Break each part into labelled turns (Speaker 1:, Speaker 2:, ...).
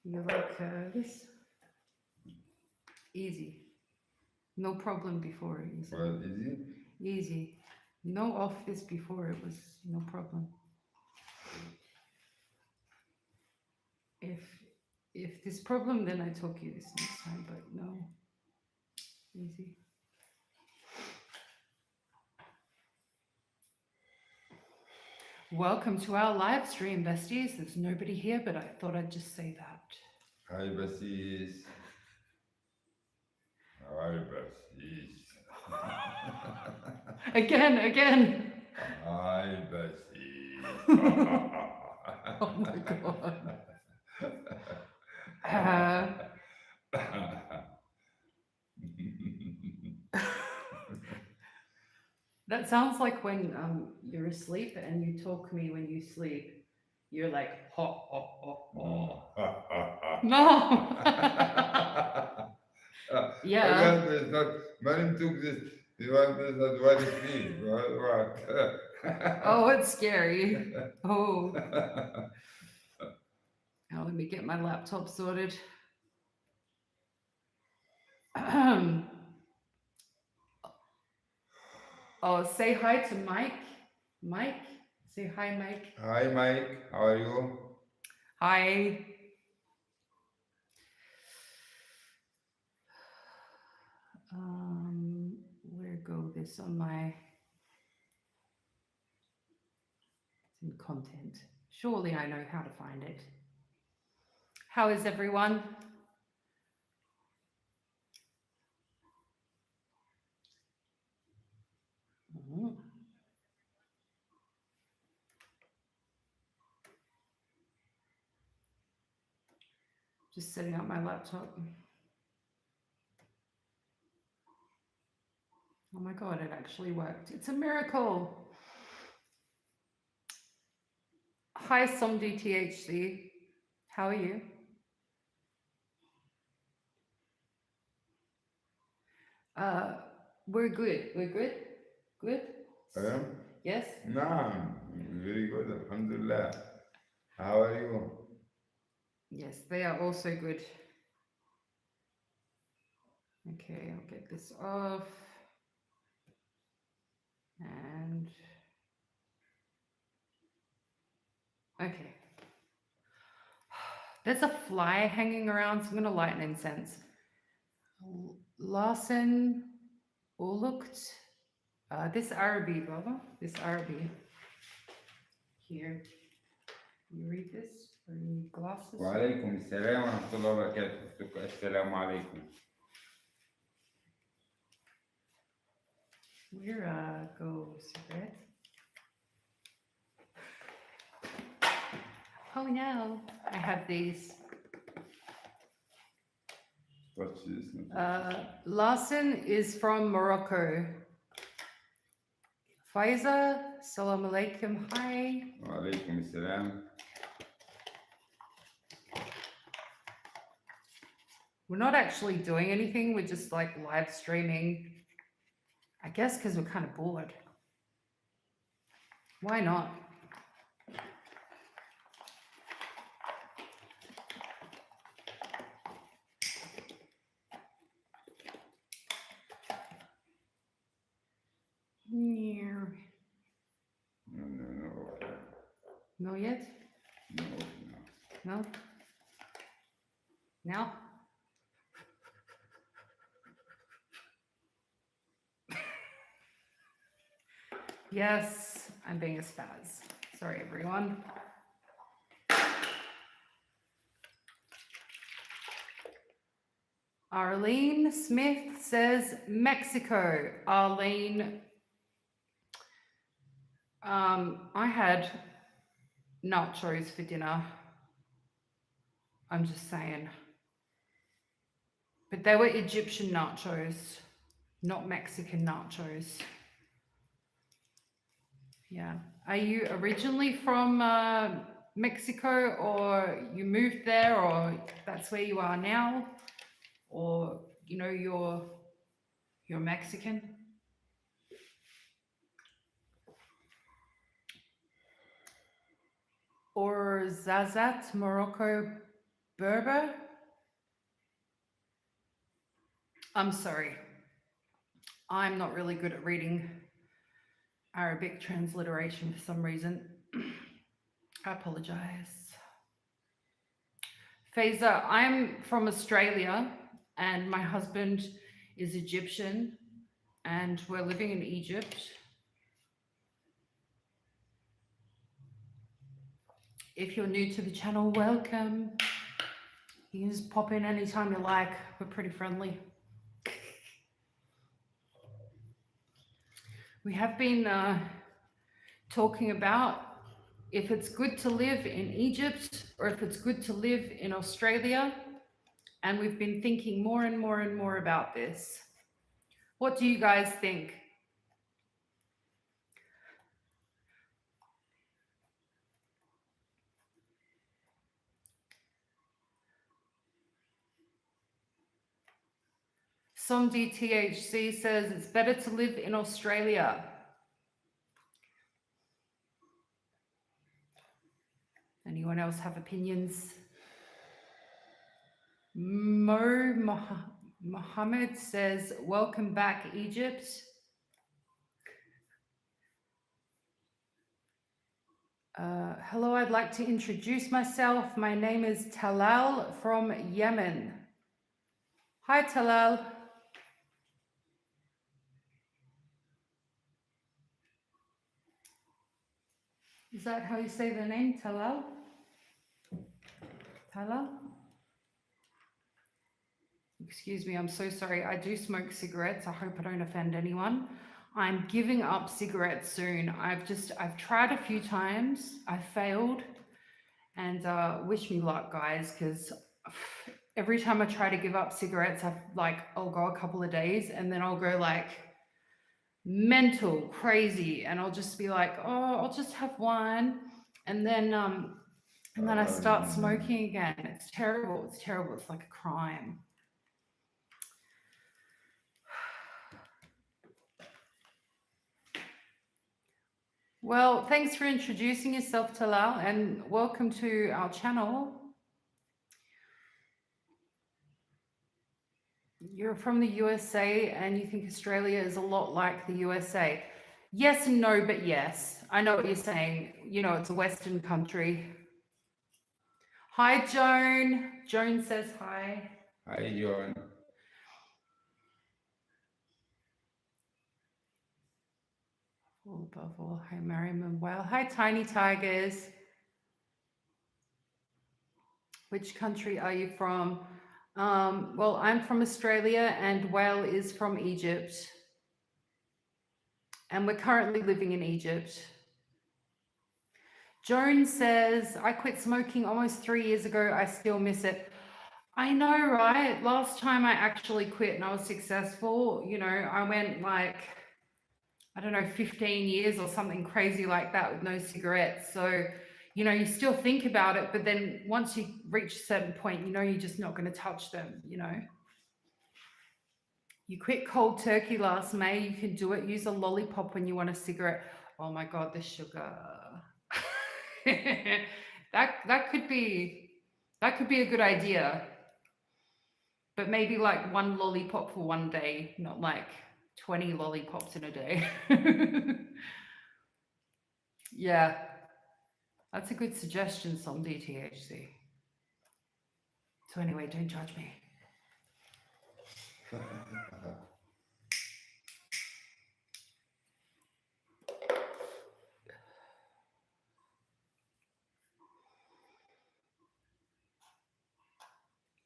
Speaker 1: You like this? Easy. No problem before. Easy.
Speaker 2: Well, easy.
Speaker 1: Easy. No off this before. It was no problem. If if this problem, then I talk you this next time. But no, easy. Welcome to our live stream, besties. There's nobody here, but I thought I'd just say that.
Speaker 2: Hi, Basis. Hi, Basis.
Speaker 1: Again.
Speaker 2: Hi, Basis.
Speaker 1: Oh my god. That sounds like when you're asleep and you talk to me when you sleep. You're like ho ho ho ho. No. Yeah.
Speaker 2: Again, it's not. Maryam took this. You want this not while asleep. What?
Speaker 1: Oh, it's scary. Oh. Now let me get my laptop sorted. Oh, say hi to Mike. Mike, say hi, Mike.
Speaker 2: Hi, Mike. How are you?
Speaker 1: Hi. Where go this on my it's in content. Surely I know how to find it. How is everyone? Mhm. Just setting up my laptop. Oh my god, it actually worked. It's a miracle. Hi, Somdi THC. How are you? We're good. We're good. Good?
Speaker 2: Maryam?
Speaker 1: Yes?
Speaker 2: Naam. Very good. Alhamdulillah. How are you?
Speaker 1: Yes, they are also good. Okay, I'll get this off. And okay. There's a fly hanging around, so I'm gonna light an incense. Larsen Ulukt. This Arabi, brother. This Arabi. Here. You read this? Or you need glasses?
Speaker 2: وعليكم السلام ورحمة الله وبركاته. السلام عليكم.
Speaker 1: Where go cigarette? Oh no, I have these.
Speaker 2: What's this?
Speaker 1: Larsen is from Morocco. Faiza, salam alaikum, hi.
Speaker 2: وعليكم السلام.
Speaker 1: We're not actually doing anything, we're just like live streaming. I guess because we're kind of bored. Why not?
Speaker 2: No.
Speaker 1: No yet? No? Now? Yes, I'm being a spaz. Sorry, everyone. Arlene Smith says Mexico. Arlene, I had nachos for dinner. I'm just saying. But they were Egyptian nachos, not Mexican nachos. Yeah. Are you originally from Mexico, or you moved there, or that's where you are now? Or, you know, you're Mexican? Or Zazat, Morocco? Berber? I'm sorry. I'm not really good at reading Arabic transliteration for some reason. I apologize. Faiza, I'm from Australia and my husband is Egyptian and we're living in Egypt. If you're new to the channel, welcome. You can just pop in anytime you like. We're pretty friendly. We have been talking about if it's good to live in Egypt or if it's good to live in Australia. And we've been thinking more and more and more about this. What do you guys think? Somdi THC says it's better to live in Australia. Anyone else have opinions? Mohammed says, welcome back, Egypt. Hello, I'd like to introduce myself. My name is Talal from Yemen. Hi, Talal. Is that how you say the name, Talal? Talal? Excuse me, I'm so sorry. I do smoke cigarettes. I hope I don't offend anyone. I'm giving up cigarettes soon. I've tried a few times. I failed. And wish me luck, guys, because every time I try to give up cigarettes, I'll go a couple of days and then I'll go like mental, crazy, and I'll just be like, oh, I'll just have one. And then I start smoking again. It's terrible. It's terrible. It's like a crime. Well, thanks for introducing yourself, Talal, and welcome to our channel. You're from the USA and you think Australia is a lot like the USA. Yes and no, but yes. I know what you're saying. You know, it's a Western country. Hi, Joan. Joan says hi.
Speaker 2: Hi, Joan.
Speaker 1: All above all. Hi, Maryam and Whale. Hi, Tiny Tigers. Which country are you from? Well, I'm from Australia and Whale is from Egypt. And we're currently living in Egypt. Joan says, I quit smoking almost 3 years ago. I still miss it. I know, right? Last time I actually quit and I was successful, you know, I went like, I don't know, 15 years or something crazy like that with no cigarettes. So, you know, you still think about it, but then once you reach a certain point, you know, you're just not going to touch them, you know. You quit cold turkey last May. You can do it. Use a lollipop when you want a cigarette. Oh my God, the sugar. that could be a good idea. But maybe like one lollipop for one day, not like 20 lollipops in a day. Yeah, that's a good suggestion, some DTHC. So anyway, don't judge me.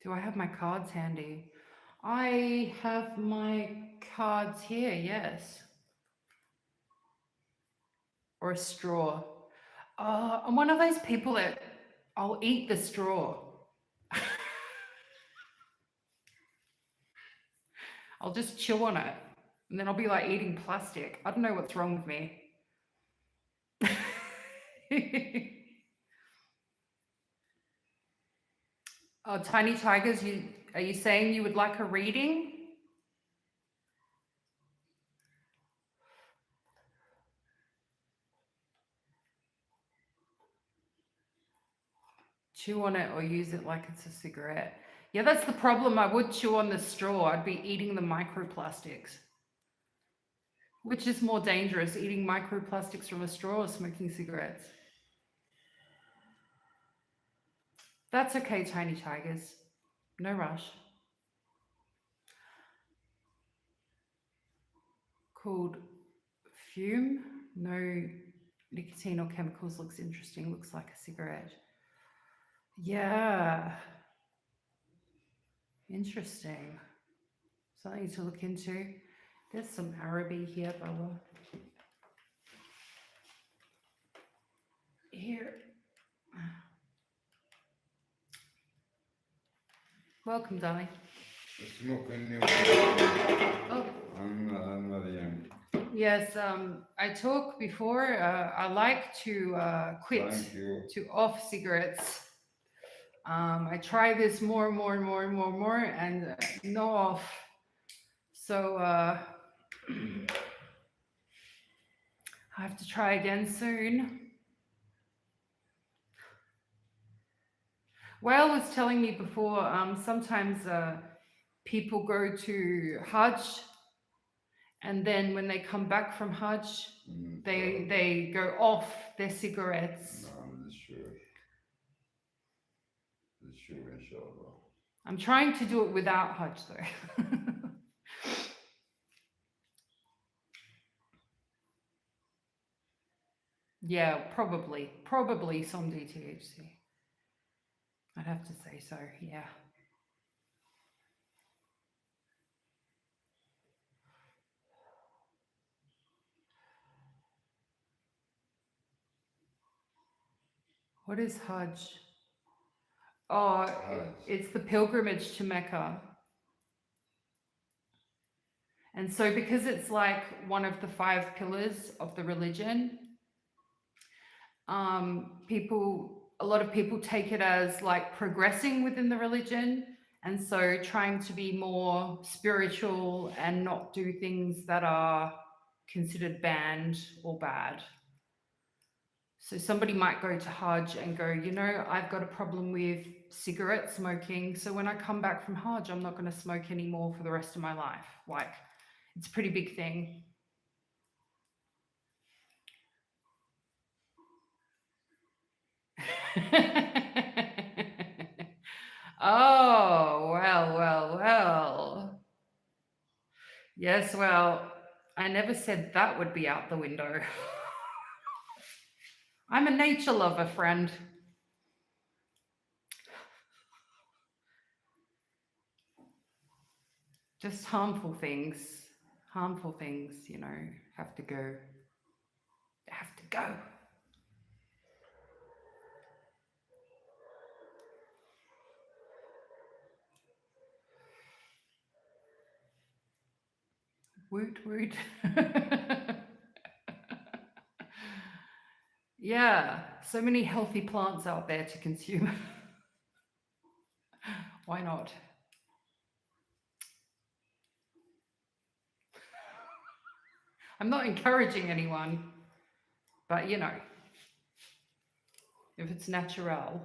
Speaker 1: Do I have my cards handy? I have my cards here, yes. Or a straw. I'm one of those people that I'll eat the straw. I'll just chew on it and then I'll be like eating plastic. I don't know what's wrong with me. Oh, Tiny Tigers, are you saying you would like a reading? chew on it or use it like it's a cigarette. Yeah, that's the problem. I would chew on the straw. I'd be eating the microplastics. Which is more dangerous, eating microplastics from a straw or smoking cigarettes? That's okay, tiny tigers. No rush. Called Fume. No nicotine or chemicals. Looks interesting. Looks like a cigarette. Yeah. Interesting. Something to look into. There's some Arabic here, Bella. Here. Welcome, darling.
Speaker 2: Smoking new.
Speaker 1: Oh.
Speaker 2: I'm Maryam.
Speaker 1: Yes, I talked before. I like to quit,
Speaker 2: Thank you.
Speaker 1: to off cigarettes. I try this more and more and more and more and more, and no off. So I have to try again soon. Whale was telling me before, sometimes people go to Hajj, and then when they come back from Hajj, they go off their cigarettes.
Speaker 2: No, I'm sure. Sure, inshallah.
Speaker 1: I'm trying to do it without Hajj though. Yeah, probably some DTHC. I'd have to say so, yeah. What is Hajj? Oh, it's the pilgrimage to Mecca. And so because it's like one of the 5 pillars of the religion, a lot of people take it as like progressing within the religion. And so trying to be more spiritual and not do things that are considered banned or bad. So somebody might go to Hajj and go, you know, I've got a problem with cigarette smoking. So when I come back from Hajj, I'm not going to smoke anymore for the rest of my life. Like, it's a pretty big thing. Oh, well. Yes, well, I never said that would be out the window. I'm a nature lover, friend. Just harmful things, you know, have to go. They have to go. Woot woot. Yeah, so many healthy plants out there to consume. Why not? I'm not encouraging anyone, but you know, if it's natural,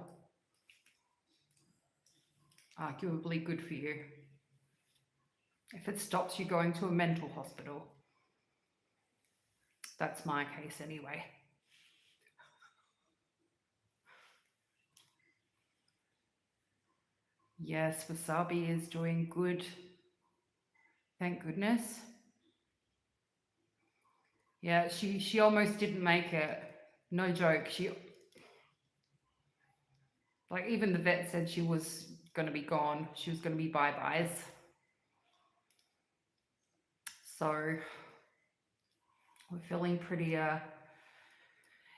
Speaker 1: arguably good for you. If it stops you going to a mental hospital, that's my case anyway. Yes, Wasabi is doing good. Thank goodness. Yeah, she almost didn't make it. No joke. Like even the vet said she was going to be gone. She was going to be bye-byes. So we're feeling pretty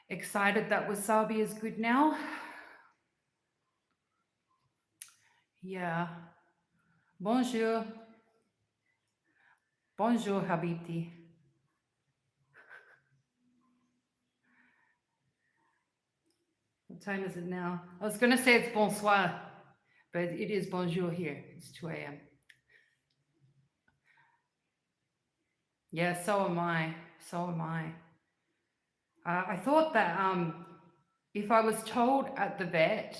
Speaker 1: excited that Wasabi is good now. Yeah. Bonjour. Bonjour, Habibti. What time is it now? I was going to say it's bonsoir, but it is bonjour here. It's 2 a.m. Yeah, so am I. I thought that if I was told at the vet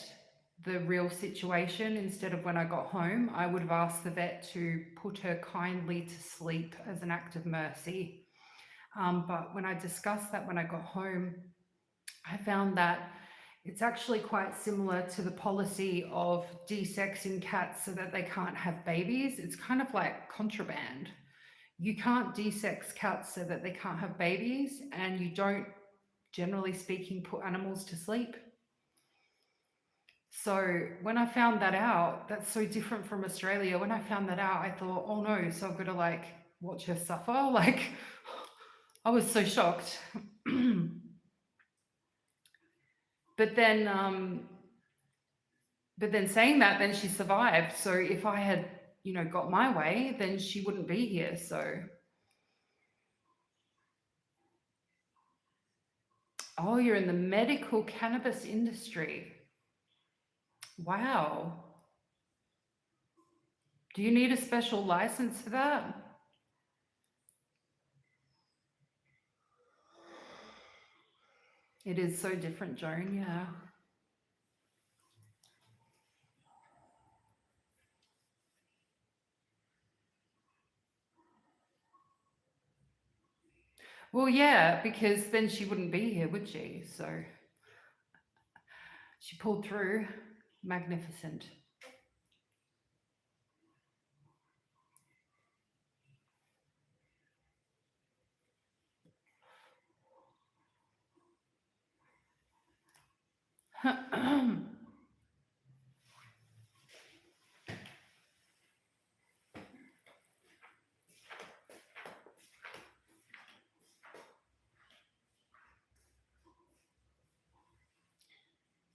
Speaker 1: the real situation. Instead of when I got home, I would have asked the vet to put her kindly to sleep as an act of mercy. But when I discussed that when I got home, I found that it's actually quite similar to the policy of desexing cats so that they can't have babies. It's kind of like contraband. You can't desex cats so that they can't have babies, and you don't, generally speaking, put animals to sleep. So when I found that out, that's so different from Australia. When I found that out, I thought, oh no, so I've got to like watch her suffer. Like, I was so shocked. But then, saying that, then she survived. So if I had, got my way, then she wouldn't be here. So, oh, you're in the medical cannabis industry. Wow. Do you need a special license for that? It is so different, Joan. Yeah. Well, yeah, because then she wouldn't be here, would she? So she pulled through. Magnificent.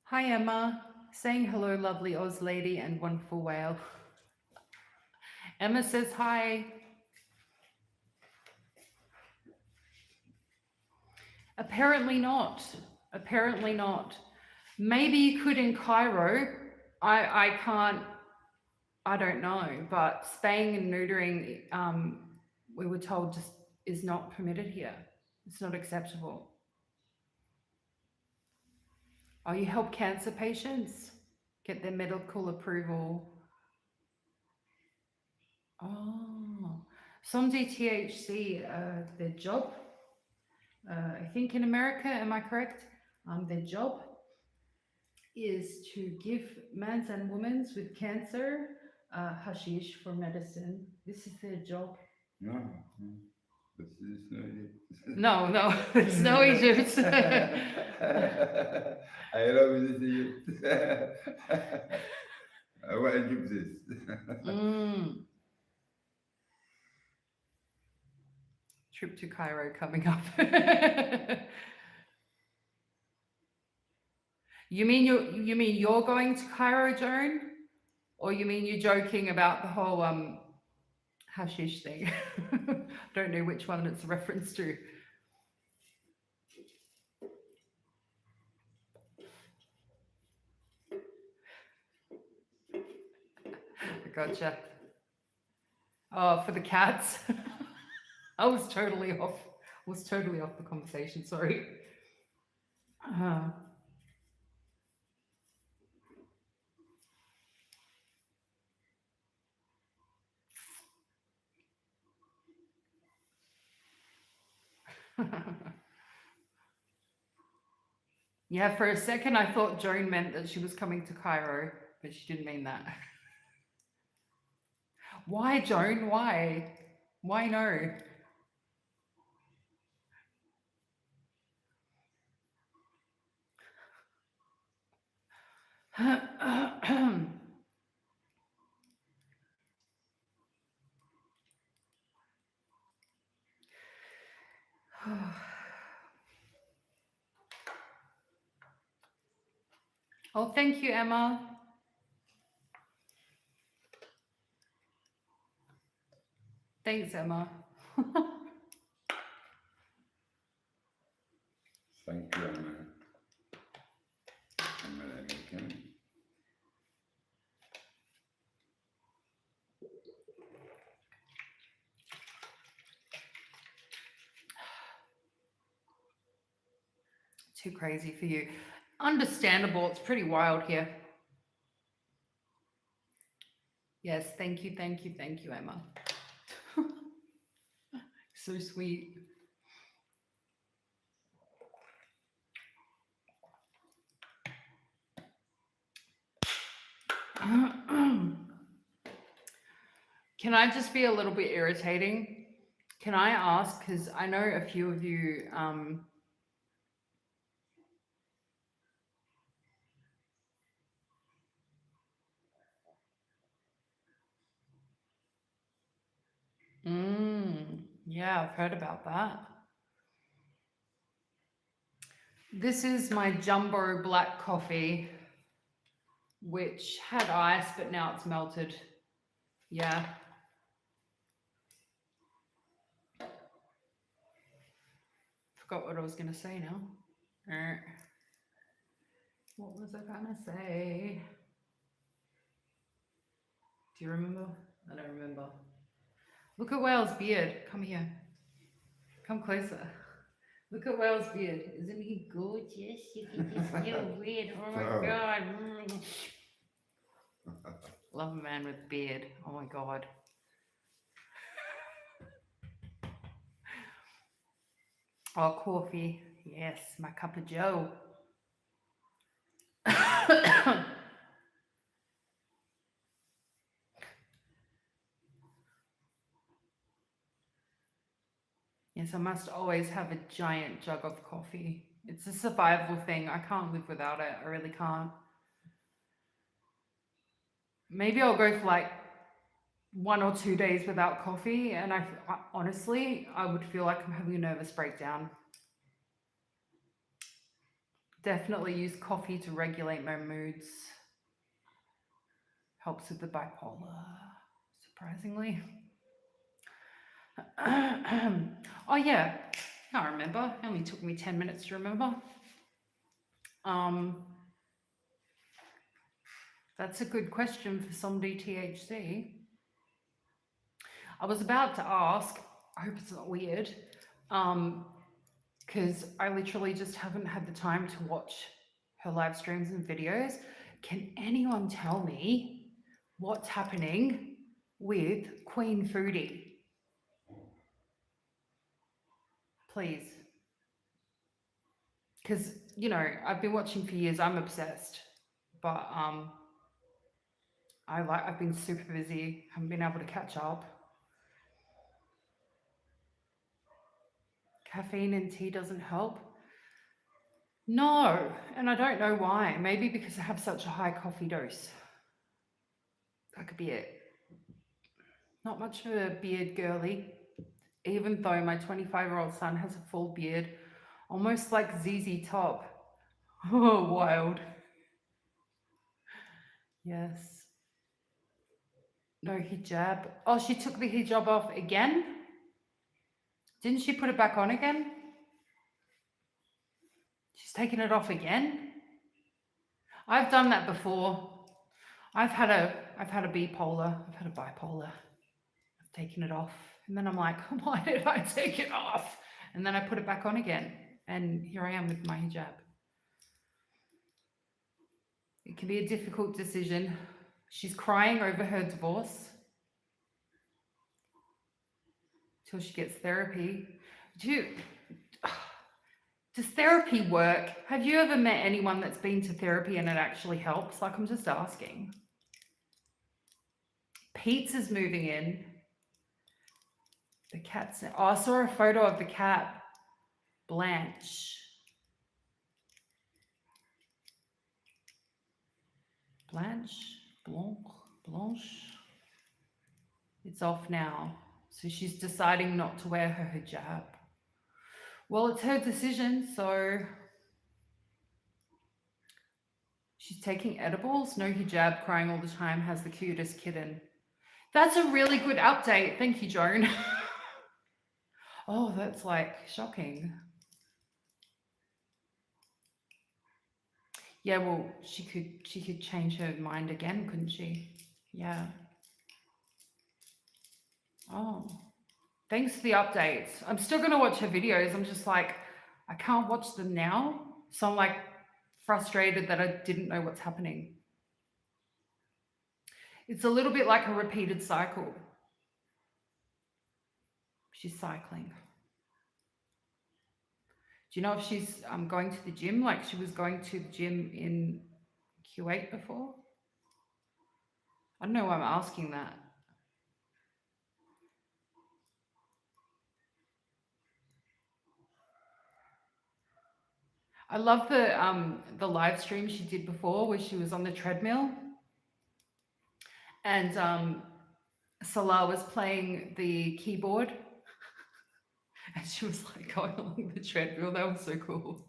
Speaker 1: Hi, Emma. Saying hello, lovely Oz lady and wonderful whale. Emma says hi. Apparently not. Apparently not. Maybe you could in Cairo. I can't, I don't know. But spaying and neutering, we were told, just is not permitted here. It's not acceptable. Oh, you help cancer patients get their medical approval. Oh, some do THC, their job, I think in America, am I correct? Their job is to give men's and women's with cancer hashish for medicine. This is their job.
Speaker 2: No, no. But it's no Egypt.
Speaker 1: No, it's no Egypt.
Speaker 2: I love this Egypt. I want to give this.
Speaker 1: Trip to Cairo coming up. You mean you're going to Cairo, Joan? Or you mean you're joking about the whole hashish thing? Don't know which one it's a reference to. Gotcha. Oh, for the cats. I was totally off the conversation, sorry. Yeah, for a second I thought Joan meant that she was coming to Cairo, but she didn't mean that. Why, Joan? Why? Why no? Oh, thank you, Emma. Thanks, Emma.
Speaker 2: Thank you, Emma. Emma American.
Speaker 1: Too crazy for you. Understandable. It's pretty wild here. Yes, thank you, thank you, thank you, Emma. So sweet. Can I just be a little bit irritating? Can I ask, because I know a few of you, yeah, I've heard about that. This is my jumbo black coffee, which had ice, but now it's melted. Yeah. Forgot what I was going to say now. What was I going to say? Do you remember? I don't remember. Look at Whale's beard. Come here. Come closer. Look at Whale's beard. Isn't he gorgeous? Look at this little beard. Oh my
Speaker 2: Oh.
Speaker 1: God. Love a man with beard. Oh my God. Oh, coffee. Yes, my cup of joe. Yes, I must always have a giant jug of coffee. It's a survival thing. I can't live without it. I really can't. Maybe I'll go for like 1 or 2 days without coffee, and I honestly, I would feel like I'm having a nervous breakdown. Definitely use coffee to regulate my moods. Helps with the bipolar, surprisingly. Oh yeah, I remember. It only took me 10 minutes to remember. That's a good question for somebody THC. I was about to ask, I hope it's not weird, because I literally just haven't had the time to watch her live streams and videos. Can anyone tell me what's happening with Queen Foodie? Please. Because, you know, I've been watching for years. I'm obsessed. But I've been super busy. Haven't been able to catch up. Caffeine in tea doesn't help. No, and I don't know why. Maybe because I have such a high coffee dose. That could be it. Not much of a beard girly, even though my 25-year-old son has a full beard, almost like ZZ Top. Oh, wild. Yes. No hijab. Oh, she took the hijab off again? Didn't she put it back on again? She's taken it off again? I've done that before. I've had a bipolar. I've had a bipolar. I've taken it off. And then I'm like, why did I take it off? And then I put it back on again. And here I am with my hijab. It can be a difficult decision. She's crying over her divorce till she gets therapy. Does therapy work? Have you ever met anyone that's been to therapy and it actually helps? Like, I'm just asking. Pizza's moving in. The cat's... Oh, I saw a photo of the cat, Blanche. Blanche. It's off now. So she's deciding not to wear her hijab. Well, it's her decision, so she's taking edibles, no hijab, crying all the time, has the cutest kitten. That's a really good update. Thank you, Joan. Oh, that's like shocking. Yeah, well, she could change her mind again, couldn't she? Yeah. Oh, thanks for the updates. I'm still going to watch her videos. I'm just like, I can't watch them now. So I'm like frustrated that I didn't know what's happening. It's a little bit like a repeated cycle. She's cycling. Do you know if she's going to the gym? Like she was going to the gym in Kuwait before? I don't know why I'm asking that. I love the live stream she did before where she was on the treadmill and Salah was playing the keyboard and she was like going along the treadmill. That was so cool.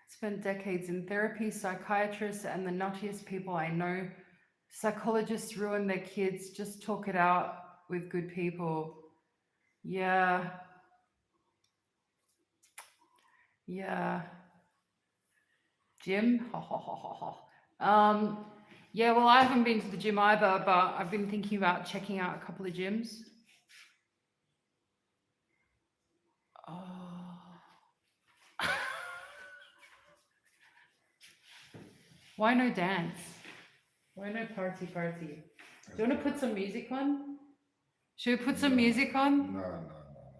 Speaker 1: Spent decades in therapy, psychiatrists, and the nuttiest people I know. Psychologists ruin their kids, just talk it out with good people. Yeah. Yeah. Gym? Ha ha ha ha ha. Yeah, well, I haven't been to the gym either, but I've been thinking about checking out a couple of gyms. Oh. Why no dance? Why no party? Do you want to put some music on? Should we put some music on?
Speaker 2: No.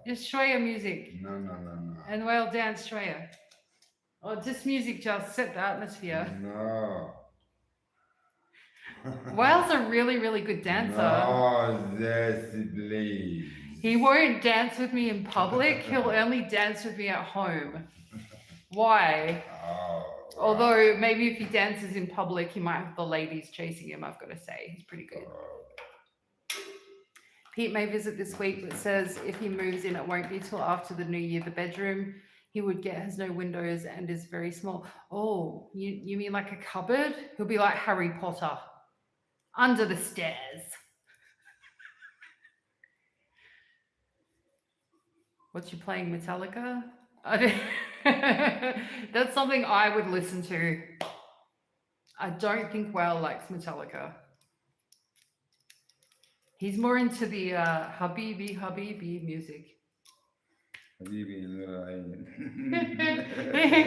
Speaker 1: Just Shreya music.
Speaker 2: No.
Speaker 1: And we'll dance Shreya. Or just music, just set the atmosphere.
Speaker 2: No.
Speaker 1: Wales a really, really good dancer.
Speaker 2: No, yes, please.
Speaker 1: He won't dance with me in public. He'll only dance with me at home. Why?
Speaker 2: Oh,
Speaker 1: Although maybe if he dances in public, he might have the ladies chasing him, I've got to say. He's pretty good. Pete may visit this week, but says if he moves in, it won't be till after the new year. The bedroom he would get has no windows and is very small. Oh, you mean like a cupboard? He'll be like Harry Potter. Under the stairs. What's you playing, Metallica? That's something I would listen to. I don't think Whale likes Metallica. He's more into the Habibi music.
Speaker 2: Habibi,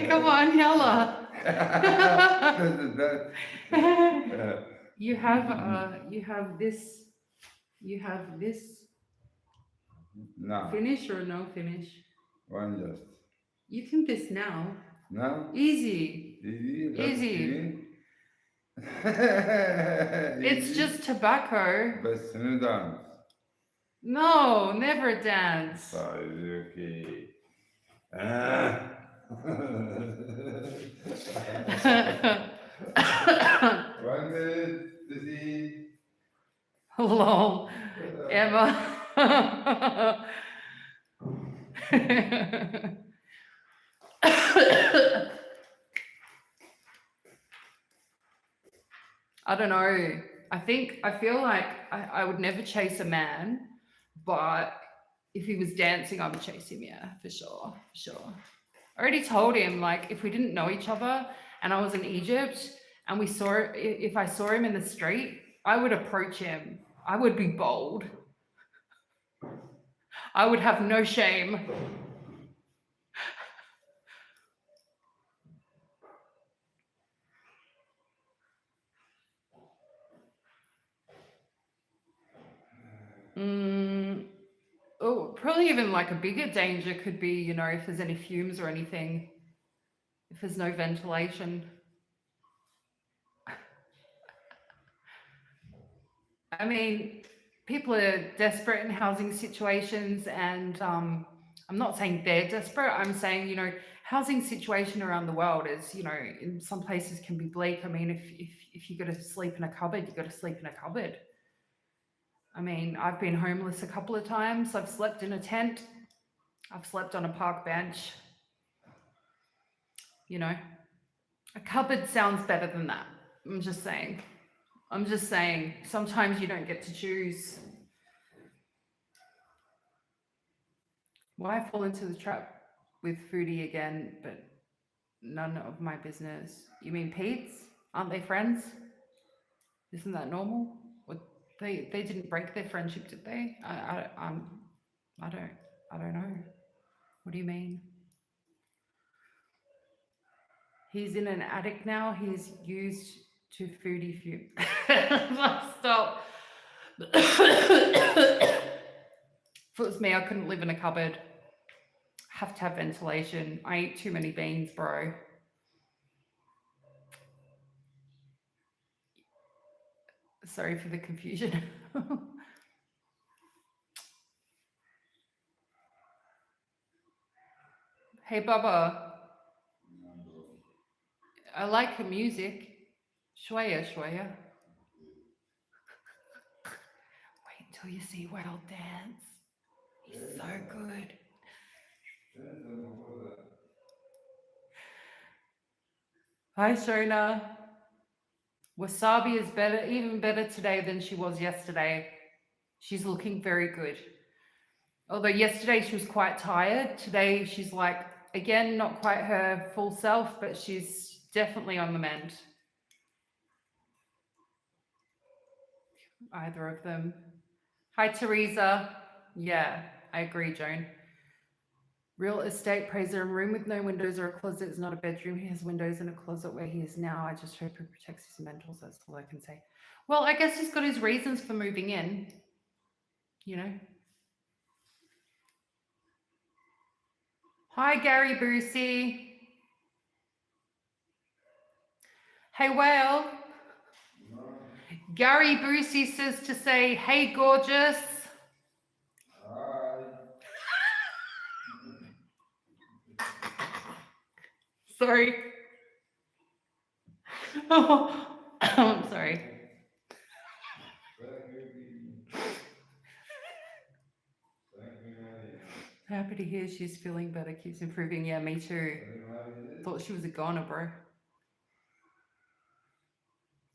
Speaker 1: Come on, yalla. You have this.
Speaker 2: No.
Speaker 1: Finish or no finish?
Speaker 2: One just.
Speaker 1: You think this now?
Speaker 2: No?
Speaker 1: Easy.
Speaker 2: Easy.
Speaker 1: It's just tobacco.
Speaker 2: بس no dance.
Speaker 1: No, never dance.
Speaker 2: Okay. One minute to see.
Speaker 1: Lol. Emma. I don't know. I feel like I would never chase a man, but if he was dancing, I would chase him, yeah, for sure. I already told him, like, if we didn't know each other and I was in Egypt and if I saw him in the street, I would approach him. I would be bold. I would have no shame. Oh, probably even like a bigger danger could be, you know, if there's any fumes or anything, if there's no ventilation. I mean, people are desperate in housing situations, and I'm not saying they're desperate. I'm saying, you know, housing situation around the world is, you know, in some places can be bleak. I mean, if you got to sleep in a cupboard, you got to sleep in a cupboard. I mean, I've been homeless a couple of times. I've slept in a tent. I've slept on a park bench. You know, a cupboard sounds better than that. I'm just saying. Sometimes you don't get to choose. Why fall into the trap with Foodie again, but none of my business? You mean Pete's? Aren't they friends? Isn't that normal? They didn't break their friendship, did they? I don't know. What do you mean? He's in an attic now. He's used to foodie fume. Stop. If it was me, I couldn't live in a cupboard. Have to have ventilation. I eat too many beans, bro. Sorry for the confusion. Hey, Bubba. I like her music. Shwaya, Shwaya. Wait until you see Will dance. He's so good. Hi, Shona. Wasabi is better, even better today than she was yesterday. She's looking very good. Although yesterday she was quite tired. Today she's like, again, not quite her full self, but she's definitely on the mend. Either of them. Hi, Teresa. Yeah, I agree, Joan. Real estate praiser, a room with no windows or a closet is not a bedroom. He has windows in a closet where he is now. I just hope he protects his mentals. That's all I can say. Well, I guess he's got his reasons for moving in, you know. Hi, Gary Boosie. Hey, Whale. Gary Boosie says to say, hey, gorgeous.
Speaker 2: Hi.
Speaker 1: Sorry. Oh, I'm sorry. Happy to hear she's feeling better, keeps improving. Yeah, me too. Thought she was a goner, bro.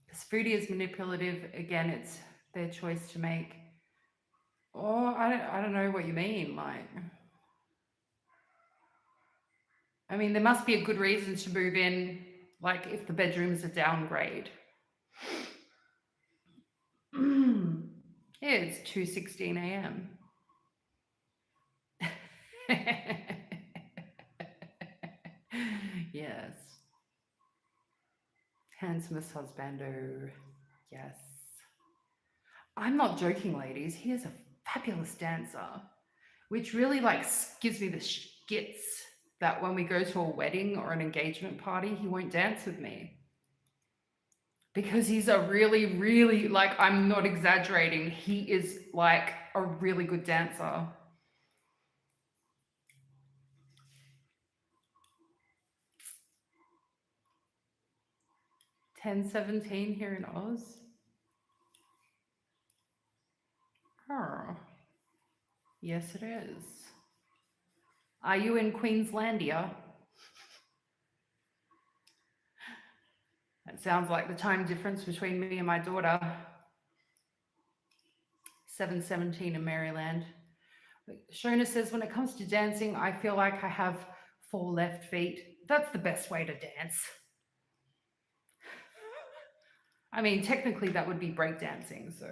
Speaker 1: Because foodie is manipulative. Again, it's their choice to make. Oh, I don't know what you mean. Like, I mean, there must be a good reason to move in. Like, if the bedroom's a downgrade. Yeah, it's 2:16 a.m. Yes. Handsomest husbando. Yes. I'm not joking, ladies. He is a fabulous dancer, which really like gives me the shits that when we go to a wedding or an engagement party, he won't dance with me. Because he's a really, really, like, I'm not exaggerating. He is like a really good dancer. $10.17 here in Oz. Oh, yes, it is. Are you in Queenslandia? That sounds like the time difference between me and my daughter. 7:17 in Maryland. Shona says, when it comes to dancing, I feel like I have 4 left feet. That's the best way to dance. I mean, technically that would be breakdancing, so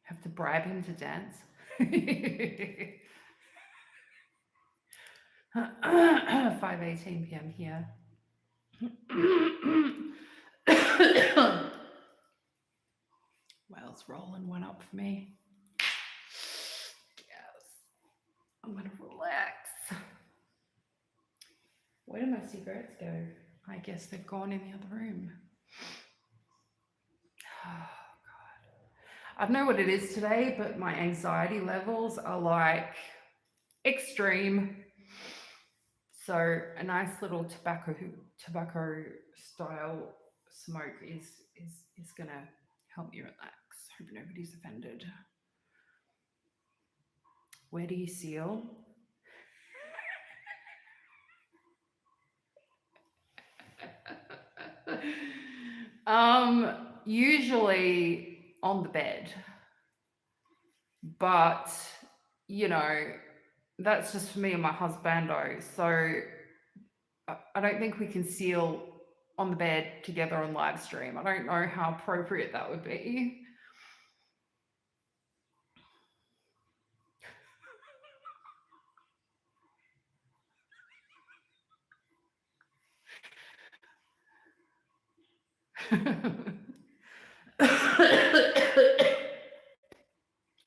Speaker 1: have to bribe him to dance. 5:18 p.m. here. Well, it's rolling one up for me. Yes. I'm gonna relax. Where did my cigarettes go? I guess they've gone in the other room. Oh, God. I don't know what it is today, but my anxiety levels are like extreme. So a nice little tobacco style smoke is gonna help me relax. Hope nobody's offended. Where do you seal? Usually on the bed, but you know, that's just for me and my husbando. So I don't think we can seal on the bed together on live stream. I don't know how appropriate that would be.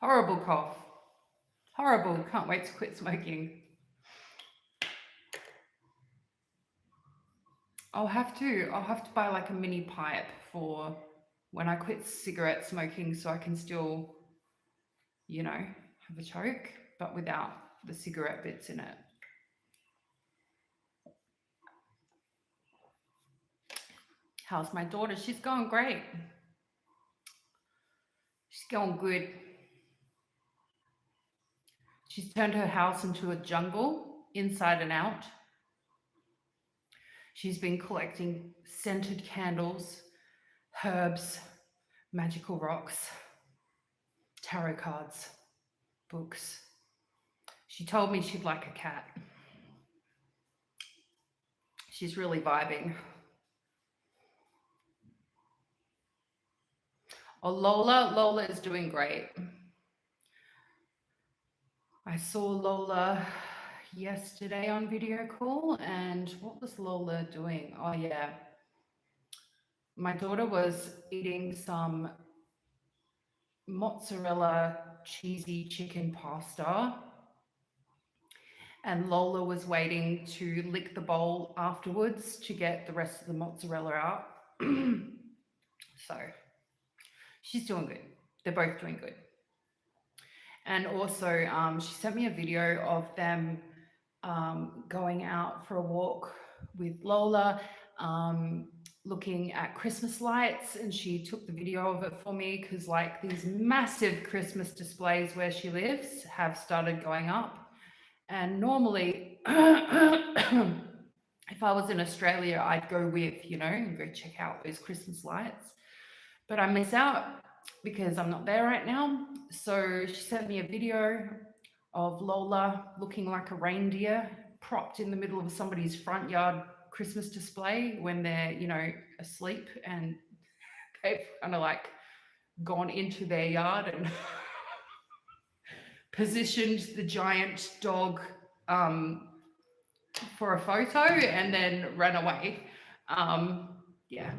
Speaker 1: Horrible cough. Horrible. Can't wait to quit smoking. I'll have to buy like a mini pipe for when I quit cigarette smoking so I can still, you know, have a choke, but without the cigarette bits in it. How's my daughter? She's going great. She's going good. She's turned her house into a jungle, inside and out. She's been collecting scented candles, herbs, magical rocks, tarot cards, books. She told me she'd like a cat. She's really vibing. Oh, Lola is doing great. I saw Lola yesterday on video call, and what was Lola doing? Oh yeah, my daughter was eating some mozzarella cheesy chicken pasta, and Lola was waiting to lick the bowl afterwards to get the rest of the mozzarella out. So she's doing good. They're both doing good. And also, she sent me a video of them going out for a walk with Lola, looking at Christmas lights, and she took the video of it for me because like these massive Christmas displays where she lives have started going up. And normally, if I was in Australia, I'd go with, you know, and go check out those Christmas lights. But I miss out because I'm not there right now. So she sent me a video of Lola looking like a reindeer propped in the middle of somebody's front yard Christmas display when they're, you know, asleep, and they've kind of like gone into their yard and positioned the giant dog for a photo and then ran away. Yeah.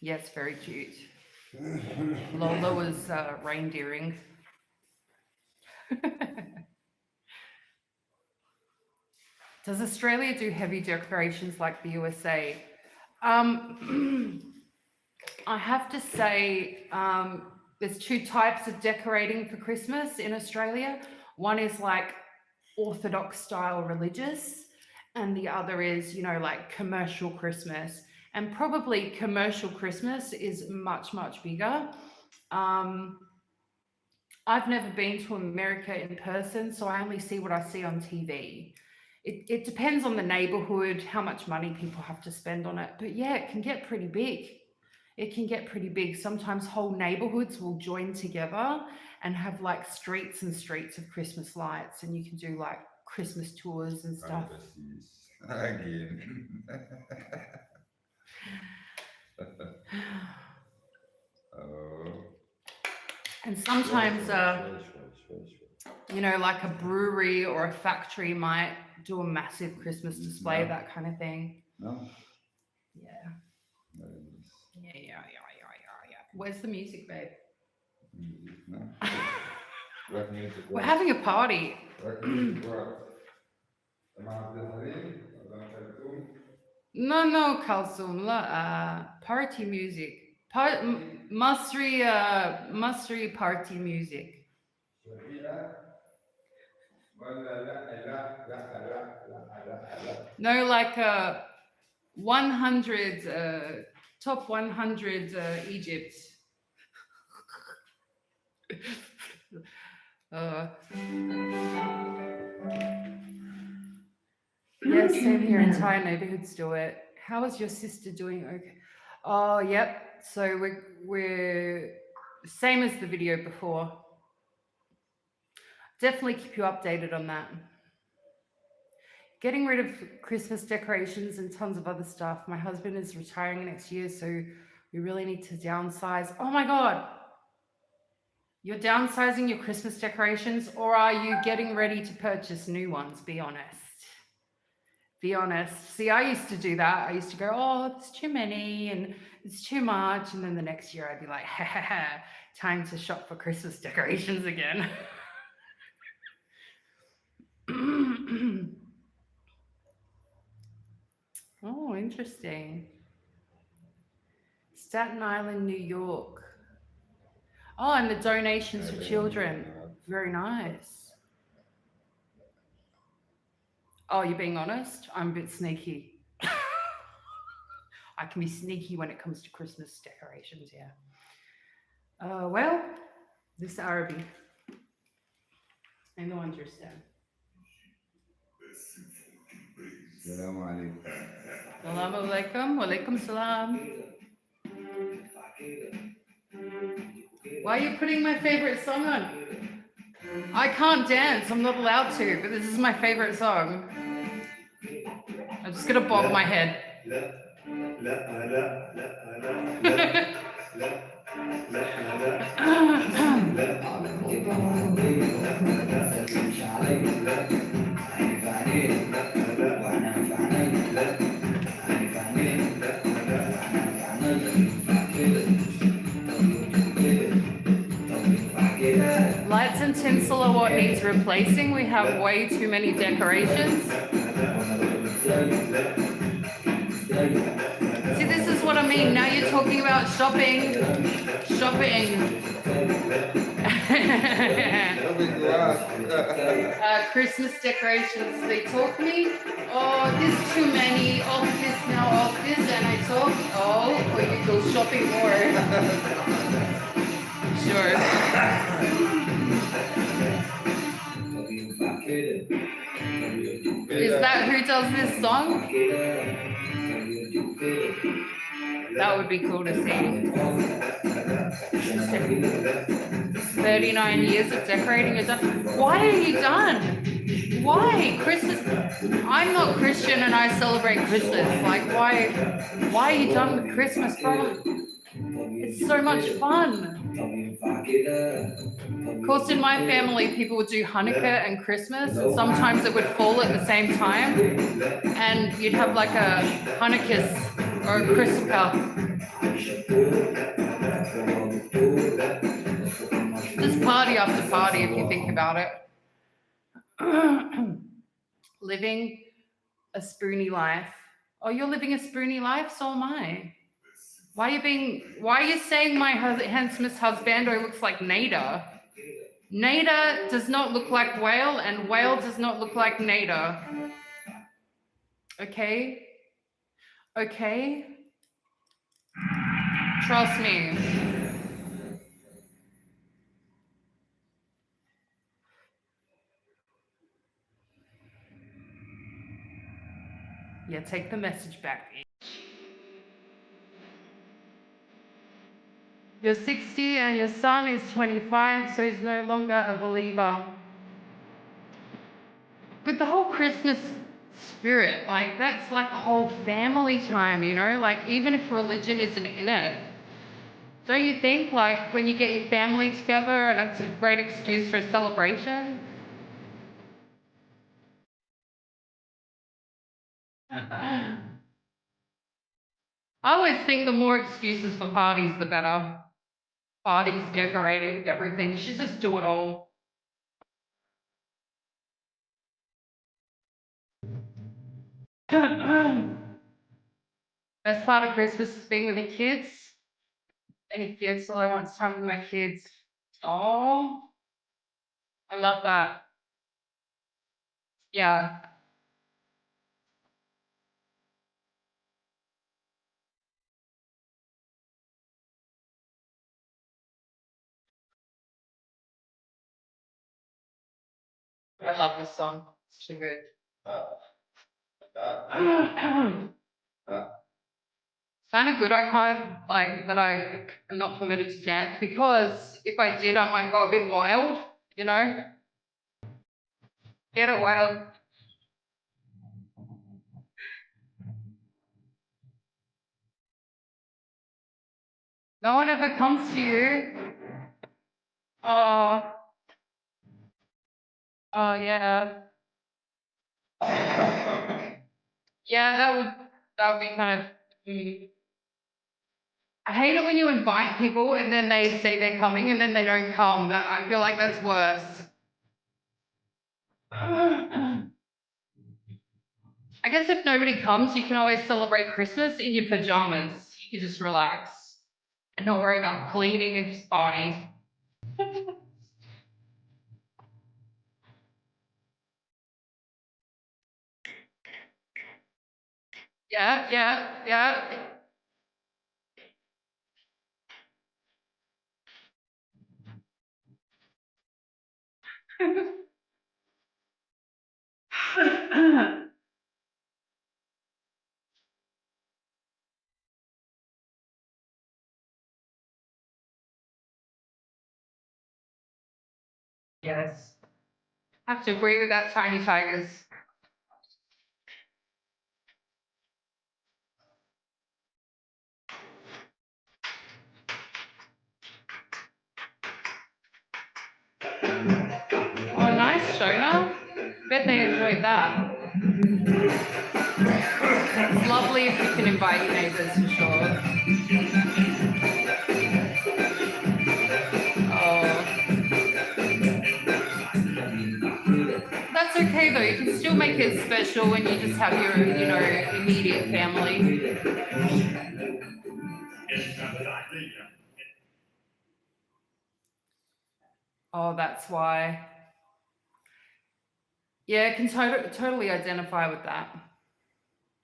Speaker 1: Yes, very cute. Lola was reindeering. Does Australia do heavy decorations like the USA? I have to say, there's two types of decorating for Christmas in Australia. One is like Orthodox style religious, and the other is, you know, like commercial Christmas. And probably commercial Christmas is much, much bigger. I've never been to America in person, so I only see what I see on TV. It depends on the neighborhood, how much money people have to spend on it. But yeah, it can get pretty big. It can get pretty big. Sometimes whole neighborhoods will join together and have like streets and streets of Christmas lights, and you can do like Christmas tours and stuff.
Speaker 2: Again. Oh.
Speaker 1: And sometimes, you know, like a brewery or a factory might do a massive Christmas display,
Speaker 2: No.
Speaker 1: that kind of thing.
Speaker 2: No?
Speaker 1: Yeah. Yeah. Where's the music, babe?
Speaker 2: No. What music?
Speaker 1: We're having a party.
Speaker 2: What music? What? Am I listening?
Speaker 1: No, Kalsum. Party music. Masri party music. No, like 100, top 100 Egypt. Yes, same here. Entire neighborhoods do it. How is your sister doing? Okay. Oh, yep. So we're same as the video before. Definitely keep you updated on that. Getting rid of Christmas decorations and tons of other stuff. My husband is retiring next year, so we really need to downsize. Oh my God. You're downsizing your Christmas decorations, or are you getting ready to purchase new ones? Be honest. Be honest. See, I used to do that. I used to go, oh, it's too many and it's too much. And then the next year I'd be like, ha ha ha, time to shop for Christmas decorations again. Oh, interesting. Staten Island, New York. Oh, and the donations for children. Very nice. Oh, you're being honest? I'm a bit sneaky. I can be sneaky when it comes to Christmas decorations, yeah. Well, this Arabic. I don't understand.
Speaker 2: Salam alaikum.
Speaker 1: Assalamu alaikum. Wa alaikum salam. Why are you putting my favorite song on? I can't dance. I'm not allowed to, but this is my favorite song. I'm just gonna bob my head. Lights and tinsel are what needs replacing. We have way too many decorations. See, this is what I mean. Now you're talking about shopping. Shopping. Christmas decorations. They talk me. Oh, there's too many. Off this now, off this, and I talk. Oh, or you go shopping more. Sure. Is that who does this song? That would be cool to see. 39 years of decorating is done. Why are you done? Why? Christmas. I'm not Christian and I celebrate Christmas. Like, why are you done with Christmas, bro? It's so much fun. Of course, in my family, people would do Hanukkah and Christmas, and sometimes it would fall at the same time, and you'd have like a Hanukkah or a Christmas. Just party after party, if you think about it. Living a spoony life. Oh, you're living a spoony life? So am I. Why are you saying my handsomest husbando looks like Nader? Nader does not look like Whale, and Whale does not look like Nader. Okay? Okay? Trust me. Yeah, take the message back. You're 60 and your son is 25, so he's no longer a believer. But the whole Christmas spirit, like that's like a whole family time, you know? Like even if religion isn't in it, don't you think like when you get your family together and it's a great excuse for a celebration? I always think the more excuses for parties, the better. Parties, decorating, everything. You should just do it all. Best part of Christmas is being with the kids. Any kids, all I want is time with my kids. Oh, I love that. Yeah. I love this song. It's so good. Kind of good I can't like that I am not permitted to dance because if I did I might go a bit wild, you know? Get it wild. No one ever comes to you. Oh, oh yeah. Yeah, that would be kind of. I hate it when you invite people and then they say they're coming and then they don't come. I feel like that's worse. I guess if nobody comes, you can always celebrate Christmas in your pajamas. You can just relax and not worry about cleaning and just partying. Yeah, yeah, yeah. Yes. I have to agree with that, Tiny Tigers. Oh, nice, Shona. Bet they enjoyed that. It's lovely if you can invite your neighbours for sure. Oh. That's okay though, you can still make it special when you just have your, immediate family. Oh, that's why. Yeah, I can totally identify with that.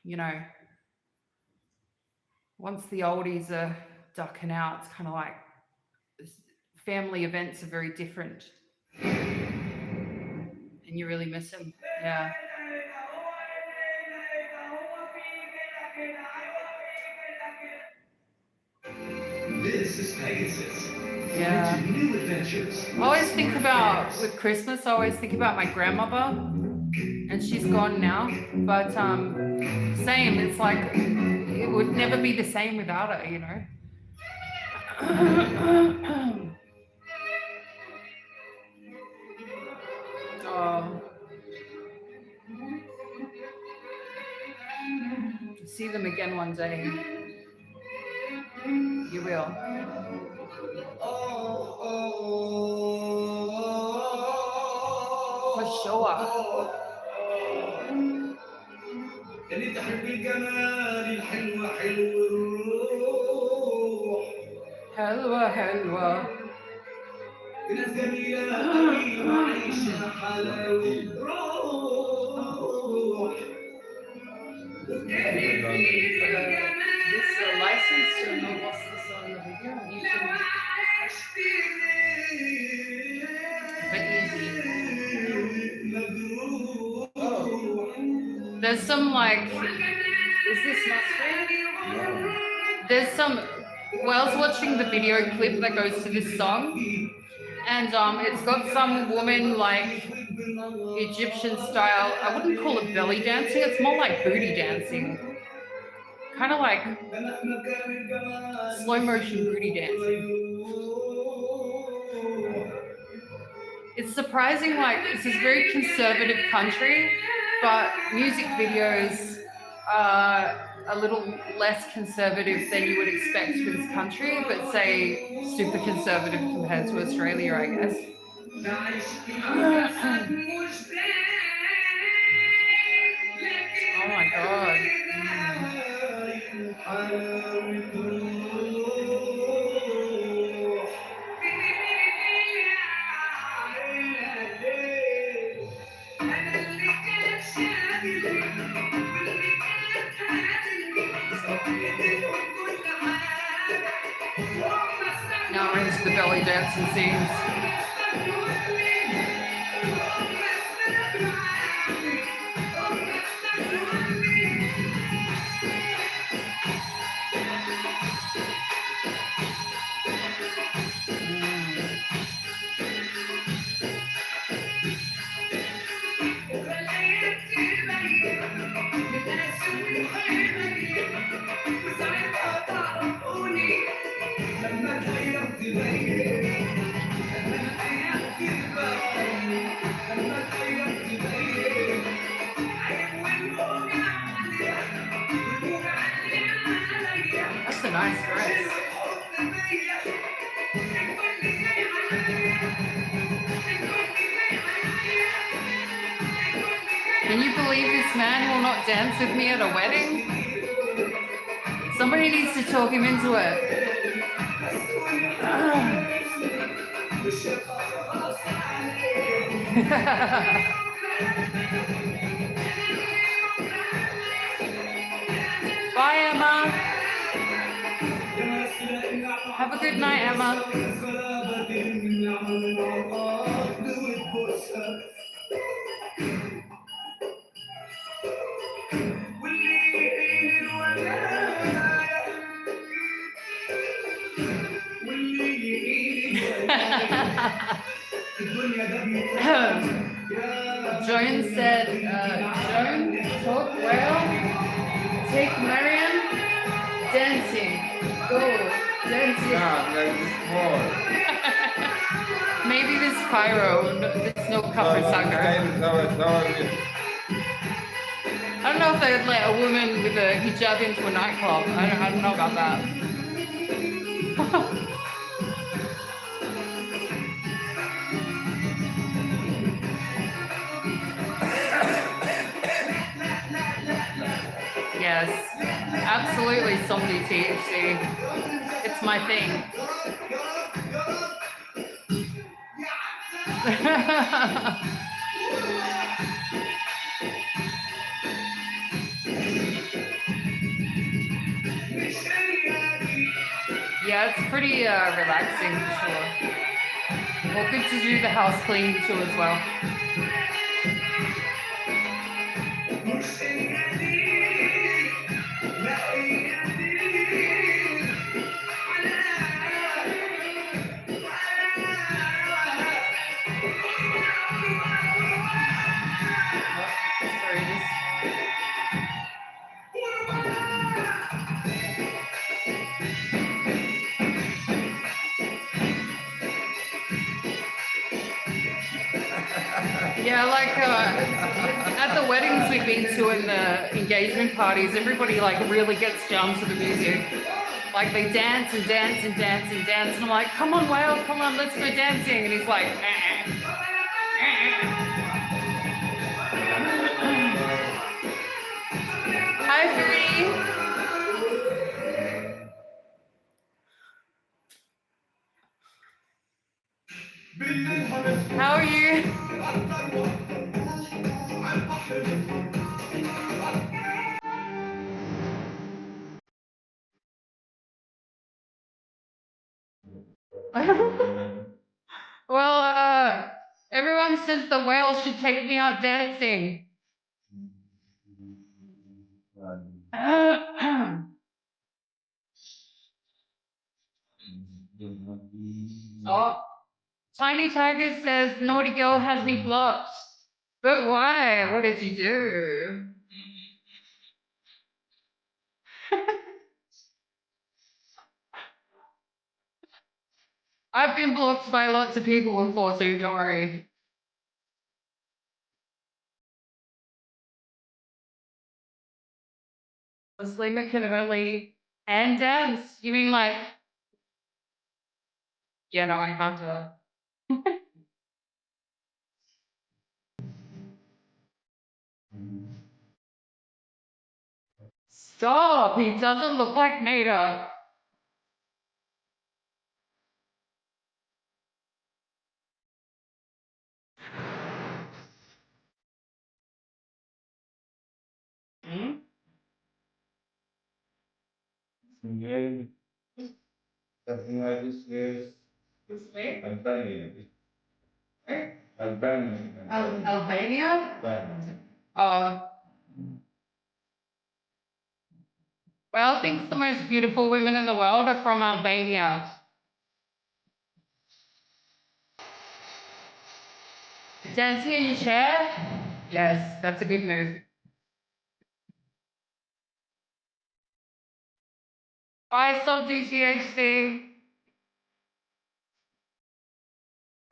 Speaker 1: You know, once the oldies are ducking out, it's kind of like family events are very different and you really miss them. Yeah.
Speaker 3: This is Pegasus.
Speaker 1: Yeah.
Speaker 3: Fly to new adventures.
Speaker 1: I always think about, with Christmas, I always think about my grandmother, and she's gone now. But same, it's like it would never be the same without her, you know. Oh, see them again one day. You will. For sure.
Speaker 3: اللي تحب الجمال الحلوة حلو الروح
Speaker 1: Helwa, helwa.
Speaker 3: ناس جميلة قوي وعايشة حلاوة روح
Speaker 1: This license to know what's this on the video. You can, but easy. Oh. There's some like, is this mustard? There's some, well, I was watching the video clip that goes to this song, and it's got some woman like Egyptian style. I wouldn't call it belly dancing. It's more like booty dancing, kind of like slow motion booty dancing. It's surprising. Like it's this very conservative country, but music videos are a little less conservative than you would expect for this country, but say super conservative compared to Australia, I guess. Oh my god. Now we're into the belly dancing scenes. That's a nice dress. Can you believe this man will not dance with me at a wedding? Somebody needs to talk him into it. Bye, Emma. Have a good night, Emma. Joan said, Joan, talk well, take Maryam, dancing, go, dancing.
Speaker 2: Yeah, like this boy.
Speaker 1: Maybe this Cairo, this no cover sucker. I don't know if they would let a woman with a hijab into a nightclub. I don't know about that. Yes, absolutely zombie THC. It's my thing. Yeah, it's pretty relaxing for sure. Well, good to do the house cleaning too as well. Yeah, like at the weddings we've been to and the engagement parties, everybody like really gets down to the music. Like they dance and dance and dance and dance, and I'm like, come on, Whale, come on, let's go dancing. And he's like, Hi, Free. How are you? Well, everyone says the whale should take me out dancing. Oh, Tiny Tiger says naughty girl has me blocked. But why? What did you do? I've been blocked by lots of people before, so don't worry. Muslim can only and dance. You mean like? Yeah, no, I can't do it. Stop! He doesn't look like Nada. Hmm? Albania? Well, I think the most beautiful women in the world are from Albania. Dancing in your chair? Yes, that's a good move. Bye, Sub DCHC.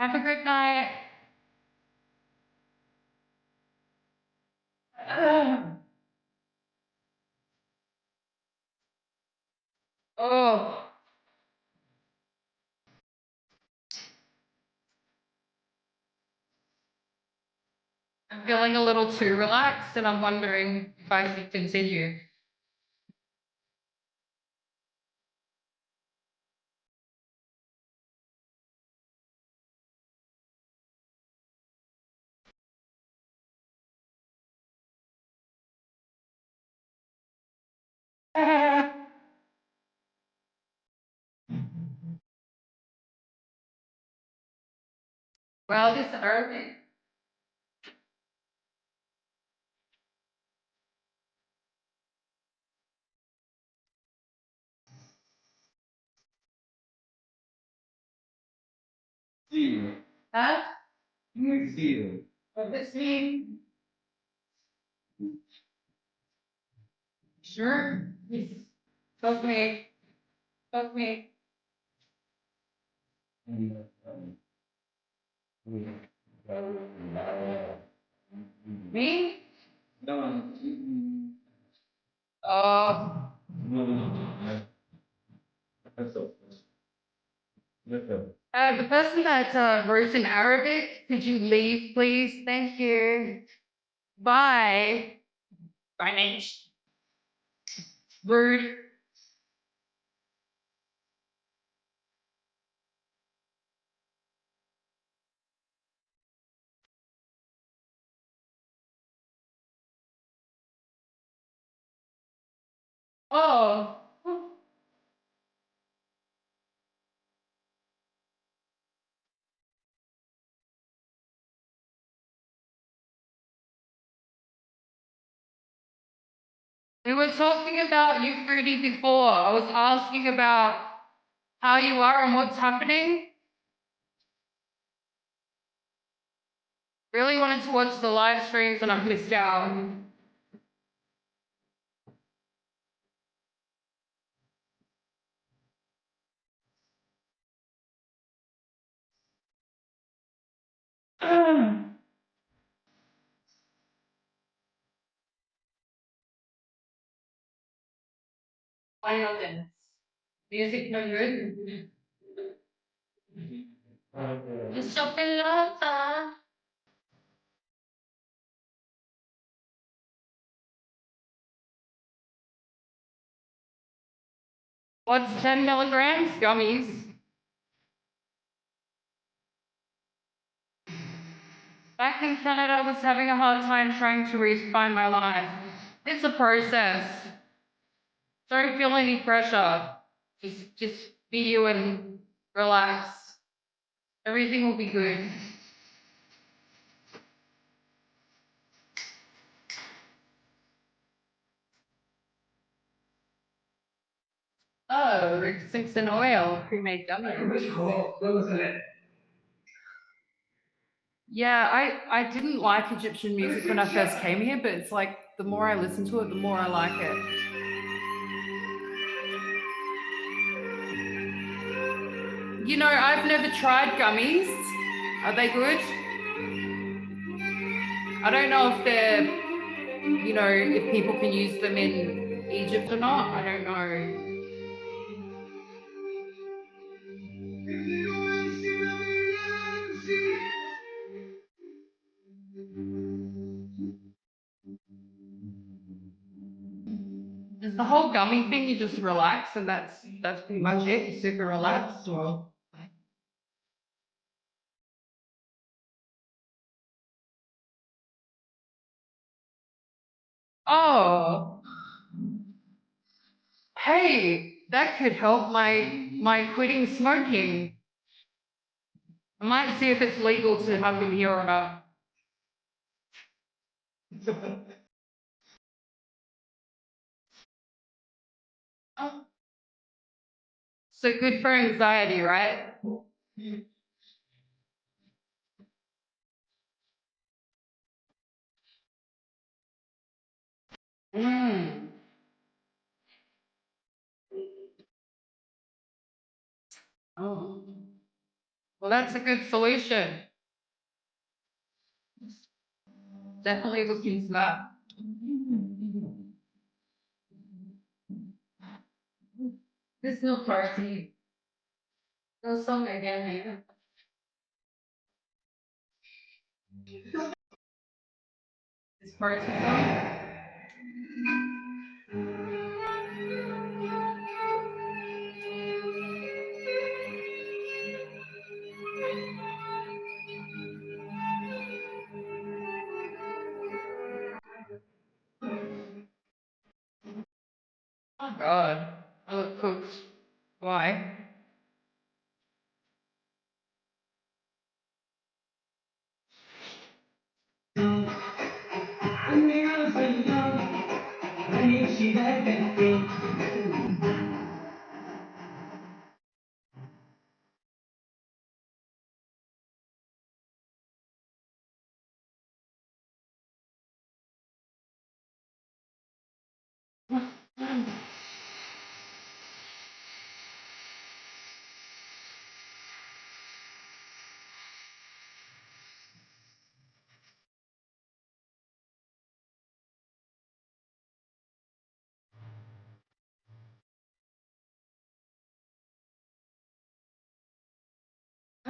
Speaker 1: Have a good night. Oh, Oh, I'm feeling a little too relaxed and I'm wondering if I should continue. Well, this early.
Speaker 3: Zero.
Speaker 1: Huh?
Speaker 3: Zero.
Speaker 1: What does this mean? Sure. Yes. Fuck me. Fuck me. Me?
Speaker 3: Done.
Speaker 1: Oh.
Speaker 3: That's all. That's all.
Speaker 1: The person that wrote in Arabic, could you leave, please? Thank you. Bye. Finish. Rude. Oh. We were talking about you, Fruity, before. I was asking about how you are and what's happening. Really wanted to watch the live streams and I've missed out. Why not dance? Music no good. Just so pelota. What's 10 milligrams? Gummies. Back in Canada, I was having a hard time trying to refine my life. It's a process. Don't feel any pressure. Just be you and relax. Everything will be good. Oh, six in oil, pre-made gummies. Yeah, I didn't like Egyptian music when I first came here, but it's like the more I listen to it, the more I like it. You know, I've never tried gummies. Are they good? I don't know if they're, you know, if people can use them in Egypt or not. I don't know. Is the whole gummy thing you just relax and that's pretty much it? You're super relaxed or? Oh, hey, that could help my quitting smoking. I might see if it's legal to have him here or not. So good for anxiety, right? Mm. Oh. Well, that's a good solution. Definitely look into that. There's no party. No song again here. This party song. Oh God. I look cooked. Why?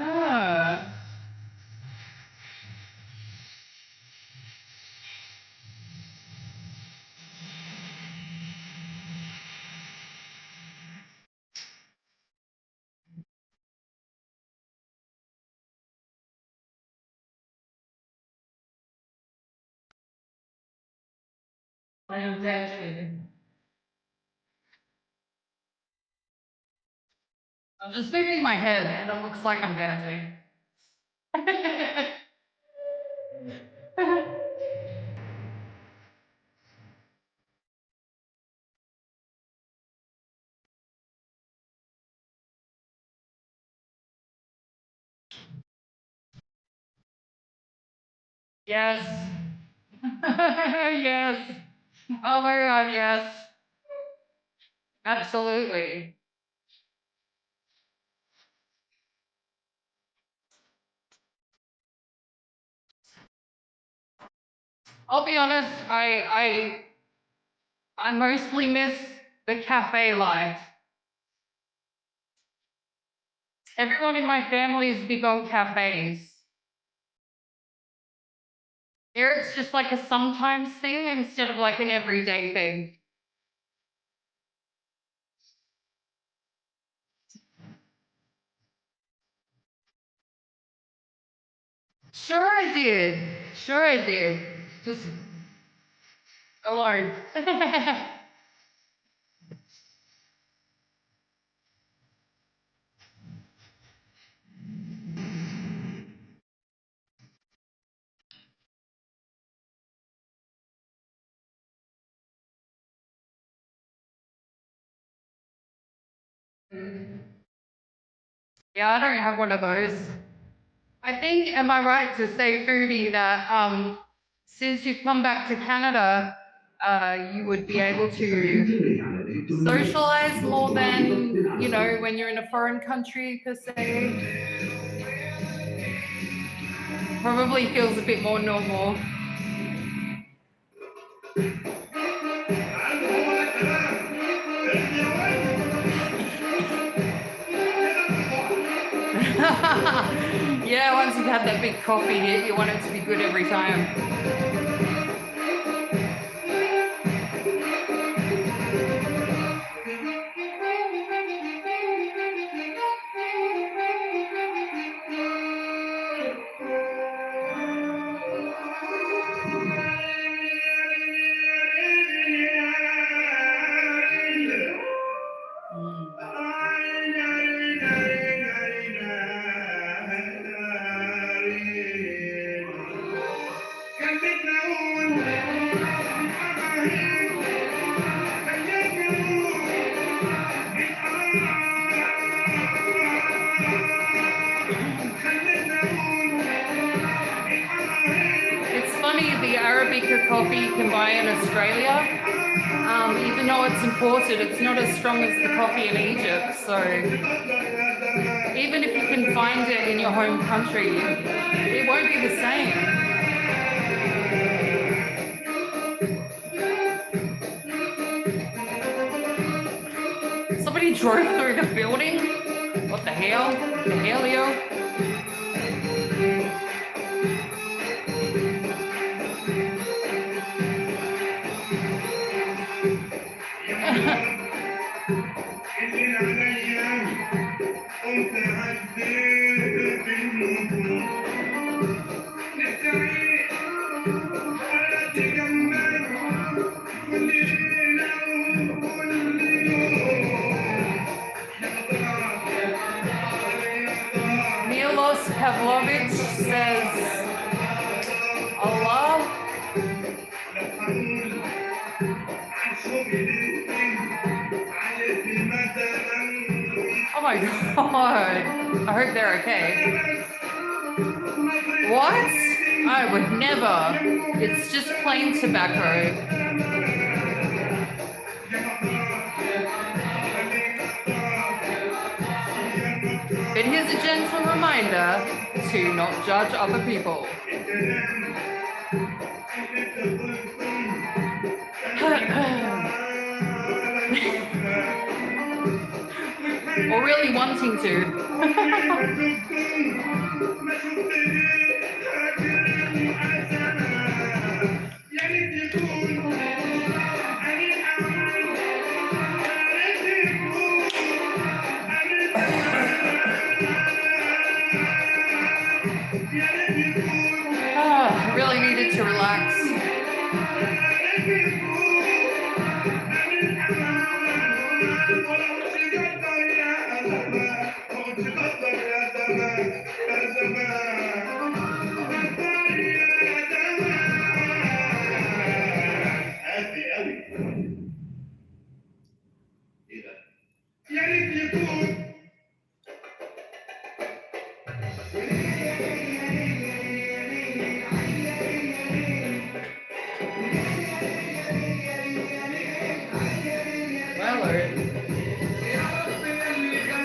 Speaker 1: Ah. I am dancing. I'm just moving my head and it looks like I'm dancing. Yes. Yes. Oh my God, yes. Absolutely. I'll be honest, I mostly miss the cafe life. Everyone in my family is big on cafes. Here it's just like a sometimes thing instead of like an everyday thing. Sure I did. Sure I did. Just alone. Yeah, I don't have one of those. I think, am I right to say, Foodie, that since you've come back to Canada, you would be able to socialize more than, you know, when you're in a foreign country per se? Probably feels a bit more normal. Yeah, once you've had that big coffee hit, you want it to be good every time. It's funny, the Arabica coffee you can buy in Australia, even though it's imported, it's not as strong as the coffee in Egypt. So even if you can find it in your home country, it won't be the same. Somebody drove through the building? What the hell? The hellio? Milos Pavlovich says, Allah. Oh my god. I hope they're okay. What? I would never. It's just plain tobacco. But here's a gentle reminder to not judge other people. Or really wanting to. Really needed to relax.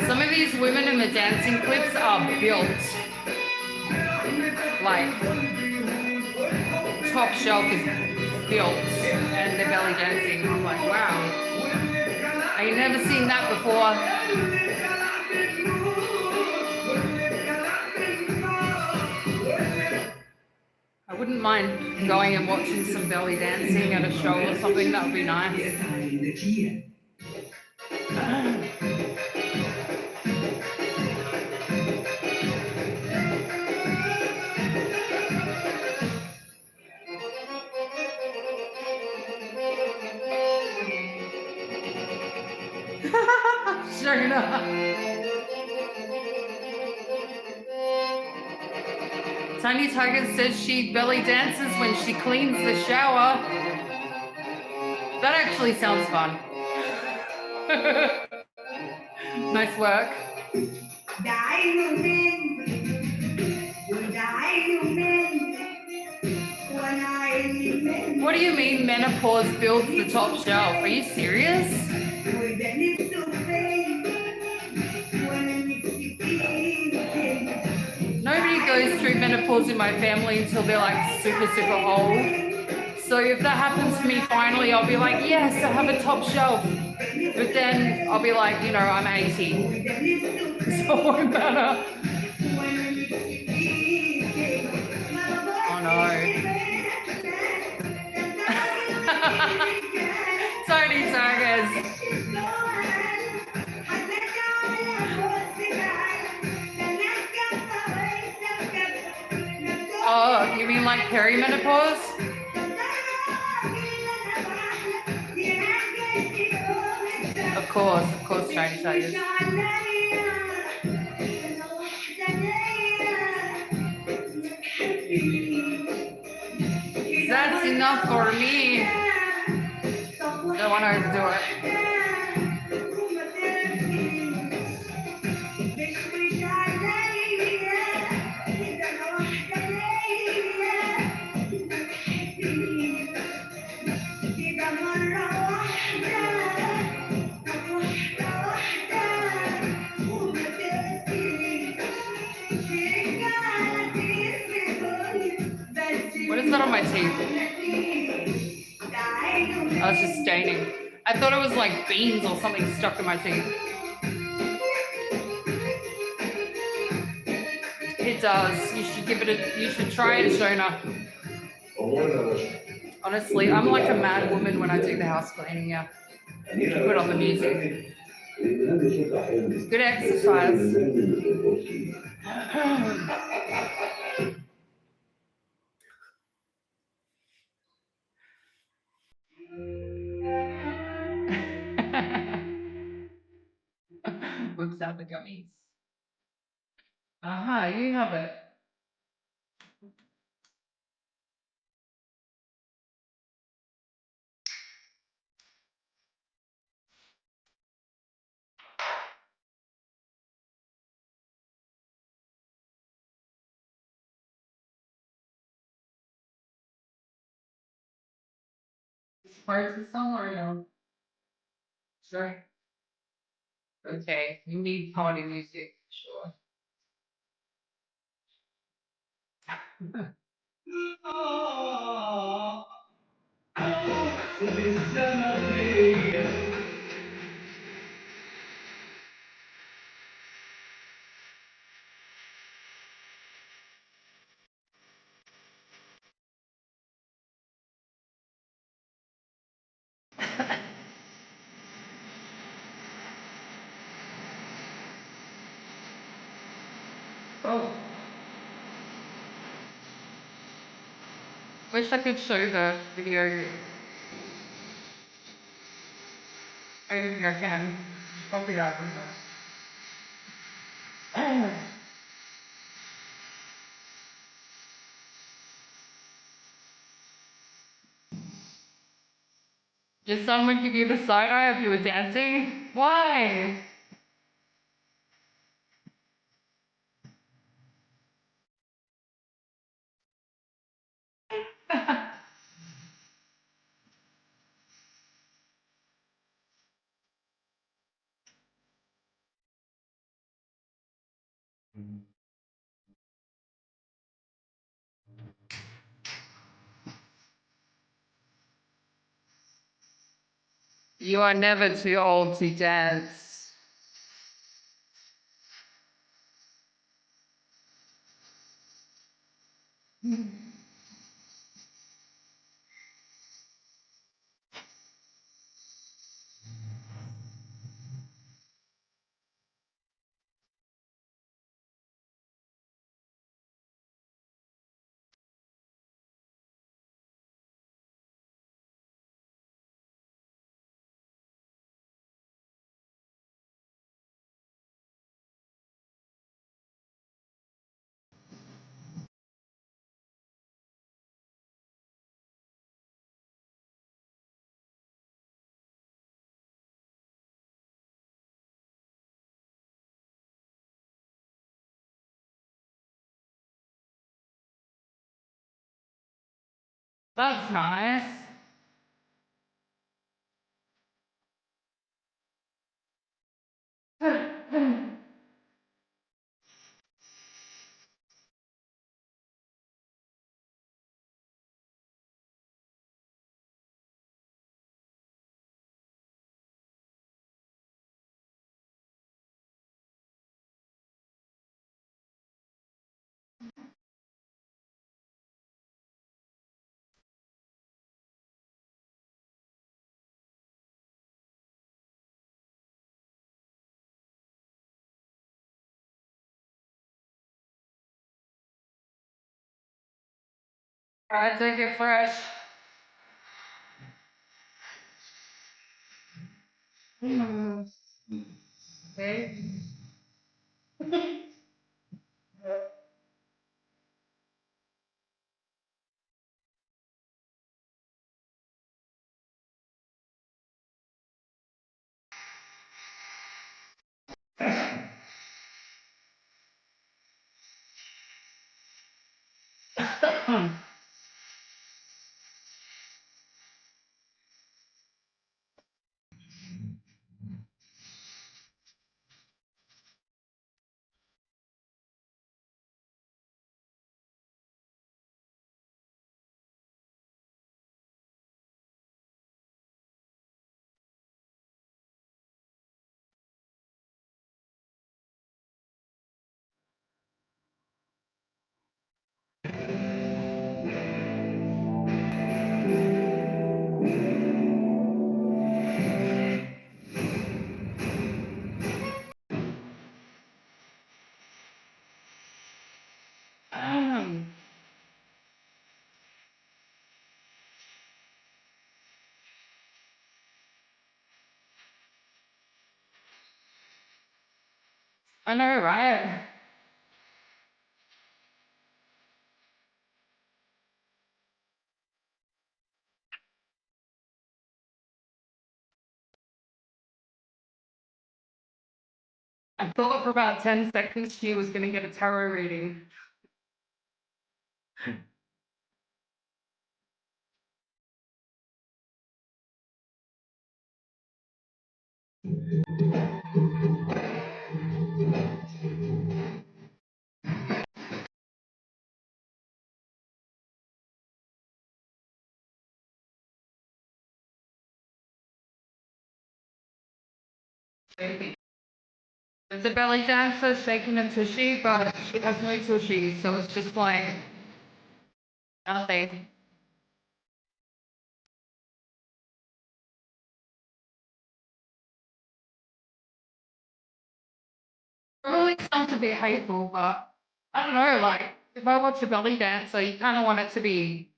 Speaker 1: Some of these women in the dancing clips are built like top shelf is built and they're belly dancing. I'm like, wow, I ain't never seen that before. I wouldn't mind going and watching some belly dancing at a show or something. That would be nice. Shona. Tiny Tiger says she belly dances when she cleans the shower. That actually sounds fun. Nice work. What do you mean menopause builds the top shelf? Are you serious? Nobody goes through menopause in my family until they're like super, super old. So if that happens to me finally, I'll be like, yes, I have a top shelf. But then I'll be like, you know, I'm 80. So it won't matter. Oh no. Tiny Tigers. Oh, you mean like perimenopause? Of course, Tiny Tigers. That's enough for me. Don't want her to do it. What is that on my teeth? I was just staining. I thought it was like beans or something stuck in my teeth. does. You should give it a. You should try it, Shona. Honestly, I'm like a mad woman when I do the house cleaning. Yeah, you put on the music. It's good exercise. Whips out the gummies. Aha, you have it. Where's the song or no? Sure. Okay, you need party music, sure. Oh. Wish I could show the video. I don't think I can. Probably not. Did someone give you the side eye if you were dancing? Why? You are never too old to dance. That's nice. Alright, take it fresh. Okay. I know, right? I thought for about 10 seconds she was going to get a tarot reading. There's a belly dancer shaking a tushy, but she has no tushy, so it's just like nothing. Really sounds a bit hateful, but I don't know, like, if I watch a belly dancer, you kind of want it to be,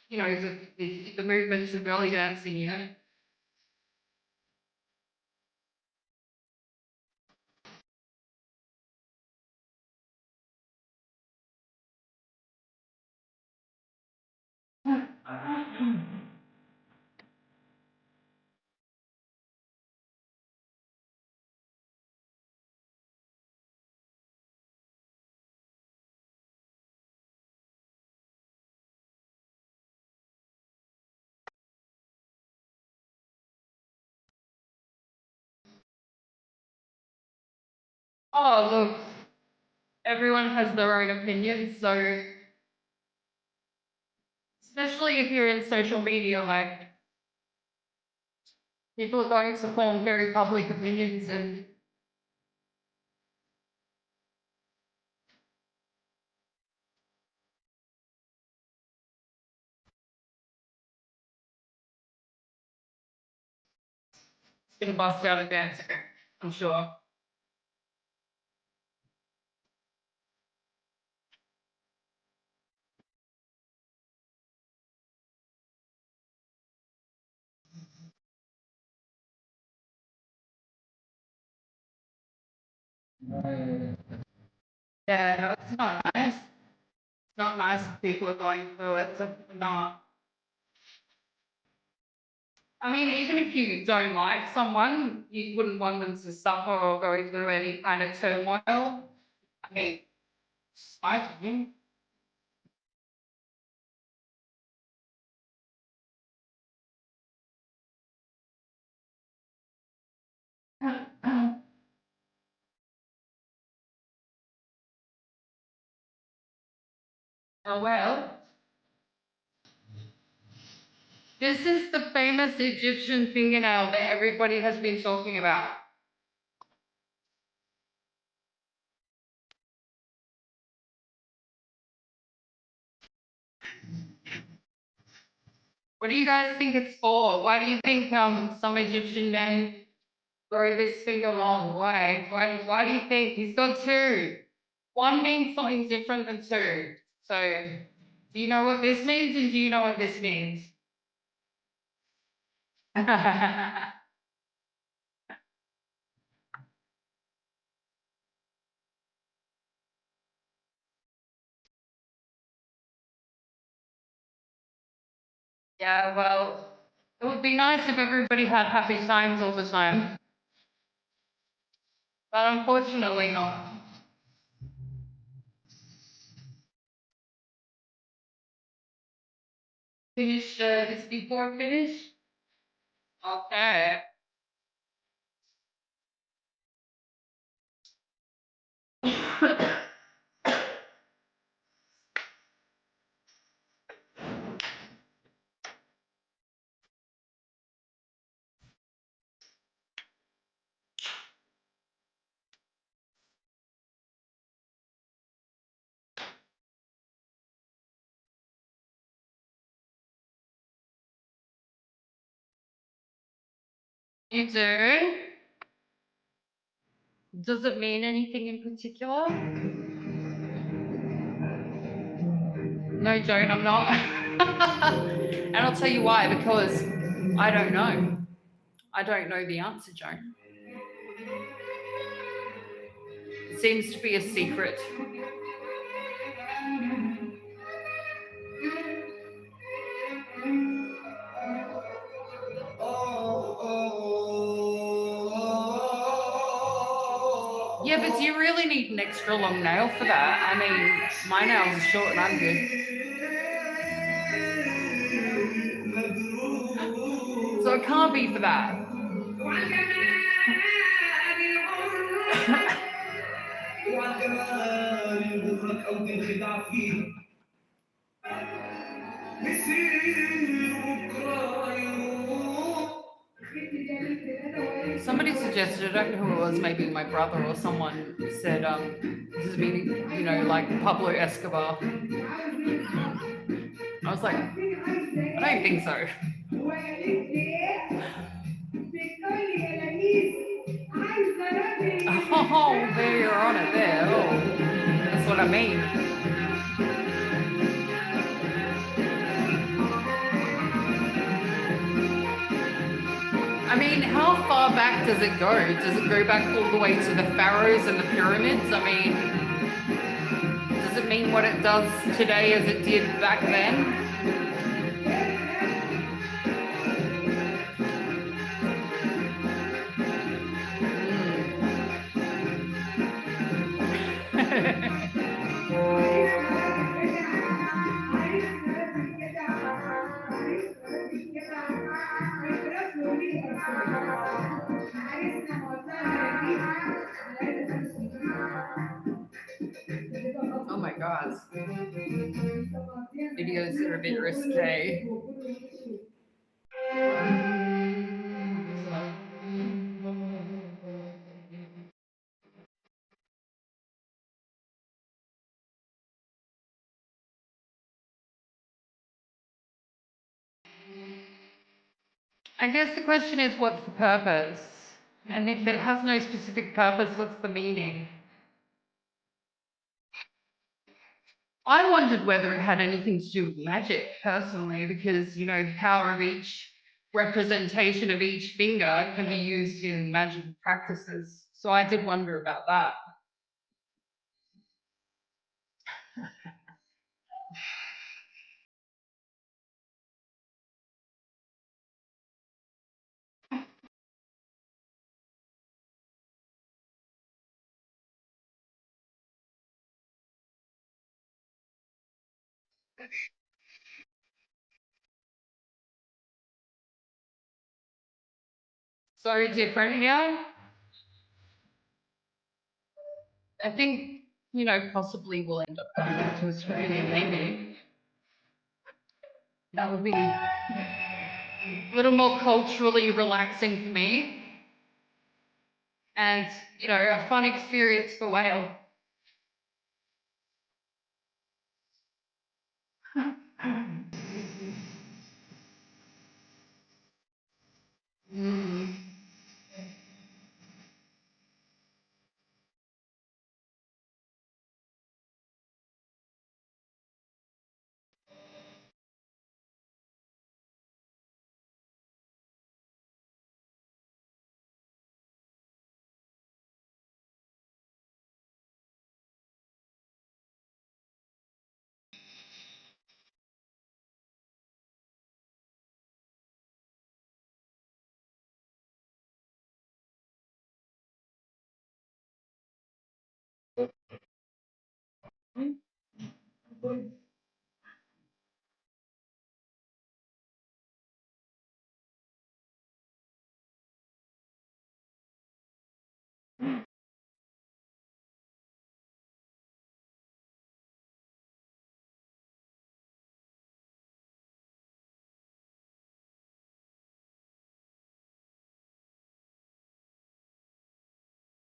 Speaker 1: you know, the movements of belly dancing, you know? Oh, look, everyone has their own opinions, so especially if you're in social media, like, people are going to form very public opinions and it's gonna bust out a dancer, I'm sure. Yeah, no, it's not nice. It's not nice if people are going through it, so not. I mean, even if you don't like someone, you wouldn't want them to suffer or go through any kind of turmoil. I mean, it's my opinion. Oh well, this is the famous Egyptian fingernail that everybody has been talking about. What do you guys think it's for? Why do you think some Egyptian men grow this finger long? Why do you think he's got two? One means something different than two. So, do you know what this means and do you know what this means? Yeah, well, it would be nice if everybody had happy times all the time, but unfortunately not. Finish this before finish? Okay. You do? Does it mean anything in particular? No, Joan, I'm not. And I'll tell you why, because I don't know. I don't know the answer, Joan. Seems to be a secret. Yeah, but do you really need an extra long nail for that? I mean, my nails are short and I'm good. So it can't be for that. Somebody suggested, I don't know who it was, maybe my brother or someone said, this is meaning, you know, like Pablo Escobar. I was like, I don't think so. Oh, there you're on it there. Oh, that's what I mean. I mean, how far back does it go? Does it go back all the way to the pharaohs and the pyramids? I mean, does it mean what it does today as it did back then? Oh my God. Videos that are a bit risque. I guess the question is, what's the purpose? And if it has no specific purpose, what's the meaning? I wondered whether it had anything to do with magic, personally, because, you know, the power of each representation of each finger can be used in magical practices. So I did wonder about that. So different, yeah. I think, you know, possibly we'll end up going back to Australia, maybe. That would be a little more culturally relaxing for me. And, you know, a fun experience for Wales. Mm.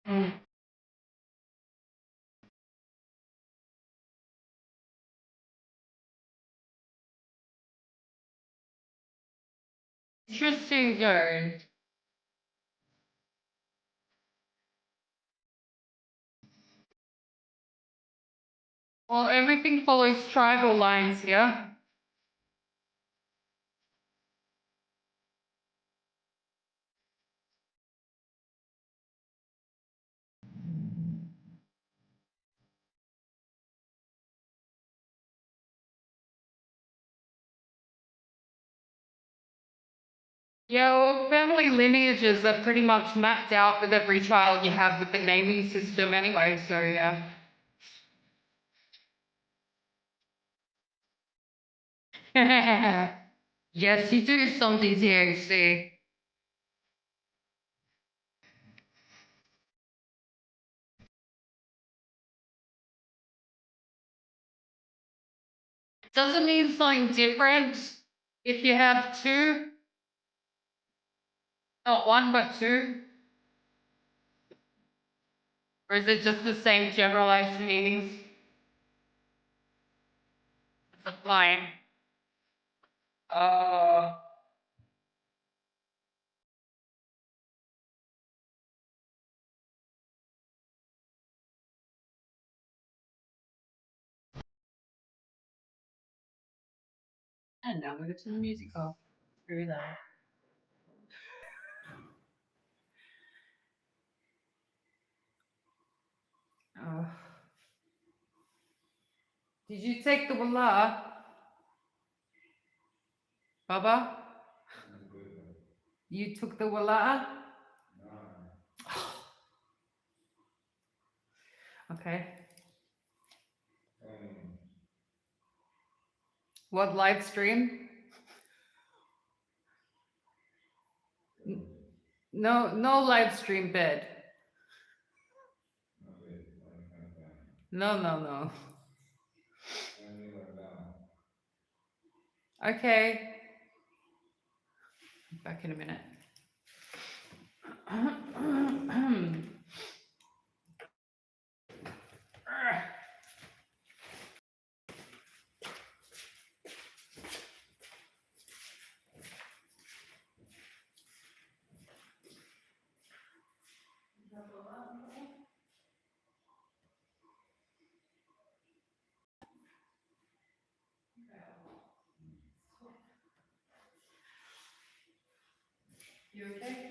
Speaker 1: Mm. Interesting, though. Well, everything follows tribal lines here. Yeah, well, family lineages are pretty much mapped out with every child you have with the naming system anyway, so yeah. Yes, you do some DTHC. Does it mean something different if you have two? Not one, but two? Or is it just the same generalized meanings? It's applying. Uh, and now we go to the music hall. Very loud. Oh. Did you take the wallah, Baba? You took the wallah? Okay. What live stream? No, no live stream bed. No, no, no. Okay. Back in a minute. You okay?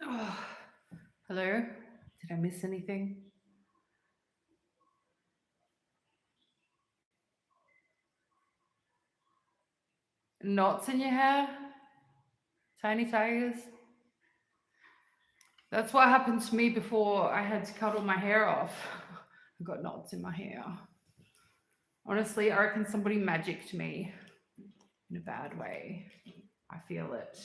Speaker 1: Oh, hello? Did I miss anything? Knots in your hair? Tiny tigers? That's what happened to me before I had to cut all my hair off. I got knots in my hair. Honestly, I reckon somebody magicked me in a bad way. I feel it.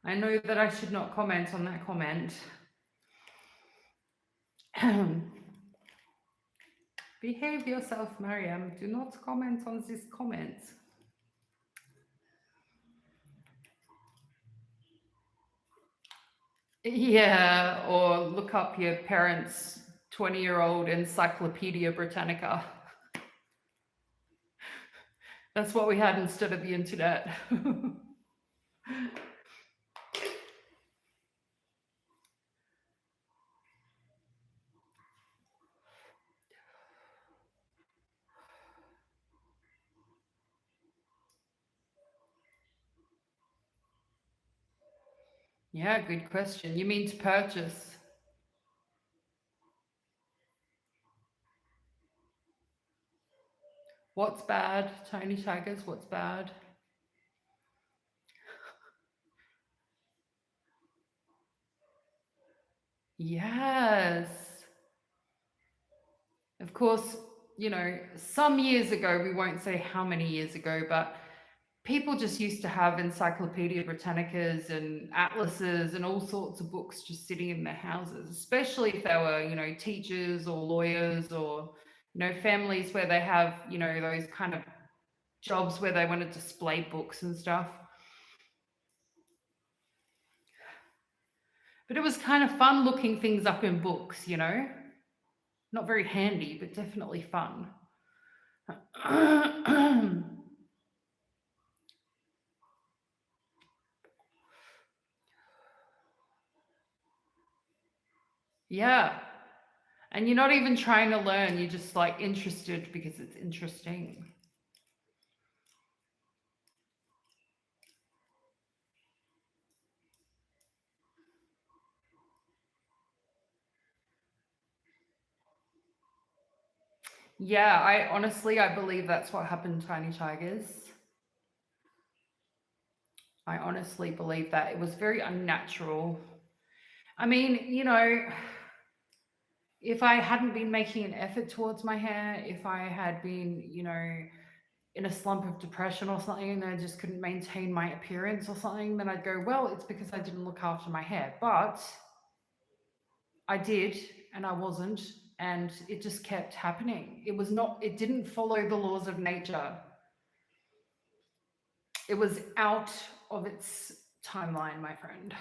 Speaker 1: I know that I should not comment on that comment. Behave yourself, Maryam. Do not comment on this comment. Yeah, or look up your parents' 20-year-old Encyclopedia Britannica. That's what we had instead of the internet. Yeah, good question. You mean to purchase? What's bad? Tiny tigers, what's bad? Yes. Of course, you know, some years ago, we won't say how many years ago, but people just used to have Encyclopedia Britannicas and atlases and all sorts of books just sitting in their houses, especially if they were, you know, teachers or lawyers or, you know, families where they have, you know, those kind of jobs where they want to display books and stuff. But it was kind of fun looking things up in books, you know? Not very handy, but definitely fun. Yeah. And you're not even trying to learn, you're just like interested because it's interesting. Yeah, I believe that's what happened, Tiny Tigers. I honestly believe that it was very unnatural. I mean, if I hadn't been making an effort towards my hair, if I had been, in a slump of depression or something and I just couldn't maintain my appearance or something, then I'd go, well, it's because I didn't look after my hair. But I did, and I wasn't, and it just kept happening. It didn't follow the laws of nature. It was out of its timeline, my friend.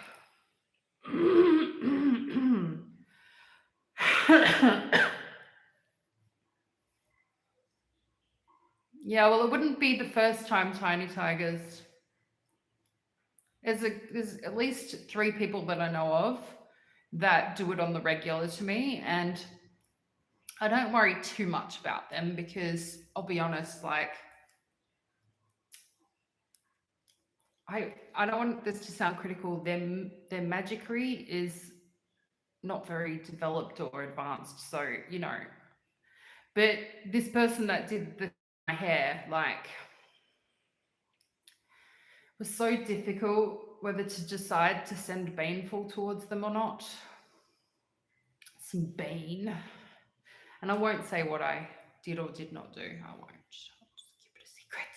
Speaker 1: Yeah, well, it wouldn't be the first time, Tiny Tigers. There's at least 3 people that I know of that do it on the regular to me, and I don't worry too much about them because I'll be honest, like I don't want this to sound critical. Their magicry is not very developed or advanced, so But this person that did my hair, like, was so difficult whether to decide to send baneful towards them or not. Some bane. And I won't say what I did or did not do. I won't. I'll just keep it a secret.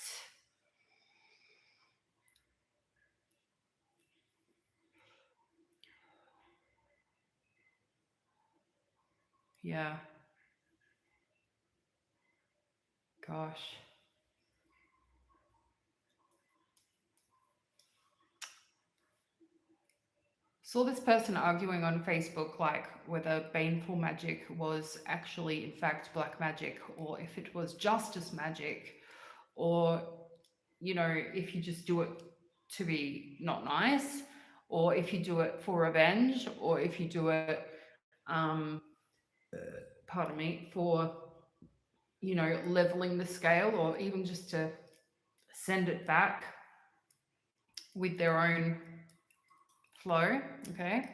Speaker 1: Yeah. Gosh. Saw this person arguing on Facebook, like whether baneful magic was actually, in fact, black magic, or if it was justice magic, or, if you just do it to be not nice, or if you do it for revenge, or if you do it, pardon me, for, leveling the scale, or even just to send it back with their own flow, okay?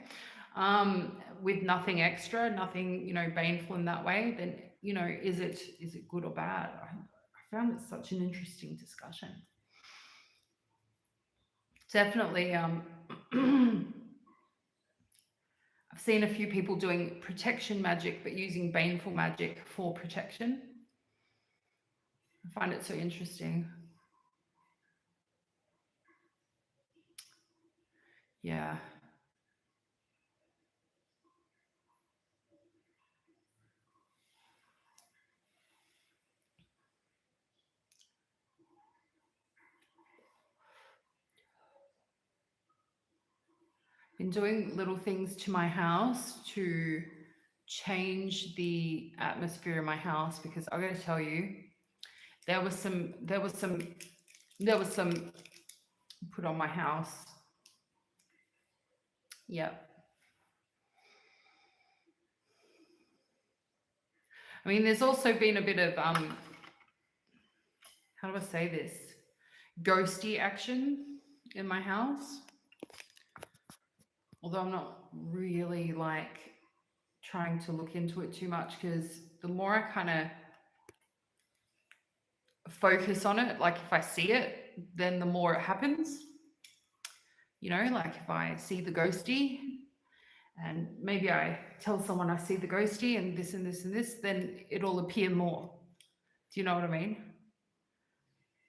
Speaker 1: With nothing extra, nothing, baneful in that way, then, is it good or bad? I found it such an interesting discussion. Definitely, I've seen a few people doing protection magic, but using baneful magic for protection. I find it so interesting. Yeah. Been doing little things to my house to change the atmosphere in my house, because I gotta tell you, there was some put on my house. Yep. I mean, there's also been a bit of how do I say this? Ghosty action in my house. Although I'm not really like trying to look into it too much, because the more I kind of focus on it, like if I see it, then the more it happens. Like if I see the ghosty and maybe I tell someone I see the ghosty and this and this and this, then it'll appear more. Do you know what I mean?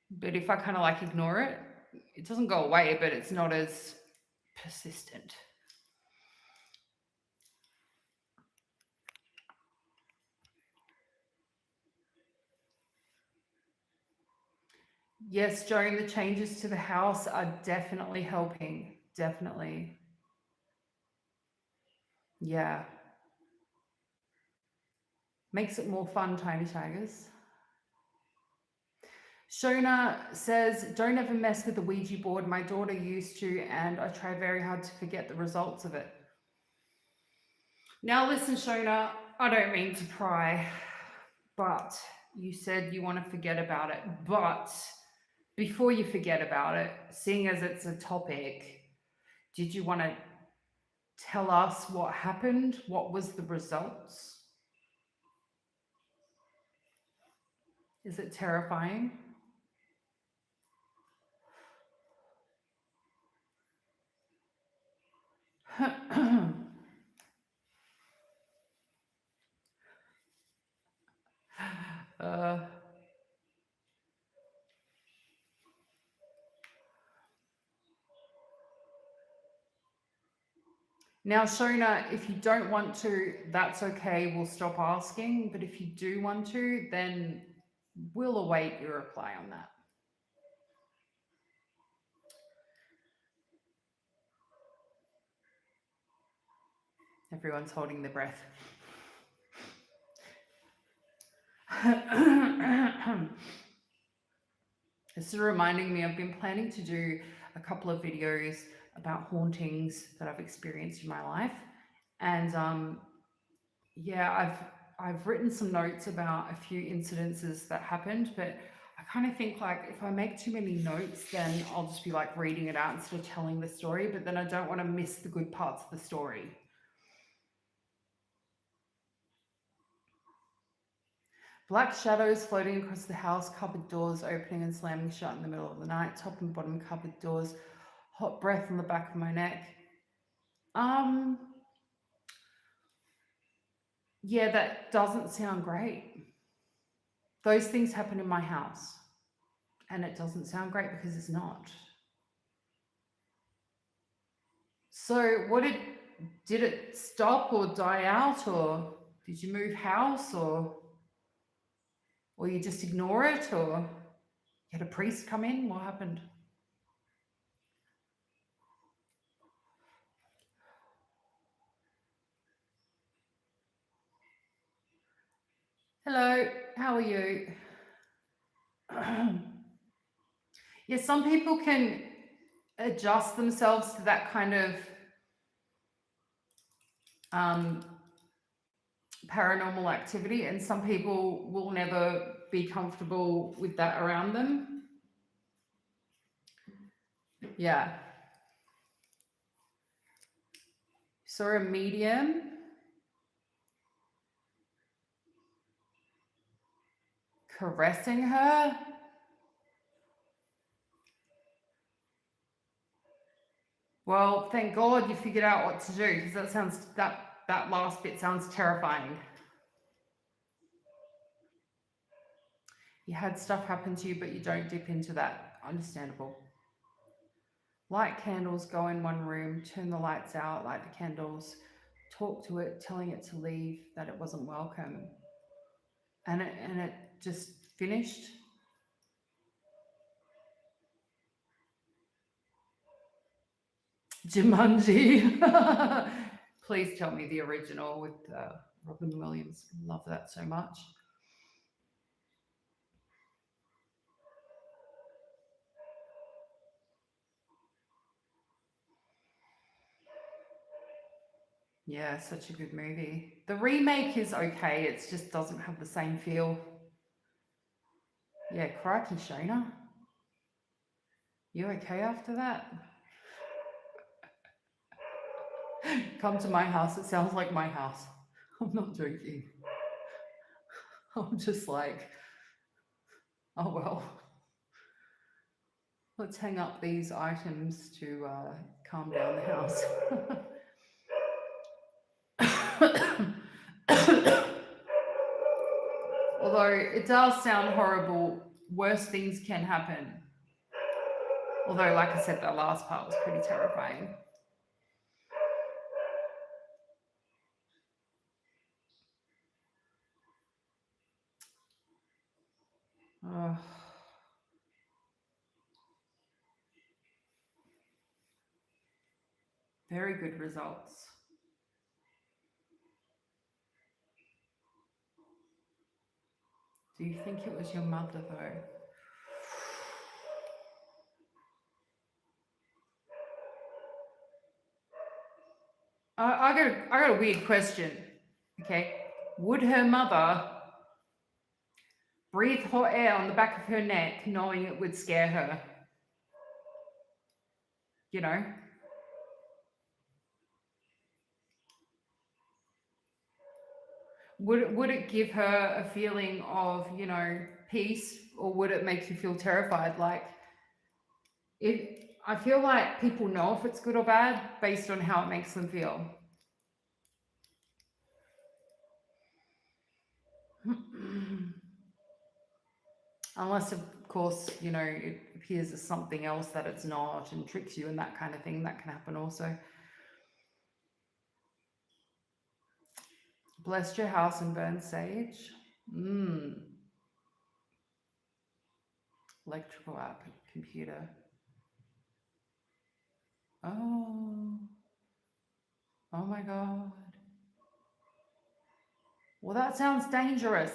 Speaker 1: But if I kind of like ignore it, it doesn't go away, but it's not as persistent. Yes, Joan, the changes to the house are definitely helping. Definitely. Yeah. Makes it more fun, Tiny Tigers. Shona says, don't ever mess with the Ouija board. My daughter used to, and I try very hard to forget the results of it. Now listen, Shona, I don't mean to pry, but you said you want to forget about it. But before you forget about it, seeing as it's a topic, did you want to tell us what happened? What was the results? Is it terrifying? uh, Now, Shona, if you don't want to, that's okay. We'll stop asking. But if you do want to, then we'll await your reply on that. Everyone's holding their breath. This is reminding me, I've been planning to do a couple of videos about hauntings that I've experienced in my life. And yeah, I've written some notes about a few incidences that happened, but I kind of think like if I make too many notes, then I'll just be like reading it out instead of telling the story, but then I don't want to miss the good parts of the story. Black shadows floating across the house, cupboard doors opening and slamming shut in the middle of the night, top and bottom cupboard doors, hot breath on the back of my neck. Yeah, that doesn't sound great. Those things happen in my house, and it doesn't sound great because it's not. So what did it stop or die out, or did you move house, or you just ignore it, or you had a priest come in? What happened? Hello, how are you? Yeah, some people can adjust themselves to that kind of paranormal activity, and some people will never be comfortable with that around them. Yeah. Saw a medium. Caressing her. Well, thank God you figured out what to do, because that last bit sounds terrifying. You had stuff happen to you, but you don't dip into that. Understandable. Light candles, go in one room, turn the lights out, light the candles, talk to it, telling it to leave, that it wasn't welcome. And it just finished. Jumanji. Please tell me the original with Robin Williams. Love that so much. Yeah, such a good movie. The remake is okay. It just doesn't have the same feel. Yeah, crikey, Shona. You okay after that? Come to my house. It sounds like my house. I'm not joking. I'm just like, oh well. Let's hang up these items to calm down the house. Although it does sound horrible, worse things can happen. Although, like I said, that last part was pretty terrifying. Oh. Very good results. Do you think it was your mother, though? I got a weird question. Okay, would her mother breathe hot air on the back of her neck, knowing it would scare her? You know, would it give her a feeling of, you know, peace, or would it make you feel terrified? Like, I feel like people know if it's good or bad based on how it makes them feel. Unless, of course, you know, it appears as something else that it's not and tricks you and that kind of thing. That can happen also. Blessed your house and burn sage. Electrical app, computer. Oh my God. Well, that sounds dangerous.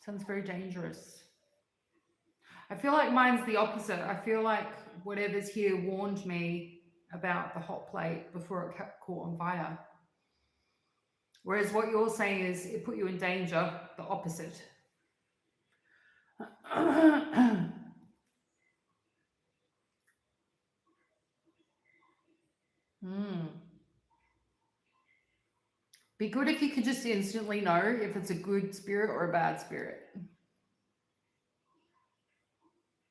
Speaker 1: Sounds very dangerous. I feel like mine's the opposite. I feel like whatever's here warned me about the hot plate before it caught on fire. Whereas what you're saying is it put you in danger, the opposite. Be good if you could just instantly know if it's a good spirit or a bad spirit.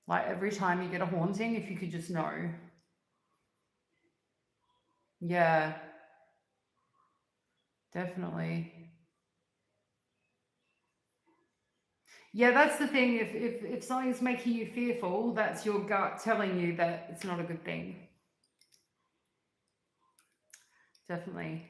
Speaker 1: Like every time you get a haunting, if you could just know. Yeah, definitely. Yeah, that's the thing. If something's making you fearful, that's your gut telling you that it's not a good thing. Definitely.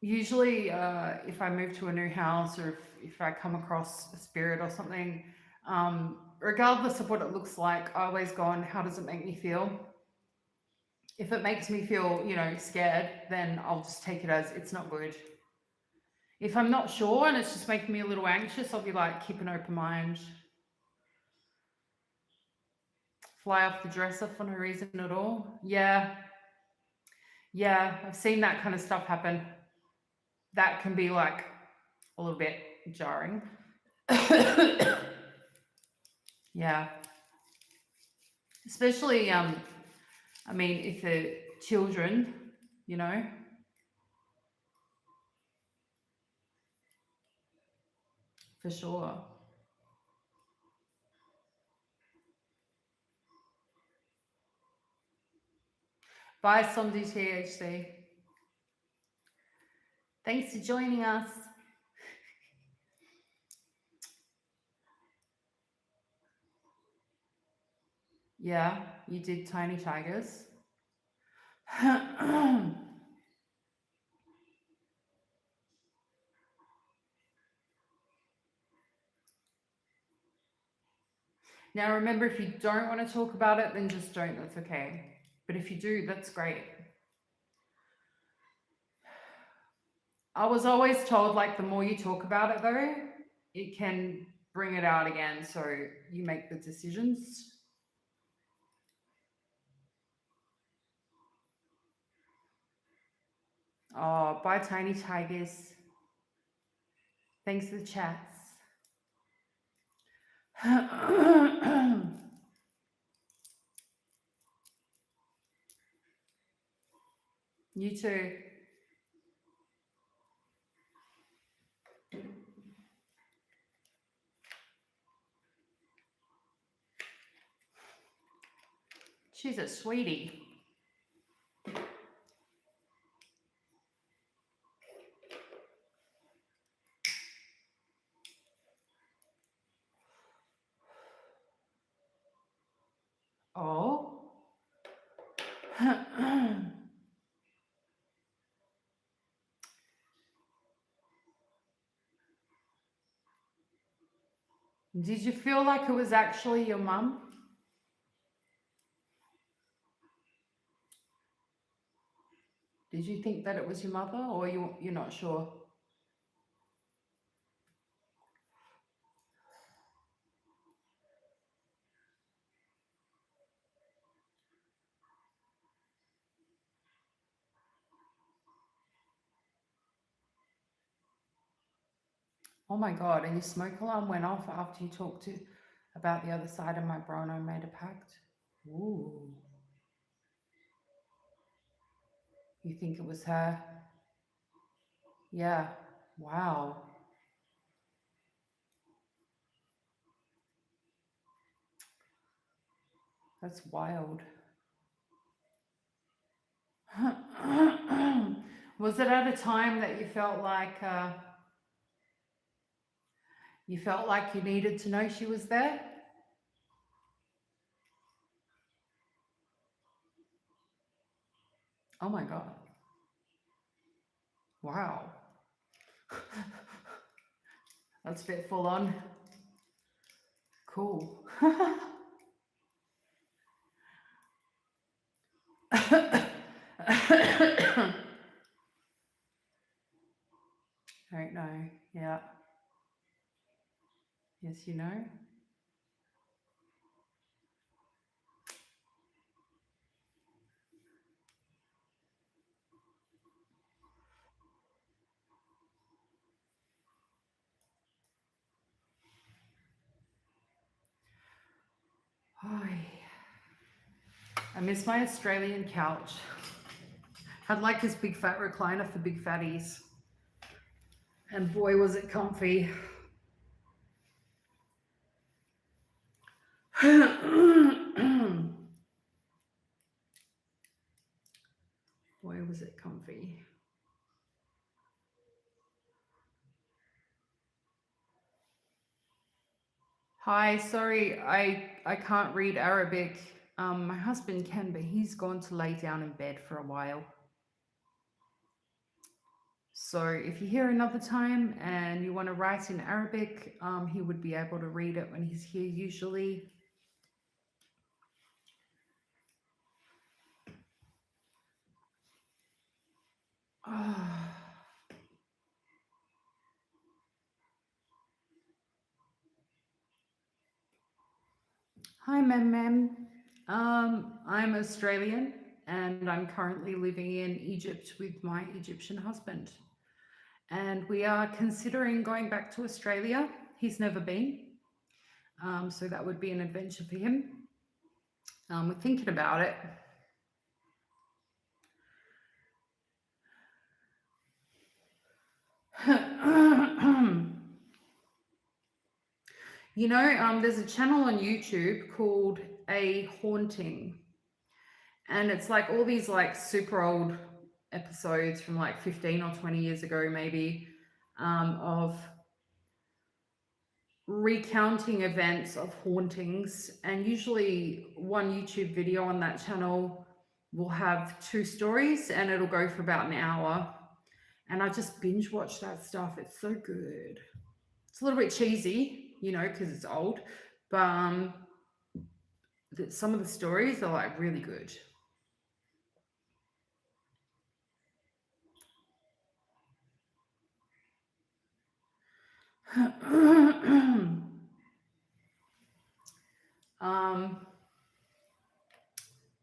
Speaker 1: Usually, if I move to a new house or if I come across a spirit or something, regardless of what it looks like, I always go on, how does it make me feel? If it makes me feel, you know, scared, then I'll just take it as it's not good. If I'm not sure and it's just making me a little anxious, I'll be like, keep an open mind. Fly off the dresser for no reason at all. Yeah, I've seen that kind of stuff happen. That can be like a little bit jarring. Yeah. Especially, I mean, if they're children, you know. For sure. Bye, Somdi THC. Thanks for joining us. Yeah, you did Tiny Tigers. Now, remember, if you don't want to talk about it, then just don't. That's okay. But if you do, that's great. I was always told, like, the more you talk about it, though, it can bring it out again. So you make the decisions. Oh, bye, Tiny Tigers. Thanks for the chats. You too. She's a sweetie. Oh. Did you feel like it was actually your mum? Did you think that it was your mother, or you're not sure? Oh my God, and your smoke alarm went off after you talked to about the other side of my bro and I made a pact? Ooh. You think it was her? Yeah. Wow. That's wild. Was it at a time that you felt like you needed to know she was there? Oh my God. Wow. That's a bit full on. Cool. I don't know. Yeah. Yes, you know. I miss my Australian couch. Had like this big fat recliner for big fatties. And boy, was it comfy. Boy, was it comfy. Hi, sorry, I can't read Arabic. My husband can, but he's gone to lay down in bed for a while. So if you hear another time and you want to write in Arabic, he would be able to read it when he's here usually. Hi, Mem. I'm Australian and I'm currently living in Egypt with my Egyptian husband. And we are considering going back to Australia. He's never been. So that would be an adventure for him. We're thinking about it. You know, there's a channel on YouTube called A Haunting. And it's like all these like super old episodes from like 15 or 20 years ago, maybe, of recounting events of hauntings. And usually one YouTube video on that channel will have 2 stories and it'll go for about an hour. And I just binge watch that stuff. It's so good. It's a little bit cheesy, you know, because it's old, but some of the stories are like really good.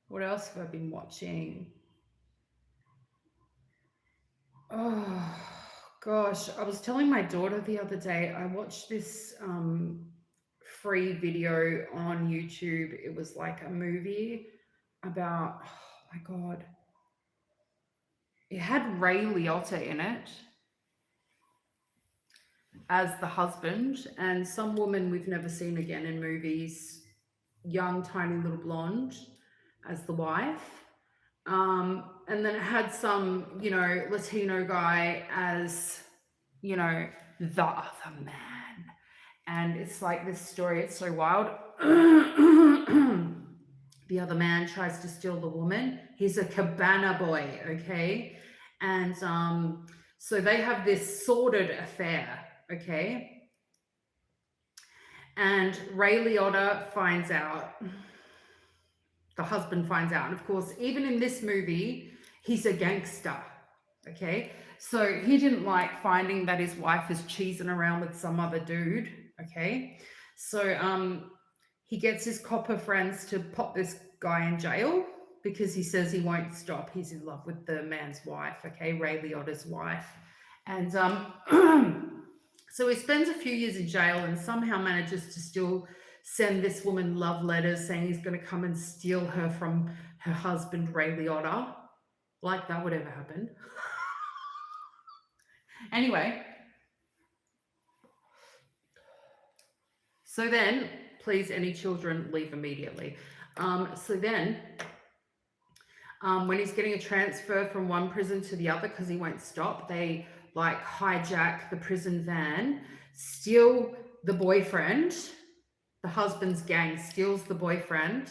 Speaker 1: What else have I been watching? Oh gosh, I was telling my daughter the other day, I watched this free video on YouTube. It was like a movie about, oh my God, it had Ray Liotta in it as the husband and some woman we've never seen again in movies, young, tiny little blonde as the wife. And then it had some, you know, Latino guy as, you know, the other man. And it's like this story, it's so wild. The other man tries to steal the woman. He's a cabana boy, okay? And so they have this sordid affair, okay? And Ray Liotta finds out. The husband finds out. And of course, even in this movie, he's a gangster, okay? So he didn't like finding that his wife is cheesing around with some other dude, okay? So he gets his copper friends to pop this guy in jail because he says he won't stop. He's in love with the man's wife, okay? Ray Liotta's wife. And So he spends a few years in jail and somehow manages to still send this woman love letters saying he's going to come and steal her from her husband, Ray Liotta. Like that would ever happen. Anyway, so then, please, any children, leave immediately. So then, when he's getting a transfer from one prison to the other because he won't stop, they like hijack the prison van, steal the boyfriend. The husband's gang steals the boyfriend,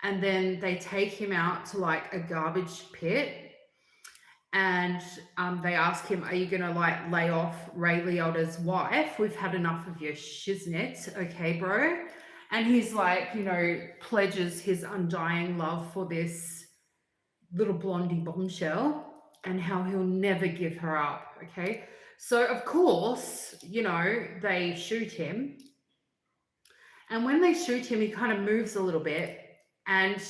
Speaker 1: and then they take him out to like a garbage pit. And they ask him, are you going to like lay off Ray Liotta's wife? We've had enough of your shiznit. Okay, bro. And he's like, you know, pledges his undying love for this little blondie bombshell and how he'll never give her up. Okay. So, of course, you know, they shoot him. And when they shoot him, he kind of moves a little bit. And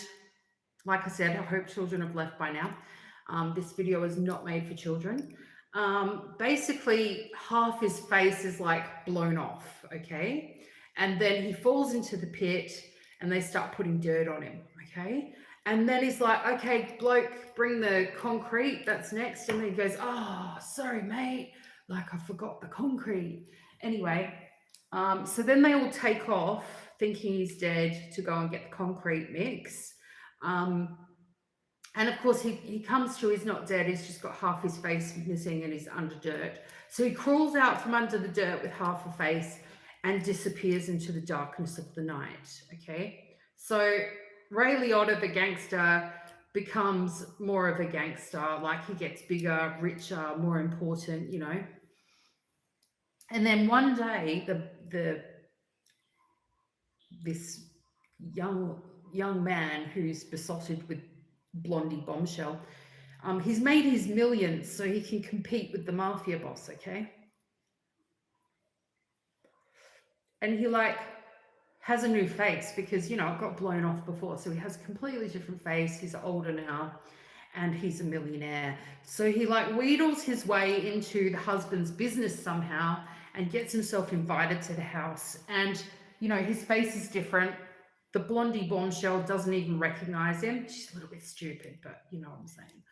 Speaker 1: like I said, I hope children have left by now. This video is not made for children. Basically, half his face is like blown off, okay? And then he falls into the pit and they start putting dirt on him, okay? And then he's like, okay, bloke, bring the concrete, that's next. And then he goes, oh, sorry, mate. Like, I forgot the concrete. Anyway, so then they all take off thinking he's dead to go and get the concrete mix. And of course, he comes to, he's not dead, he's just got half his face missing and he's under dirt. So he crawls out from under the dirt with half a face and disappears into the darkness of the night, okay? So Ray Liotta, the gangster, becomes more of a gangster, like he gets bigger, richer, more important, you know? And then one day, this young man who's besotted with blondie bombshell, he's made his millions so he can compete with the mafia boss, okay? And he like has a new face because, you know, it got blown off before, so he has a completely different face. He's older now and he's a millionaire, so he like wheedles his way into the husband's business somehow and gets himself invited to the house. And you know, his face is different. The blondie bombshell doesn't even recognize him. She's a little bit stupid, but you know what I'm saying.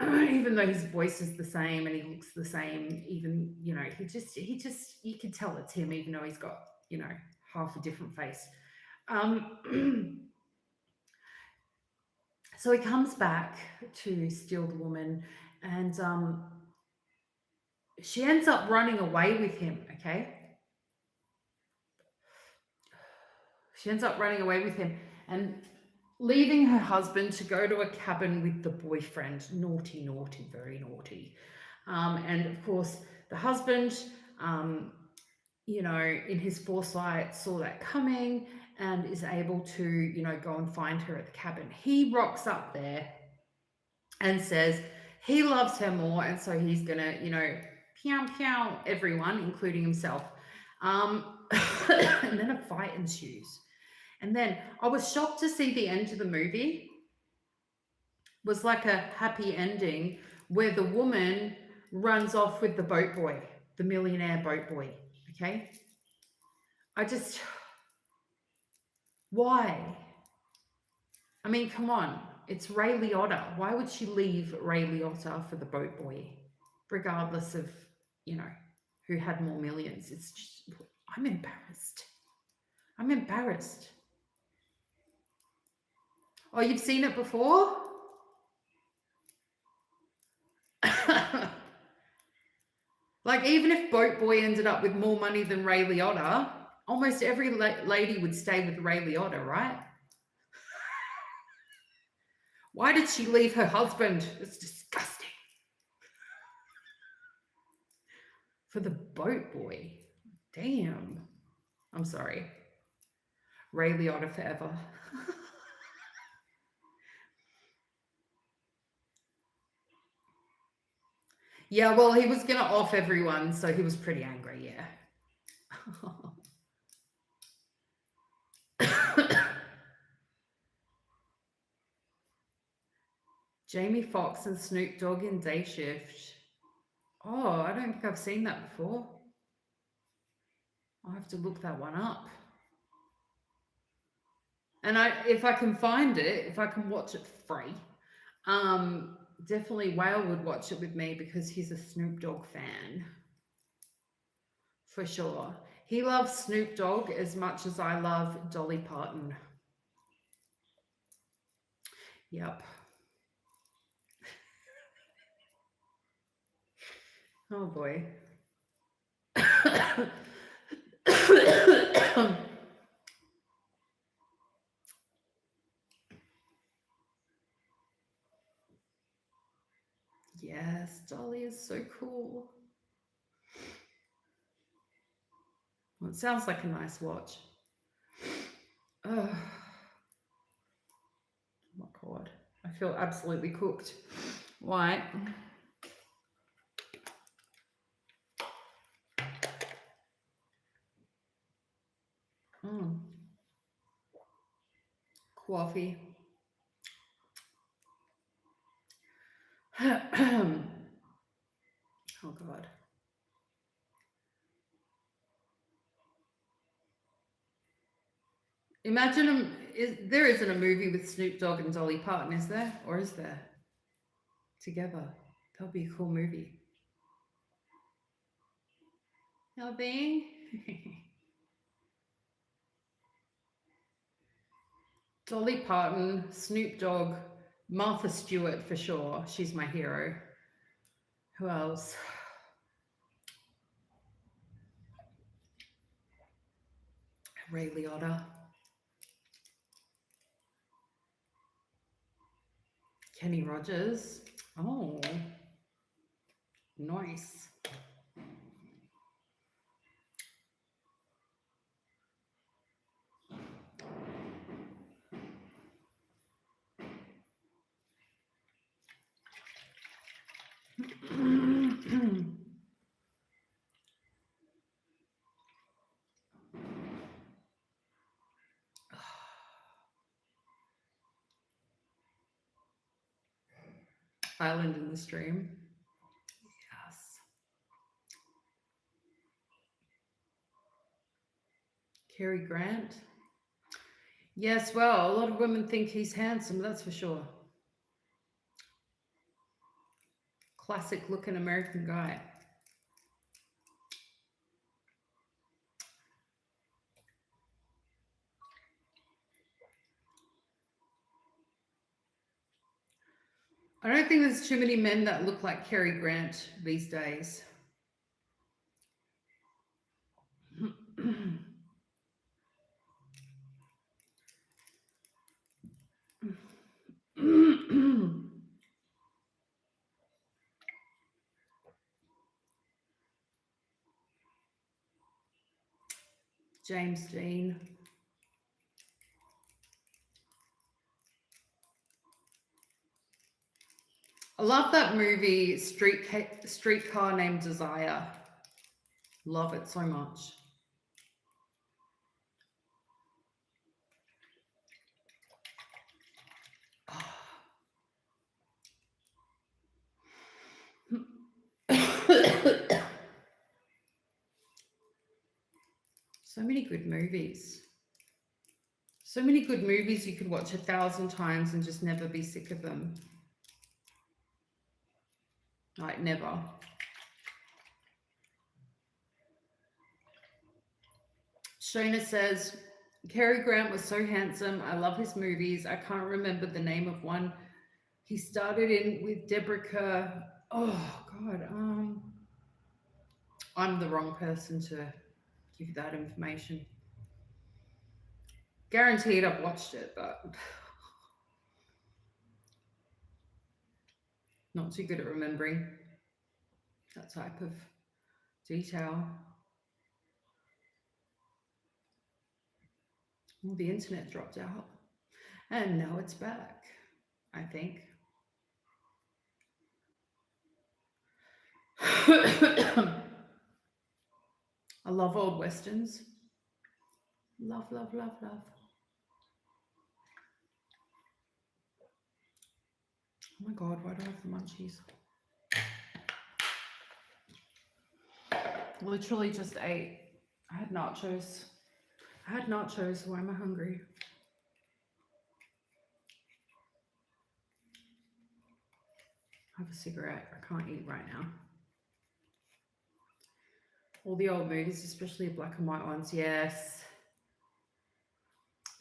Speaker 1: Even though his voice is the same and he looks the same, even, you know, he just, you can tell it's him, even though he's got, you know, half a different face. So he comes back to steal the woman, and she ends up running away with him, okay? She ends up running away with him and leaving her husband to go to a cabin with the boyfriend. Naughty, naughty, very naughty. And of course, the husband, you know, in his foresight, saw that coming and is able to, you know, go and find her at the cabin. He rocks up there and says he loves her more, and so he's gonna, you know, pew everyone, including himself. And then a fight ensues. And then I was shocked to see the end of the movie was like a happy ending where the woman runs off with the boat boy, the millionaire boat boy, okay? Why? I mean, come on, it's Ray Liotta. Why would she leave Ray Liotta for the boat boy, regardless of, you know, who had more millions? It's just, I'm embarrassed. I'm embarrassed. Oh, you've seen it before? Like, even if Boat Boy ended up with more money than Ray Liotta, almost every lady would stay with Ray Liotta, right? Why did she leave her husband? It's disgusting. For the Boat Boy. Damn. I'm sorry. Ray Liotta forever. Yeah, well, he was going to off everyone, so he was pretty angry, yeah. Jamie Foxx and Snoop Dogg in Day Shift. Oh, I don't think I've seen that before. I'll have to look that one up. And if I can find it, if I can watch it free, definitely Whale would watch it with me because he's a Snoop Dogg fan. For sure. He loves Snoop Dogg as much as I love Dolly Parton. Yep. Oh boy. Yes, Dolly is so cool. Well, it sounds like a nice watch. Oh my God. I feel absolutely cooked. Why? Coffee. Oh God. Imagine there isn't a movie with Snoop Dogg and Dolly Parton, is there? Or is there? Together. That would be a cool movie. Helping. Dolly Parton, Snoop Dogg, Martha Stewart for sure. She's my hero. Who else? Ray Liotta. Kenny Rogers. Oh, nice. Island in the Stream. Yes. Cary Grant. Yes, well, a lot of women think he's handsome, that's for sure. Classic looking American guy. I don't think there's too many men that look like Cary Grant these days. James Dean. I love that movie, Streetcar Named Desire. Love it so much. So many good movies. So many good movies you could watch 1,000 times and just never be sick of them. Like, never. Shona says, Cary Grant was so handsome. I love his movies. I can't remember the name of one. He started in with Deborah Kerr. Oh, God. I'm the wrong person to give that information. Guaranteed I've watched it, but not too good at remembering that type of detail. Well, the internet dropped out and now it's back, I think. I love old westerns. Love, love, love, love. Oh my God, why do I have the munchies? Literally just ate I had nachos. Why am I hungry? Have a cigarette. I can't eat right now. All the old movies, especially the black and white ones. Yes.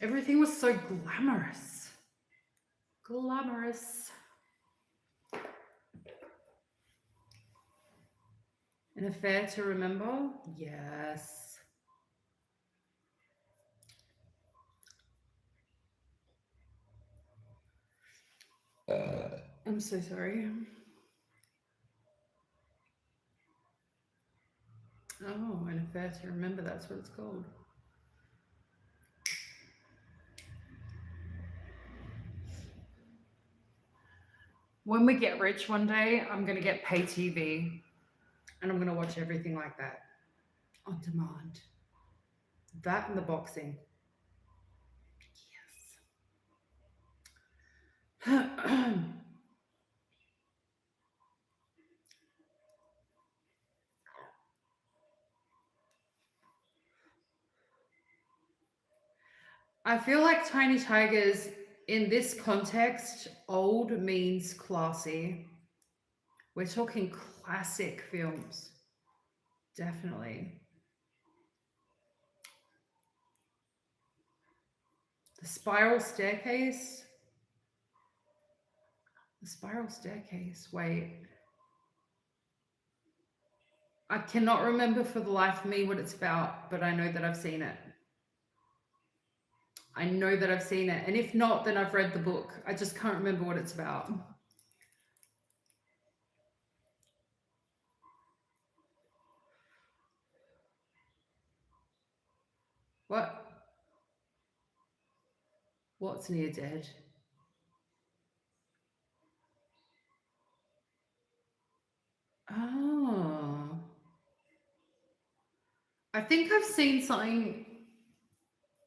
Speaker 1: Everything was so glamorous. Glamorous. An affair to remember? Yes. I'm so sorry. Oh, an affair to remember, that's what it's called. When we get rich one day, I'm going to get pay TV and I'm going to watch everything like that on demand. That and the boxing. Yes. I feel like Tiny Tigers, in this context, old means classy. We're talking classic films. Definitely. The Spiral Staircase. The Spiral Staircase. Wait. I cannot remember for the life of me what it's about, but I know that I've seen it. I know that I've seen it. And if not, then I've read the book. I just can't remember what it's about. What? What's near dead? Oh. I think I've seen something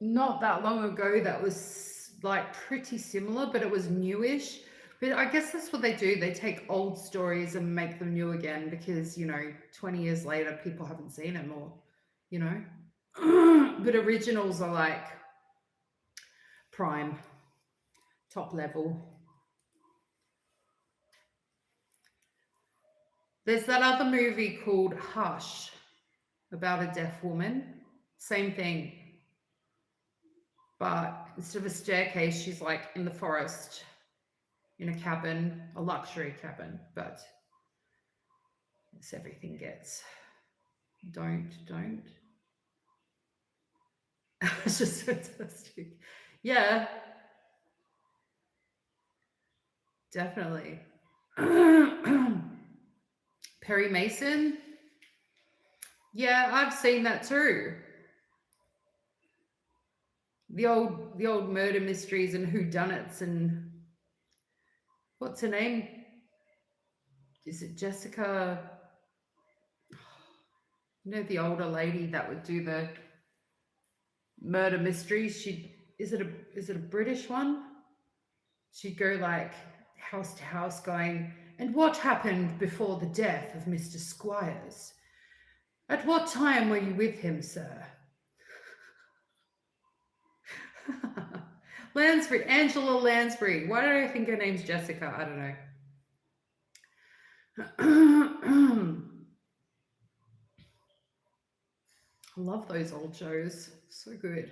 Speaker 1: not that long ago that was like pretty similar, but it was newish. But I guess that's what they do. They take old stories and make them new again because, 20 years later, people haven't seen them or, but originals are like prime, top level. There's that other movie called Hush about a deaf woman. Same thing. But instead of a staircase, she's like in the forest, in a cabin, a luxury cabin. But it's everything gets. Don't. It's just fantastic. Yeah. Definitely. Perry Mason. Yeah, I've seen that too. The old murder mysteries and whodunits and what's her name? Is it Jessica? The older lady that would do the murder mysteries. Is it a British one? She'd go like house to house going, and what happened before the death of Mr. Squires? At what time were you with him, sir? Lansbury, Angela Lansbury. Why do I think her name's Jessica? I don't know. I love those old shows. So good.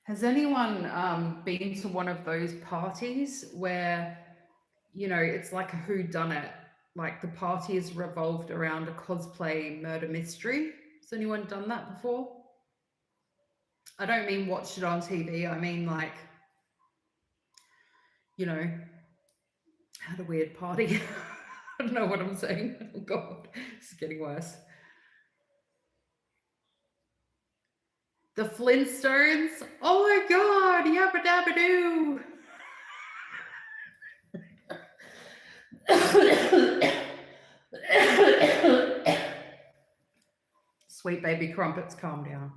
Speaker 1: Has anyone been to one of those parties where, it's like a whodunit, like the party is revolved around a cosplay murder mystery? Has anyone done that before? I don't mean watched it on TV. I mean like, had a weird party. I don't know what I'm saying. Oh God, this is getting worse. The Flintstones. Oh my God, yabba dabba doo. Sweet baby crumpets, calm down.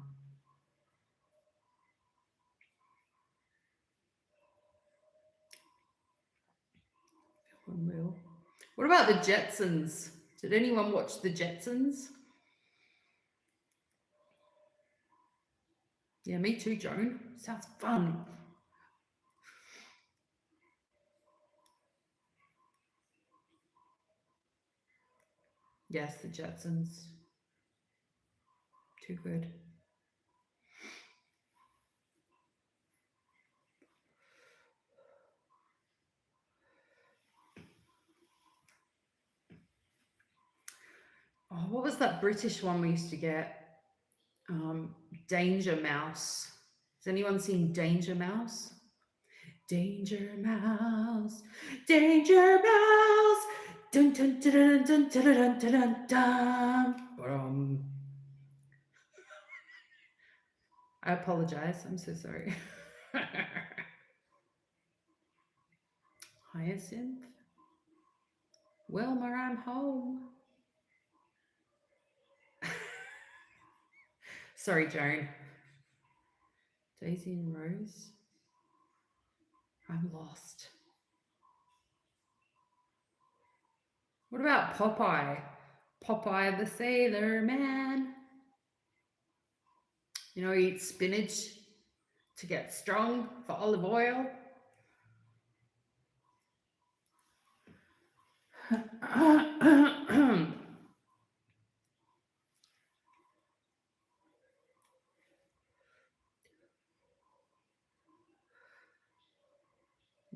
Speaker 1: Unreal. What about the Jetsons? Did anyone watch the Jetsons? Yeah, me too, Joan. Sounds fun. Yes, the Jetsons. Too good. Oh, what was that British one we used to get? Danger Mouse. Has anyone seen Danger Mouse? Danger Mouse, Danger Mouse. Dun dun dun dun dun dun dun dun dun. I apologize. I'm so sorry. Hyacinth. Wilma, I'm home. Sorry, Joan. Daisy and Rose. I'm lost. What about Popeye? Popeye the Sailor Man. You know, he eats spinach to get strong for olive oil.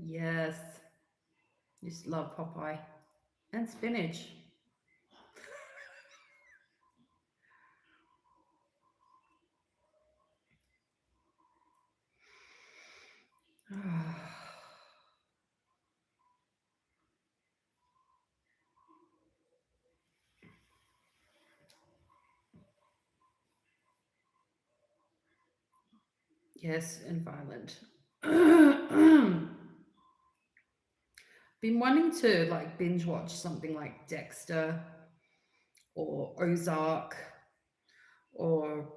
Speaker 1: Yes. Just love Popeye and spinach. Yes, and violent. Been wanting to like binge watch something like Dexter or Ozark or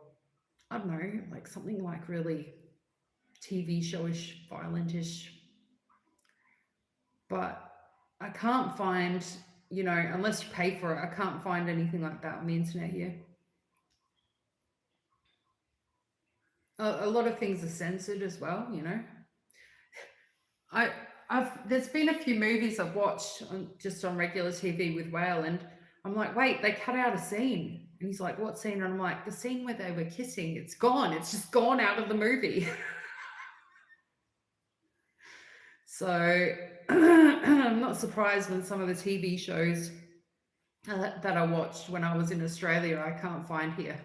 Speaker 1: I don't know, like something like really TV showish, violentish. But I can't find, you know, unless you pay for it, I can't find anything like that on the internet here. A lot of things are censored as well, you know. There's been a few movies I've watched just on regular TV with Whale, and I'm like, wait, they cut out a scene. And he's like, what scene? And I'm like, the scene where they were kissing, it's gone. It's just gone out of the movie. So I'm not surprised when some of the TV shows that I watched when I was in Australia, I can't find here.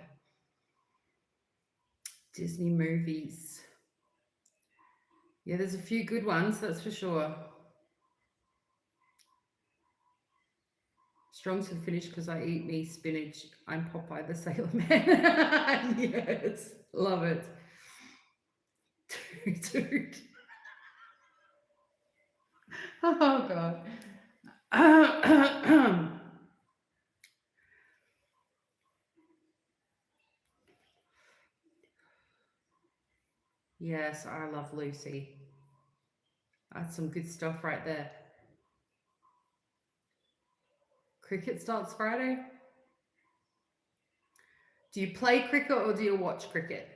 Speaker 1: Disney movies. Yeah, there's a few good ones, that's for sure. Strong to the finish because I eat me spinach. I'm Popeye the Sailor Man. Yes, love it. Dude. Oh, God. Yes, I love Lucy. That's some good stuff right there. Cricket starts Friday. Do you play cricket or do you watch cricket?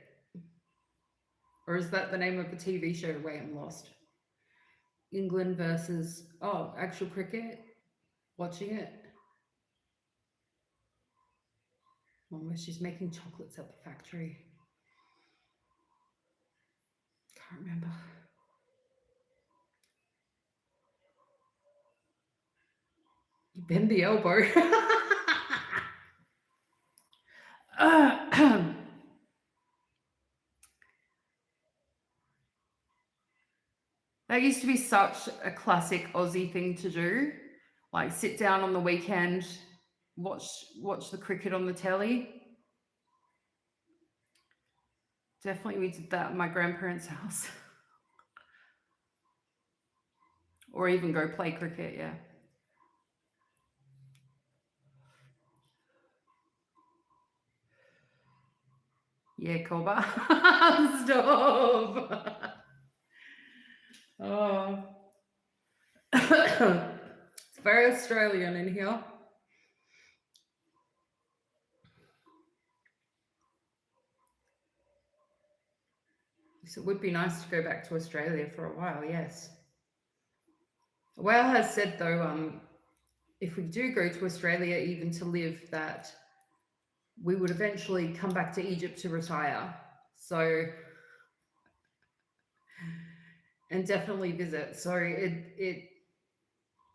Speaker 1: Or is that the name of the TV show? Wait, I'm lost. England versus, actual cricket? Watching it? One where she's making chocolates at the factory. Can't remember. You bend the elbow. That used to be such a classic Aussie thing to do. Like sit down on the weekend, watch the cricket on the telly. Definitely we did that at my grandparents' house. Or even go play cricket, yeah. Yeah, Koba. Stop. Oh. Very Australian in here. So it would be nice to go back to Australia for a while, yes. Whale has said though, if we do go to Australia even to live, that we would eventually come back to Egypt to retire. So, and definitely visit. So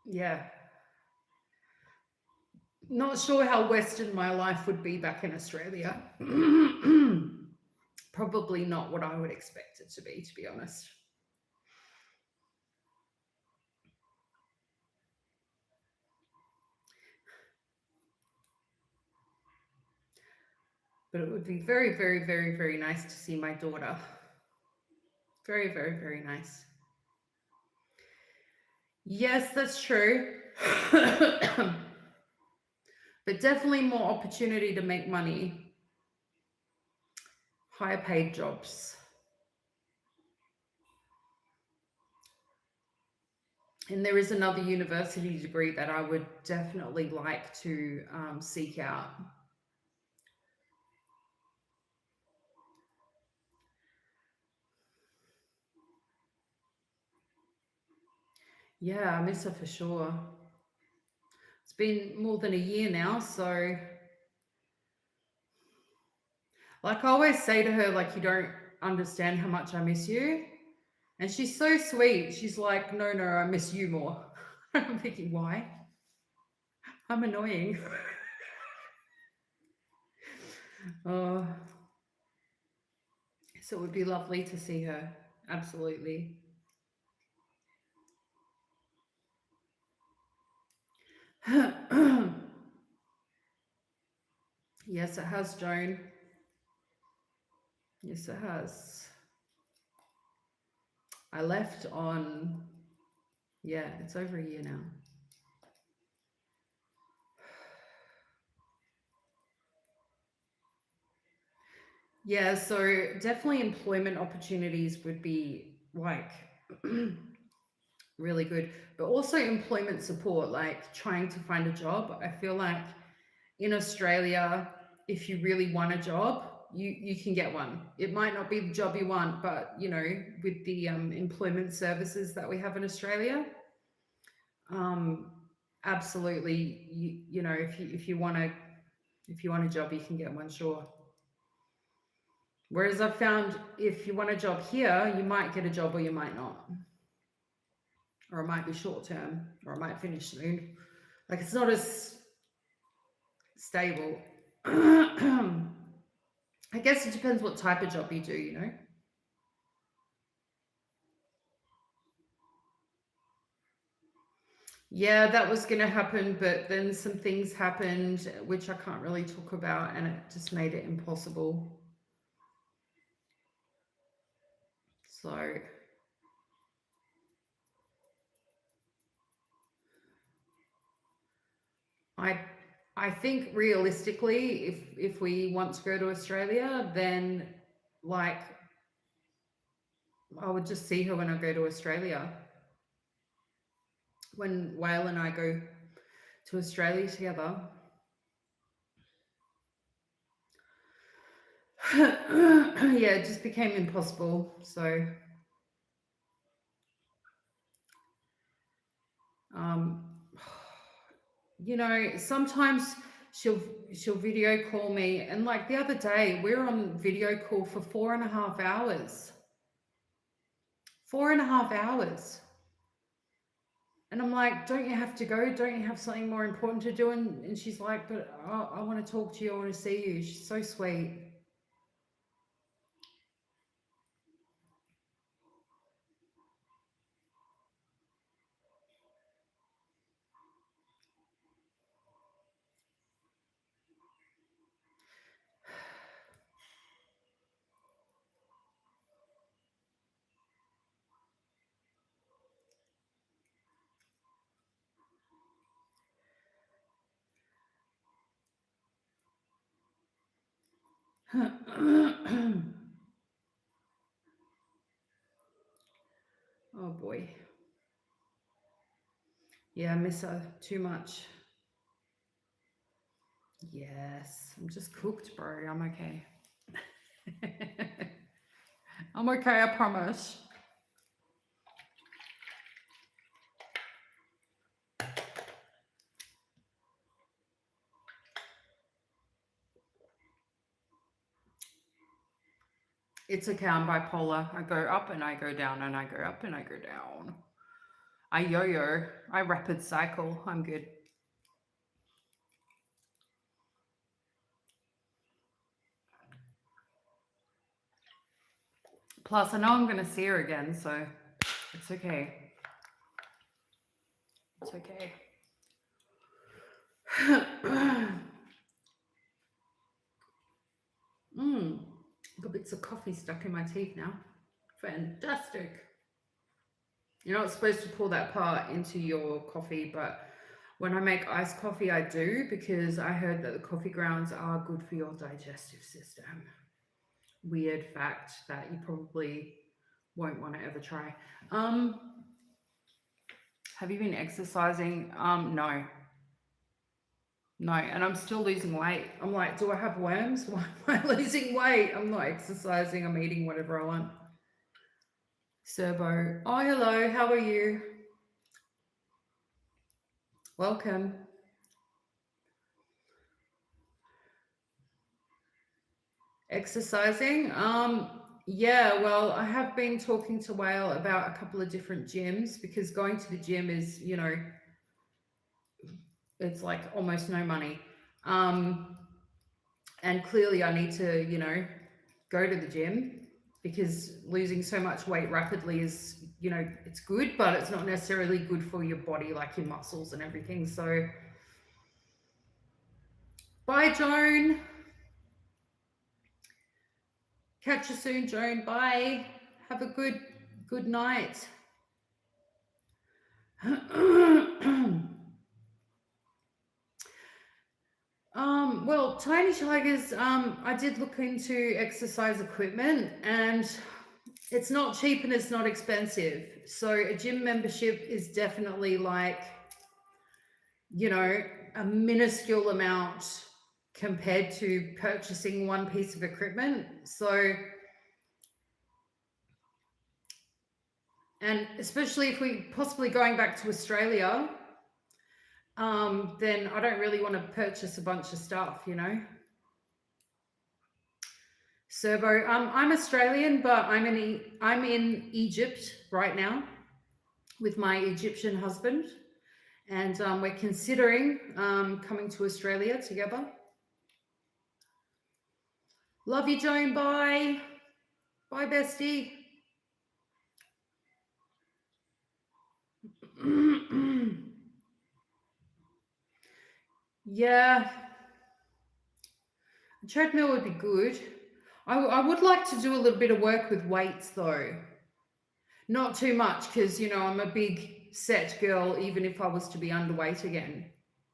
Speaker 1: yeah. Not sure how Western my life would be back in Australia. Probably not what I would expect it to be honest. But it would be very, very, very, very nice to see my daughter. Very, very, very nice. Yes, that's true. But definitely more opportunity to make money. Higher paid jobs. And there is another university degree that I would definitely like to seek out. Yeah, I miss her for sure. It's been more than a year now, so like I always say to her, like, you don't understand how much I miss you. And she's so sweet. She's like, no, I miss you more. I'm thinking, why? I'm annoying. Oh, so it would be lovely to see her. Absolutely. Yes, it has, Joan. Yes, it has. I left on, yeah, it's over a year now. Yeah, so definitely employment opportunities would be like really good, but also employment support, like trying to find a job. I feel like in Australia, if you really want a job, you can get one. It might not be the job you want, but you know, with the employment services that we have in Australia, absolutely, you know, if you want a job, you can get one, sure. Whereas I've found if you want a job here, you might get a job or you might not. Or it might be short term, or it might finish soon. Like it's not as stable. I guess it depends what type of job you do, you know? Yeah, that was going to happen, but then some things happened which I can't really talk about, and it just made it impossible. So I think realistically, if we want to go to Australia, then like I would just see her when I go to Australia. When Whale and I go to Australia together. Yeah, it just became impossible. So you know, sometimes she'll video call me, and like the other day we were on video call for 4.5 hours. 4.5 hours. And I'm like, don't you have to go? Don't you have something more important to do? And she's like, but I want to talk to you. I want to see you. She's so sweet. Oh boy. Yeah, I miss her too much. Yes, I'm just cooked, bro. I'm okay. I'm okay, I promise. It's okay, I'm bipolar. I go up and I go down and I go up and I go down. I yo-yo. I rapid cycle. I'm good. Plus, I know I'm going to see her again, so it's okay. It's okay. Got bits of coffee stuck in my teeth now. Fantastic. You're not supposed to pour that part into your coffee, but when I make iced coffee, I do, because I heard that the coffee grounds are good for your digestive system. Weird fact that you probably won't want to ever try. Have you been exercising? No. No, and I'm still losing weight. I'm like, do I have worms? Why am I losing weight? I'm not exercising. I'm eating whatever I want. Serbo. Oh, hello. How are you? Welcome. Exercising? Yeah, well, I have been talking to Whale about a couple of different gyms, because going to the gym is, you know, it's like almost no money. And clearly I need to, you know, go to the gym, because losing so much weight rapidly is, you know, it's good, but it's not necessarily good for your body, like your muscles and everything. So bye, Joan. Catch you soon, Joan. Bye. Have a good night. Well, Tiny Tigers, I did look into exercise equipment, and it's not cheap and it's not expensive. So a gym membership is definitely like, you know, a minuscule amount compared to purchasing one piece of equipment. So, and especially if we possibly going back to Australia, then I don't really want to purchase a bunch of stuff, you know. Servo, I'm Australian, but I'm in Egypt right now with my Egyptian husband, and we're considering coming to Australia together. Love you, Joan. Bye. Bye, bestie. Yeah, a treadmill would be good. I would like to do a little bit of work with weights though. Not too much, because, you know, I'm a big set girl, even if I was to be underweight again.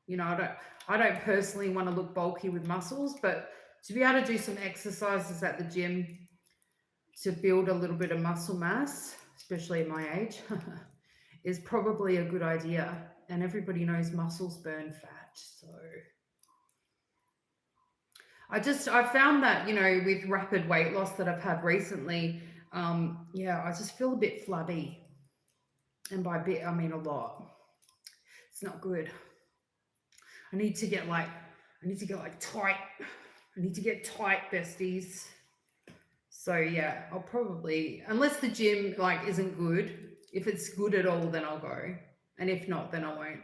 Speaker 1: You know, I don't personally want to look bulky with muscles, but to be able to do some exercises at the gym to build a little bit of muscle mass, especially at my age, is probably a good idea. And everybody knows muscles burn fat, so I found that, you know, with rapid weight loss that I've had recently, yeah, I just feel a bit flabby. And by a bit, I mean a lot. It's not good. I need to get like tight. I need to get tight, besties. So yeah, I'll probably, unless the gym like isn't good, if it's good at all, then I'll go. And if not, then I won't.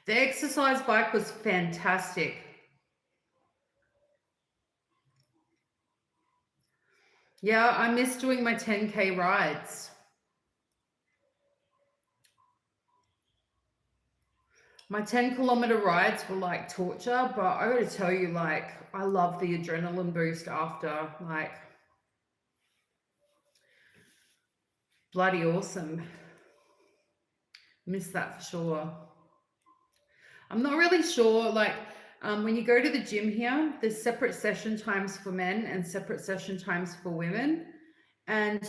Speaker 1: The exercise bike was fantastic. Yeah, I miss doing my 10K rides. My 10-kilometer rides were like torture, but I gotta tell you, like, I love the adrenaline boost after, like, bloody awesome. Miss that for sure. I'm not really sure, like, when you go to the gym here, there's separate session times for men and separate session times for women. And,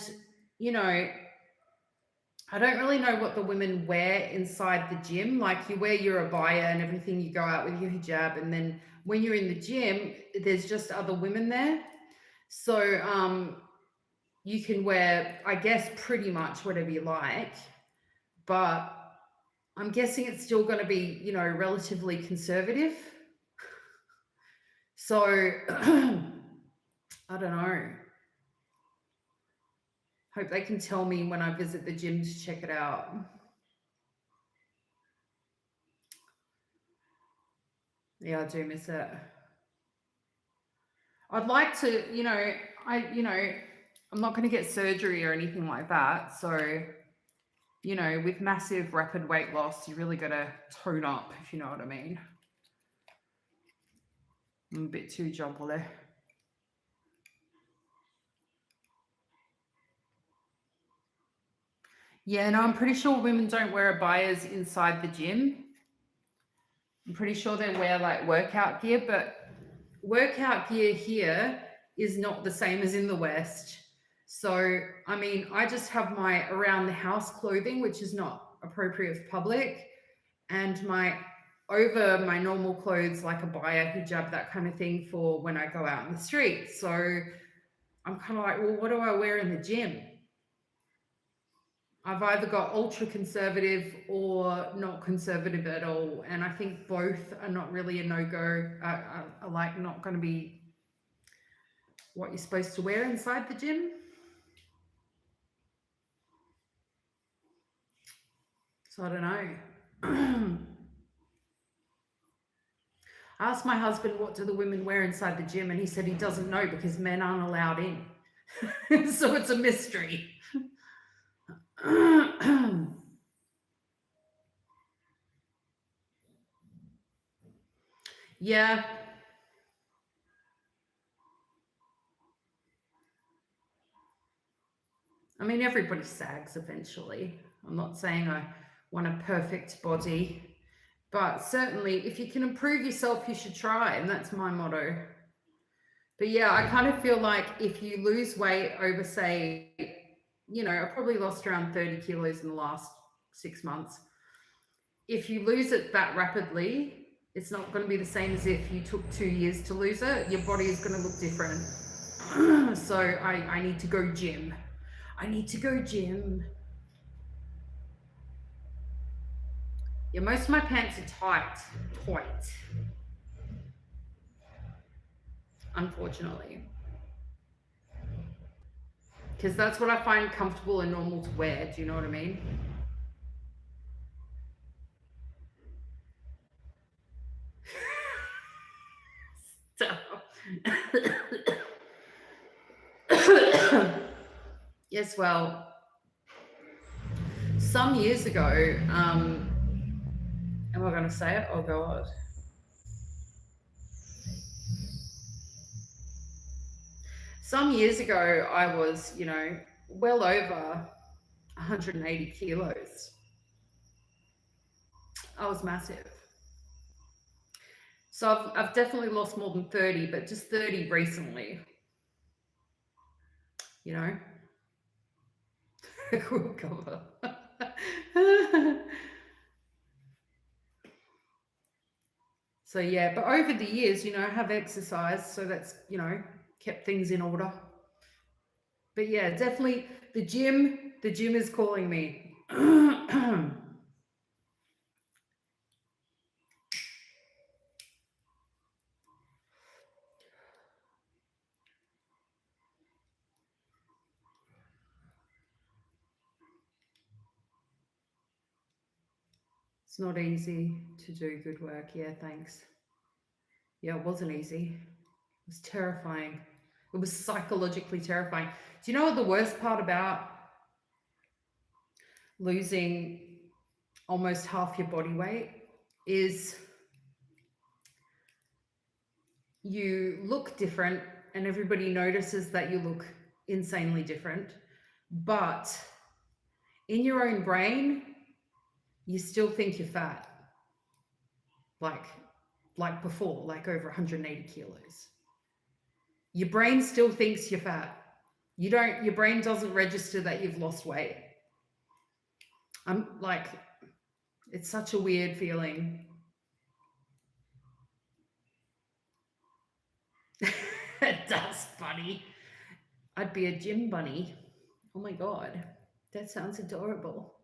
Speaker 1: you know, I don't really know what the women wear inside the gym. Like you wear your abaya and everything, you go out with your hijab, and then when you're in the gym, there's just other women there. So you can wear, I guess, pretty much whatever you like, but I'm guessing it's still going to be, you know, relatively conservative. So I don't know. Hope they can tell me when I visit the gym to check it out. Yeah, I do miss it. I'd like to, you know, I'm not going to get surgery or anything like that. So, you know, with massive rapid weight loss, you really got to tone up, if you know what I mean. I'm a bit too jumpy. Yeah, no, I'm pretty sure women don't wear abayas inside the gym. I'm pretty sure they wear like workout gear, but workout gear here is not the same as in the West. So, I mean, I just have my around the house clothing, which is not appropriate for public, and my over my normal clothes like abaya, hijab, that kind of thing for when I go out in the street. So I'm kind of like, well, what do I wear in the gym? I've either got ultra conservative or not conservative at all. And I think both are not really a no-go, are like not going to be what you're supposed to wear inside the gym. So I don't know. I asked my husband, what do the women wear inside the gym? And he said he doesn't know because men aren't allowed in. So it's a mystery. Yeah. I mean, everybody sags eventually. I'm not saying I want a perfect body, but certainly if you can improve yourself, you should try. And that's my motto. But yeah, I kind of feel like if you lose weight over, say, you know, I probably lost around 30 kilos in the last 6 months. If you lose it that rapidly, it's not going to be the same as if you took 2 years to lose it. Your body is going to look different. So I need to go gym. I need to go gym. Yeah, most of my pants are tight. Unfortunately. Because that's what I find comfortable and normal to wear. Do you know what I mean? Yes, well, some years ago, am I going to say it? Oh, God. Some years ago, I was, you know, well over 180 kilos. I was massive. So I've definitely lost more than 30, but just 30 recently. You know? Cool cover. So yeah, but over the years, you know, I have exercised, so that's, you know, kept things in order. But yeah, definitely the gym is calling me. It's not easy to do good work. Yeah, thanks. Yeah, it wasn't easy. It was terrifying. It was psychologically terrifying. Do you know what the worst part about losing almost half your body weight is? You look different and everybody notices that you look insanely different, but in your own brain, you still think you're fat. Like before, like over 180 kilos. Your brain still thinks you're fat. Your brain doesn't register that you've lost weight. I'm like, it's such a weird feeling. It does, bunny. I'd be a gym bunny. Oh my god, that sounds adorable.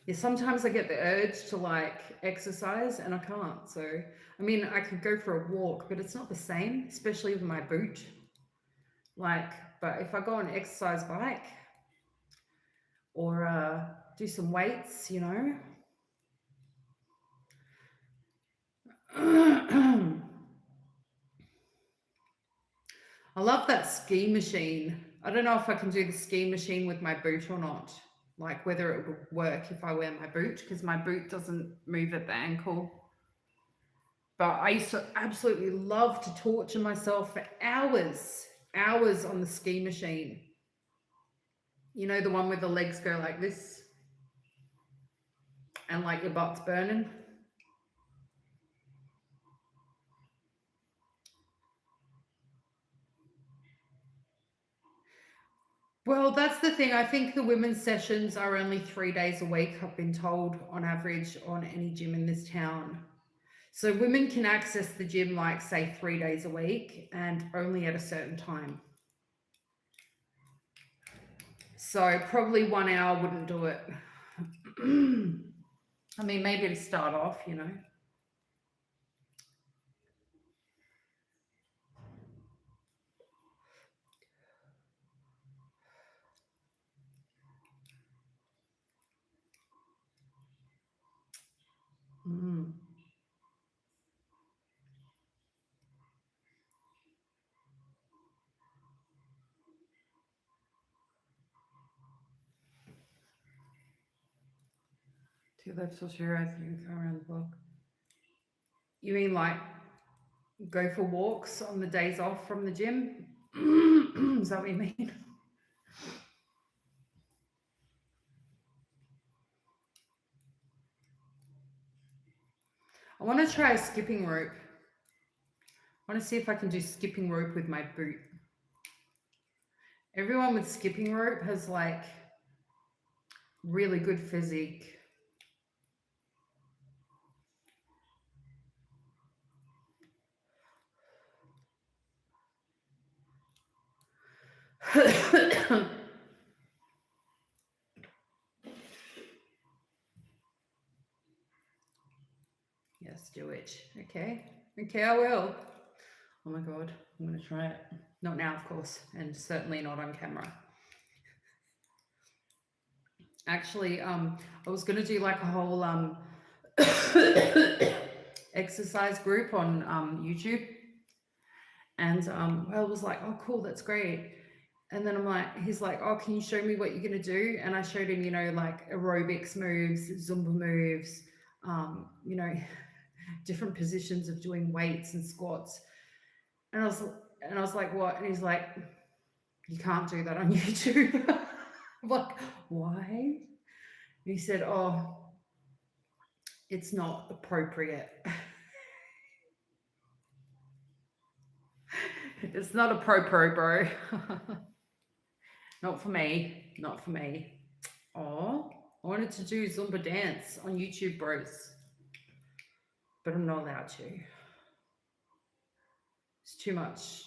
Speaker 1: Yeah, sometimes I get the urge to like exercise and I can't. So, I mean, I could go for a walk, but it's not the same, especially with my boot. Like, but if I go on an exercise bike or do some weights, I love that ski machine. I don't know if I can do the ski machine with my boot or not. Like whether it would work if I wear my boot, because my boot doesn't move at the ankle. But I used to absolutely love to torture myself for hours, hours on the ski machine. You know, the one where the legs go like this and like your butt's burning. Well, that's the thing. I think the women's sessions are only 3 days a week, I've been told, on average, on any gym in this town. So women can access the gym, like, say, 3 days a week and only at a certain time. So probably 1 hour wouldn't do it. I mean, maybe to start off, Mm. Two left till two right, you can go around the block. You mean like go for walks on the days off from the gym? Is that what you mean? I want to try a skipping rope. I want to see if I can do skipping rope with my boot. Everyone with skipping rope has like really good physique. Yes, do it. Okay. Okay, I will. Oh my god, I'm gonna try it. Not now, of course, and certainly not on camera. Actually, I was gonna do like a whole exercise group on YouTube, and Well was like, "Oh, cool, that's great." And then he's like, "Oh, can you show me what you're gonna do?" And I showed him, like aerobics moves, Zumba moves, different positions of doing weights and squats. And I was like, "What?" And he's like, "You can't do that on YouTube." I'm like, "Why?" And he said, "Oh, it's not appropriate." It's not appropriate, bro. Not for me. Not for me. Oh, I wanted to do Zumba dance on YouTube, bros. But I'm not allowed to. It's too much,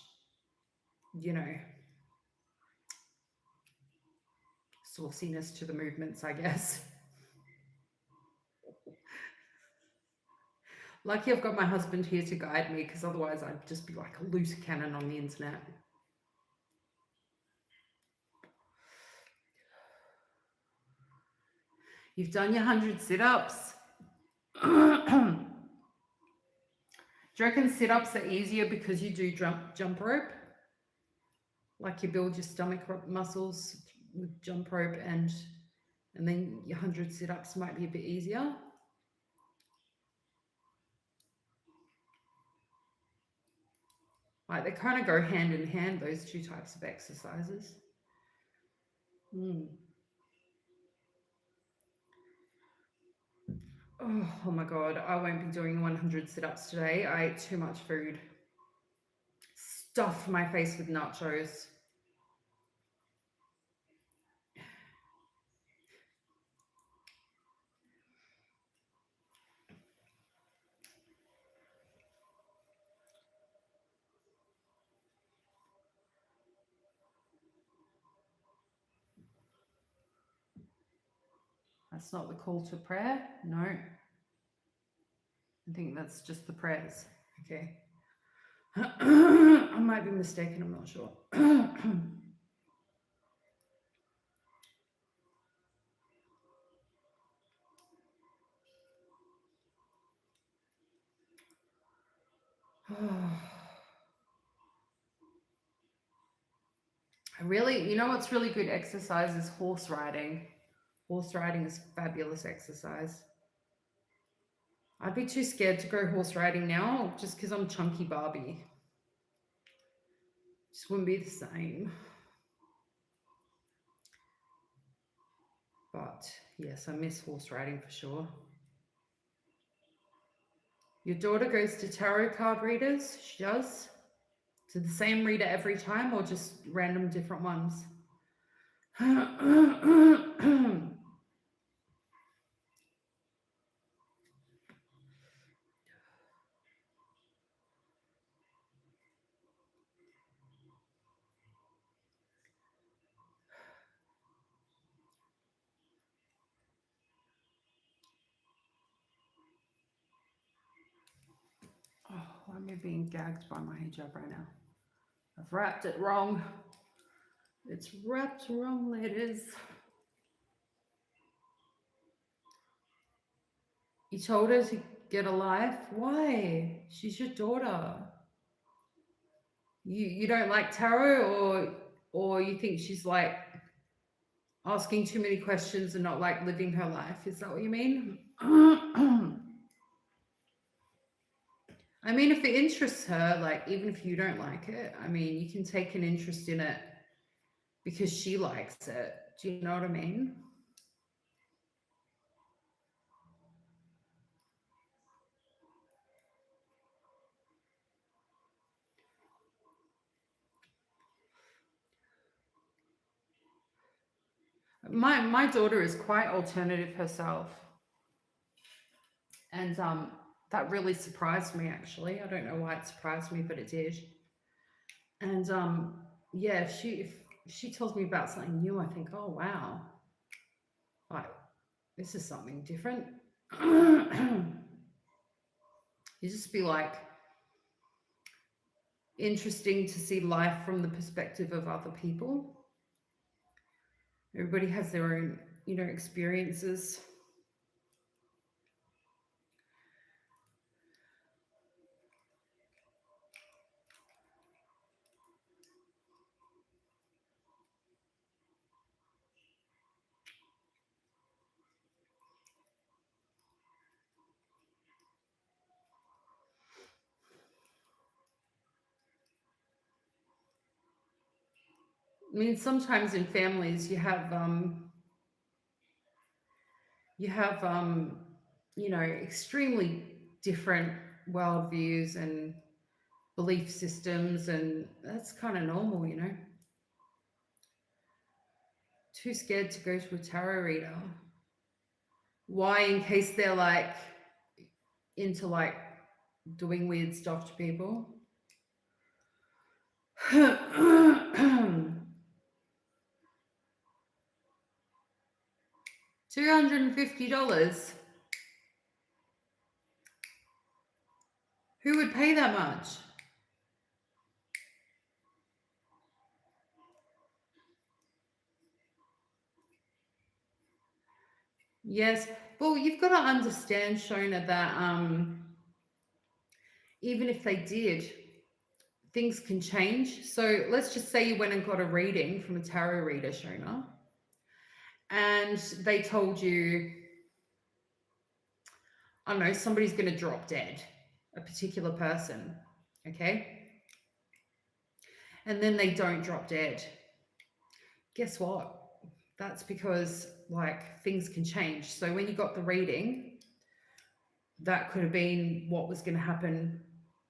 Speaker 1: sauciness to the movements, I guess. Lucky I've got my husband here to guide me, because otherwise I'd just be like a loose cannon on the internet. You've done your 100 sit-ups. Do you reckon sit-ups are easier because you do jump rope? Like you build your stomach muscles with jump rope, and then your 100 sit-ups might be a bit easier? Like they kind of go hand in hand, those two types of exercises. Mm. Oh my God, I won't be doing 100 sit-ups today. I ate too much food. Stuffed my face with nachos. That's not the call to prayer. No. I think that's just the prayers. Okay. I might be mistaken, I'm not sure. Really, you know what's really good exercise is horse riding. Horse riding is fabulous exercise. I'd be too scared to go horse riding now just because I'm chunky Barbie. Just wouldn't be the same. But yes, I miss horse riding for sure. Your daughter goes to tarot card readers? She does? To the same reader every time or just random different ones? Oh, I'm being gagged by my hijab right now. I've wrapped it wrong. It's wrapped wrong, ladies. You told her to get a life? Why? She's your daughter. You don't like tarot, or you think she's like asking too many questions and not like living her life? Is that what you mean? I mean, if it interests her, like even if you don't like it, I mean, you can take an interest in it because she likes it. Do you know what I mean? My daughter is quite alternative herself, and that really surprised me actually. I don't know why it surprised me, but it did. And yeah, if she tells me about something new, I think, oh wow, like this is something different. You just be like, interesting to see life from the perspective of other people. Everybody has their own, experiences. I mean, sometimes in families you have extremely different worldviews and belief systems, and that's kind of normal, Too scared to go to a tarot reader. Why? In case they're like into like doing weird stuff to people. $250. Who would pay that much? Yes. Well, you've got to understand, Shona, that even if they did, things can change. So let's just say you went and got a reading from a tarot reader, Shona, and they told you, I don't know, somebody's going to drop dead, a particular person, okay? And then they don't drop dead. Guess what? that's because like things can change. So when you got the reading, that could have been what was going to happen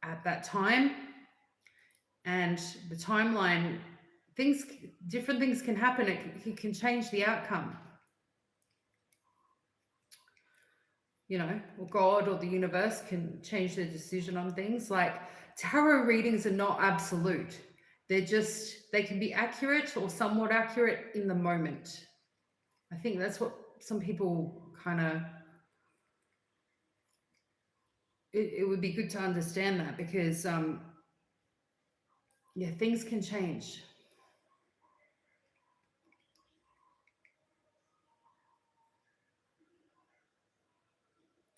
Speaker 1: at that time. And the timeline, different things can happen. It can change the outcome. You know, or God or the universe can change their decision on things. Like tarot readings are not absolute. They can be accurate or somewhat accurate in the moment. I think that's what some people kind of, it would be good to understand that because, yeah, things can change.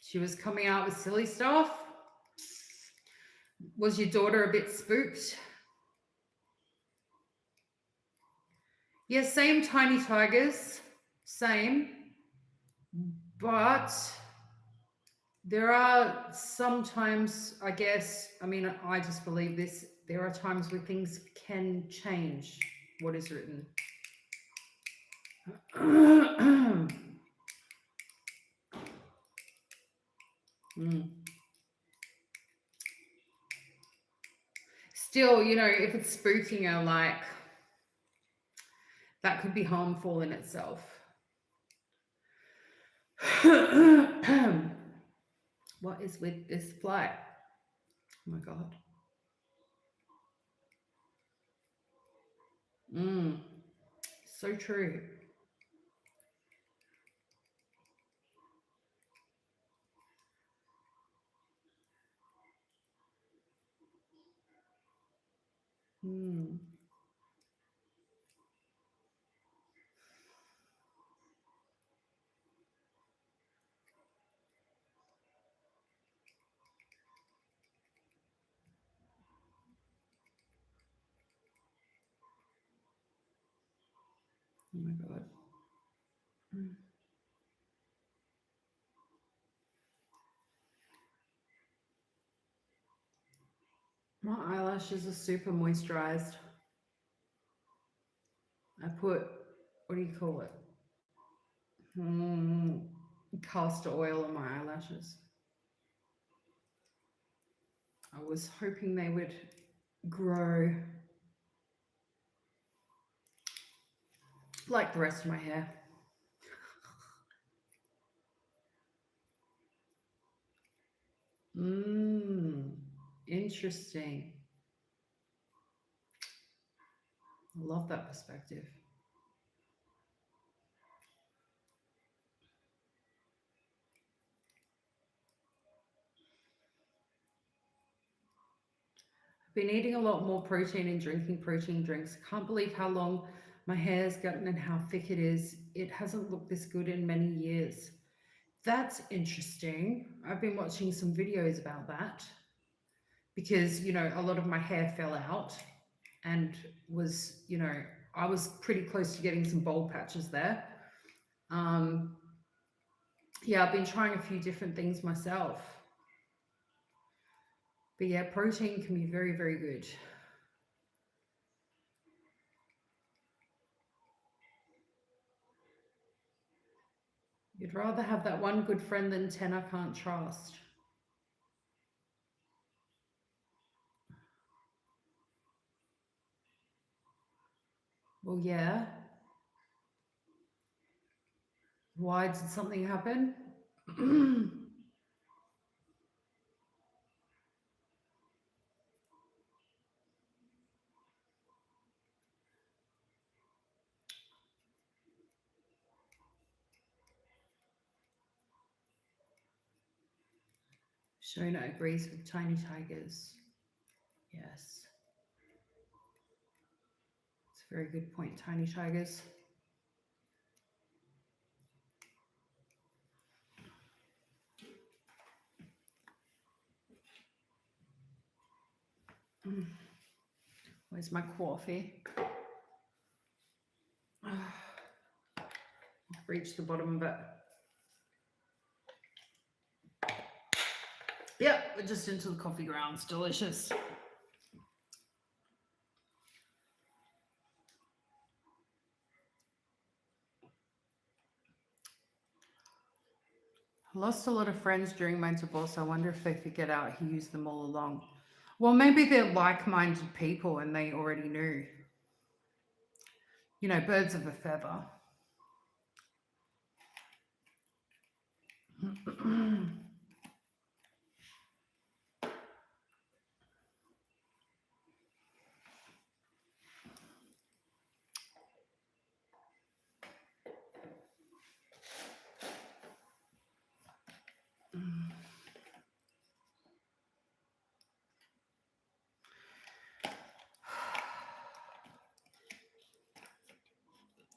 Speaker 1: She was coming out with silly stuff. Was your daughter a bit spooked? Yeah, same tiny tigers, same. But there are sometimes, I guess, I mean, I just believe this, there are times where things can change what is written. Still, you know, if it's spooking her, like, that could be harmful in itself. What is with this flight? Oh my God. So true. Oh my God. My eyelashes are super moisturized. I put, what do you call it? Castor oil on my eyelashes. I was hoping they would grow like the rest of my hair. Interesting. I love that perspective. I've been eating a lot more protein and drinking protein drinks. I can't believe how long my hair's gotten and how thick it is. It hasn't looked this good in many years. That's interesting. I've been watching some videos about that because, you know, a lot of my hair fell out and was, you know, I was pretty close to getting some bald patches there. Yeah, I've been trying a few different things myself. But yeah, protein can be very, very good. You'd rather have that one good friend than 10 I can't trust. Well, yeah. Why did something happen? Shona agrees with tiny tigers. Yes. It's a very good point, tiny tigers. Where's my coffee? Reach the bottom of it. Yep, we're just into the coffee grounds. Delicious. I lost a lot of friends during my divorce. I wonder if they figured out he used them all along. Well, maybe they're like-minded people and they already knew. You know, birds of a feather.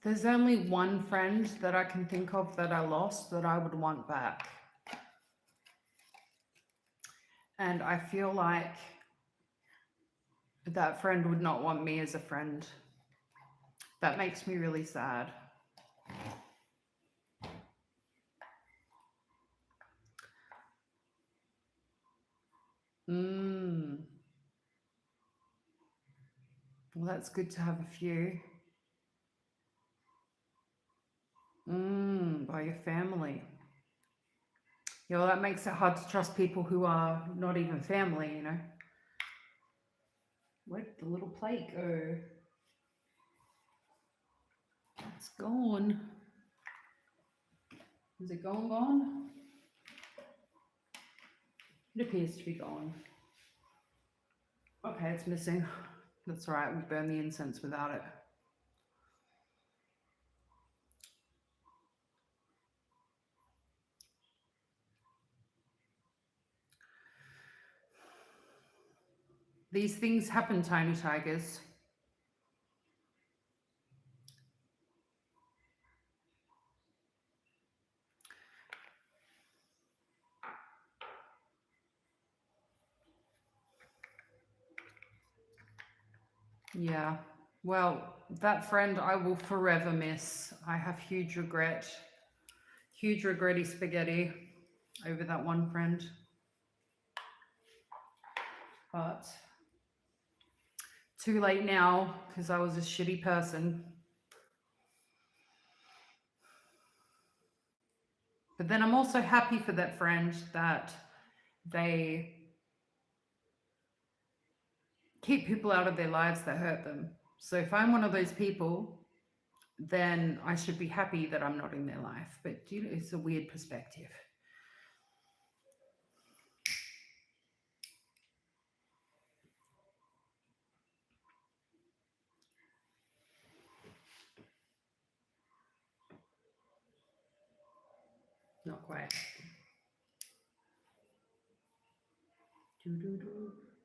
Speaker 1: There's only one friend that I can think of that I lost that I would want back. And I feel like that friend would not want me as a friend. That makes me really sad. Well, that's good to have a few. By your family. Yeah, well, that makes it hard to trust people who are not even family, you know. Where'd the little plate go? It's gone. Is it gone? It appears to be gone. Okay, it's missing. That's all right, we burn the incense without it. These things happen, tiny tigers. Yeah, well, that friend I will forever miss. I have huge regretty spaghetti over that one friend. But too late now because I was a shitty person. But then I'm also happy for that friend that they keep people out of their lives that hurt them. So if I'm one of those people, then I should be happy that I'm not in their life. But you know, it's a weird perspective. Not quite.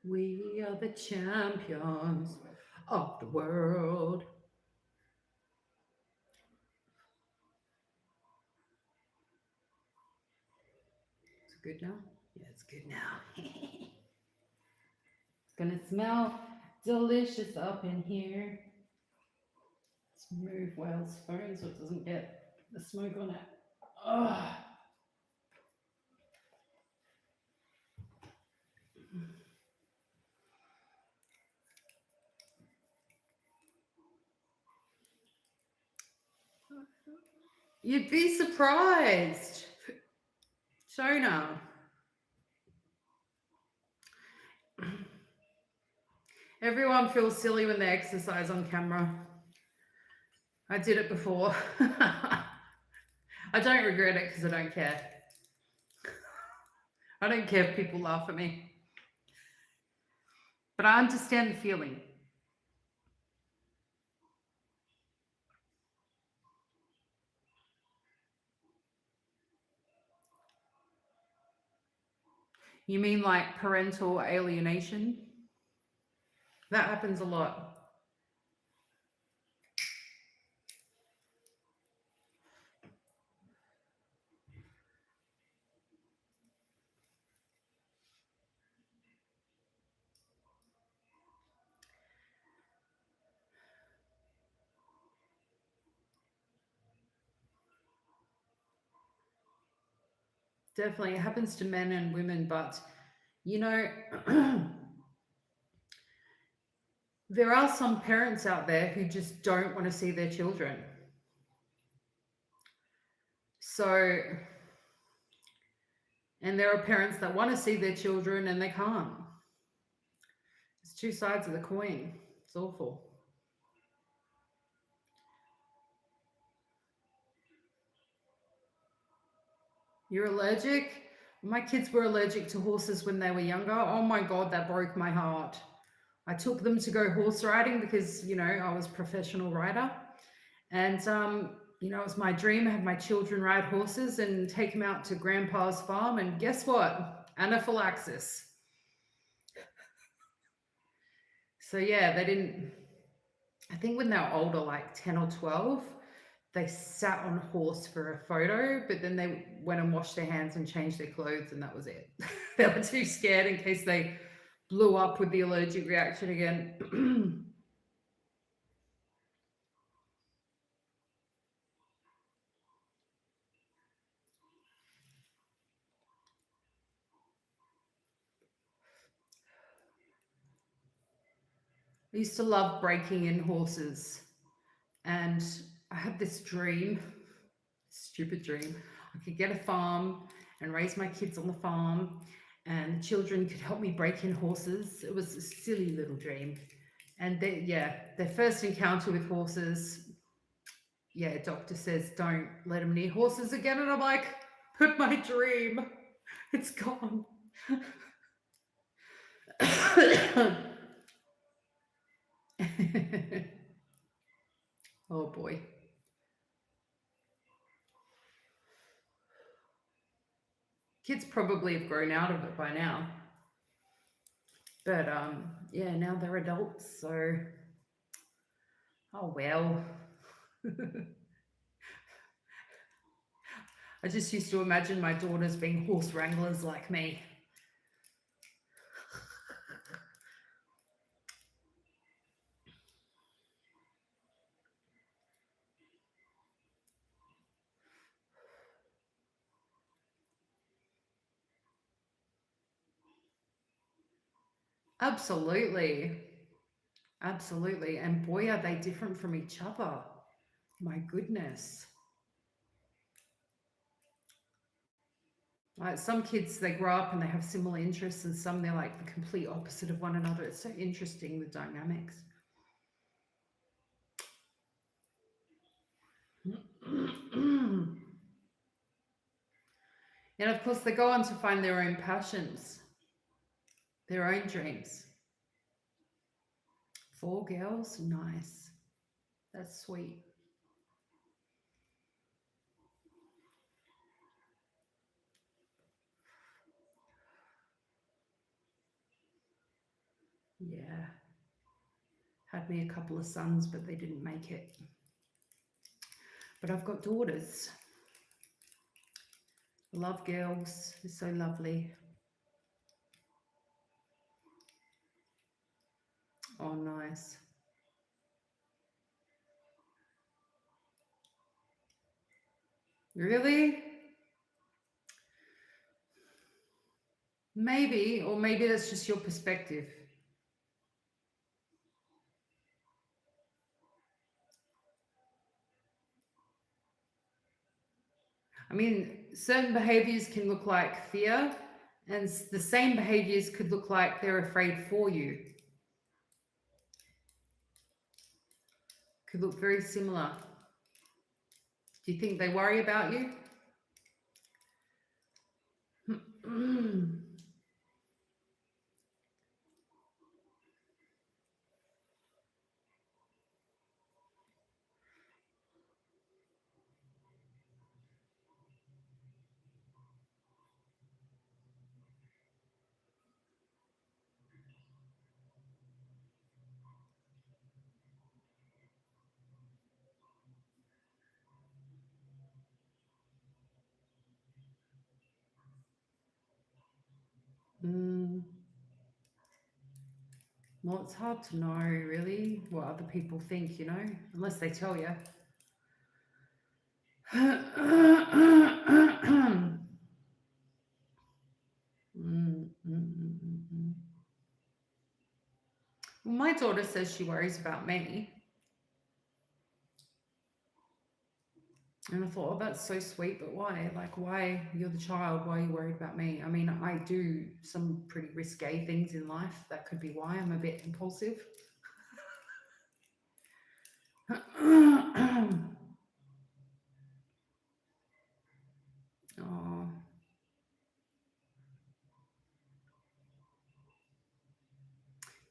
Speaker 1: We are the champions of the world. Is it good now? Yeah, it's good now. It's gonna smell delicious up in here. Let's move Whale's phone so it doesn't get the smoke on it. Ugh. You'd be surprised. Shona. Everyone feels silly when they exercise on camera. I did it before. I don't regret it because I don't care. I don't care if people laugh at me. But I understand the feeling. You mean like parental alienation? That happens a lot. Definitely, it happens to men and women, but you know, there are some parents out there who just don't want to see their children. So And there are parents that want to see their children and they can't. It's two sides of the coin. It's awful. You're allergic? My kids were allergic to horses when they were younger. Oh my God, that broke my heart. I took them to go horse riding because, you know, I was a professional rider. And, you know, it was my dream. I had my children ride horses and take them out to grandpa's farm. And guess what? Anaphylaxis. So yeah, they didn't, I think when they were older, like 10 or 12, they sat on a horse for a photo, but then they went and washed their hands and changed their clothes, and that was it. They were too scared in case they blew up with the allergic reaction again. I used to love breaking in horses, and I had this dream, stupid dream. I could get a farm and raise my kids on the farm, and the children could help me break in horses. It was a silly little dream. And their first encounter with horses, doctor says, don't let them near horses again. And I'm like, but my dream, it's gone. Oh boy. Kids probably have grown out of it by now. But yeah, now they're adults, so oh well. I just used to imagine my daughters being horse wranglers like me. Absolutely. Absolutely. And boy, are they different from each other. My goodness. Like some kids, they grow up and they have similar interests, and some they're like the complete opposite of one another. It's so interesting, the dynamics. And of course, they go on to find their own passions, their own dreams. 4 girls? Nice. That's sweet. Yeah. Had me a couple of sons, but they didn't make it. But I've got daughters. I love girls. They're so lovely. Oh, nice. Really? Maybe, or maybe that's just your perspective. I mean, certain behaviors can look like fear, and the same behaviors could look like they're afraid for you. Could look very similar. Do you think they worry about you? Well, it's hard to know, really, what other people think, you know, unless they tell you. Well, my daughter says she worries about me. And I thought, oh, that's so sweet, but why? Like, why? You're the child. Why are you worried about me? I mean, I do some pretty risque things in life. That could be why I'm a bit impulsive. Oh,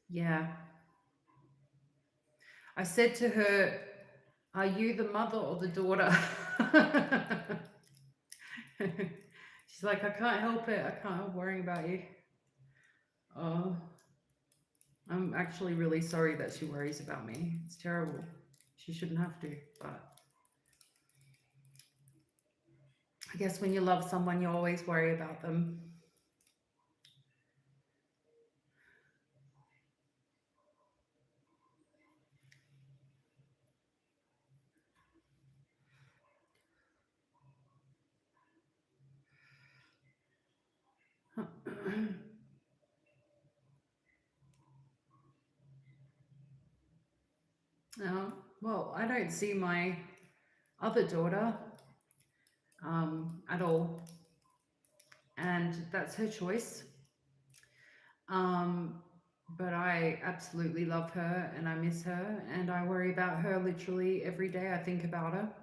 Speaker 1: yeah. I said to her, are you the mother or the daughter? She's like, I can't help it. I can't help worrying about you. Oh, I'm actually really sorry that she worries about me. It's terrible. She shouldn't have to, but I guess when you love someone, you always worry about them. Well, I don't see my other daughter at all, and that's her choice. But I absolutely love her and I miss her and I worry about her literally every day. I think about her.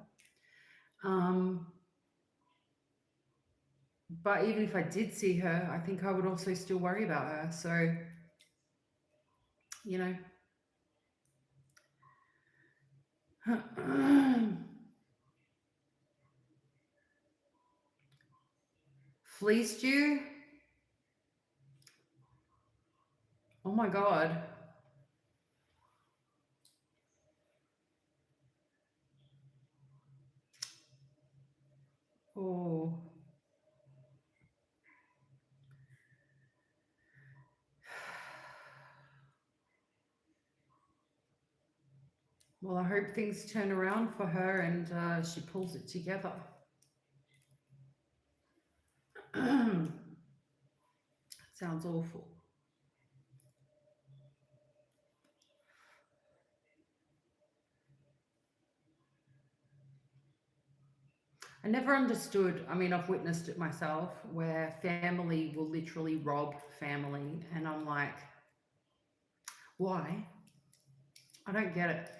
Speaker 1: But even if I did see her, I think I would also still worry about her. So, you know. Fleeced you? Oh my God. Oh. Well, I hope things turn around for her and she pulls it together. Sounds awful. I never understood, I mean, I've witnessed it myself, where family will literally rob family. And I'm like, why? I don't get it.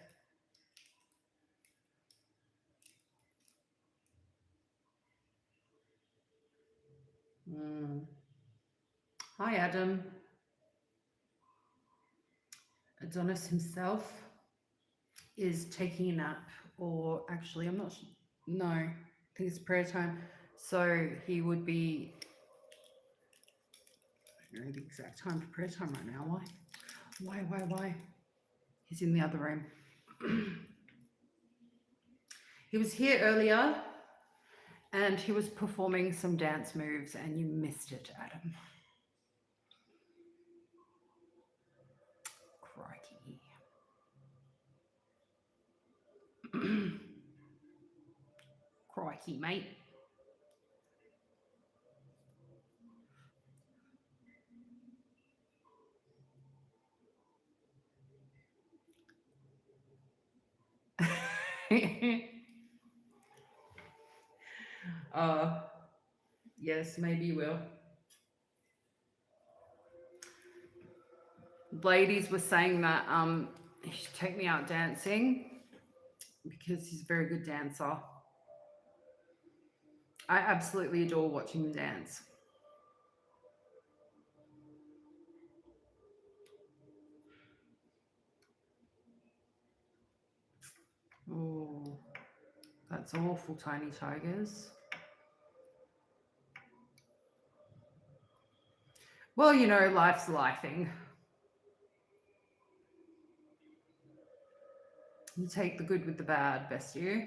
Speaker 1: Hi, Adam. Adonis himself is taking a nap, or actually, I'm not sure. No, I think it's prayer time. So he would be, I don't know the exact time for prayer time right now. Why? Why? He's in the other room. He was here earlier and he was performing some dance moves and you missed it, Adam. Crikey. Crikey, mate. Yes, maybe you will. Ladies were saying that he should take me out dancing because he's a very good dancer. I absolutely adore watching him dance. Oh, that's awful, tiny tigers. Well, you know, life's lifing. You take the good with the bad, best you.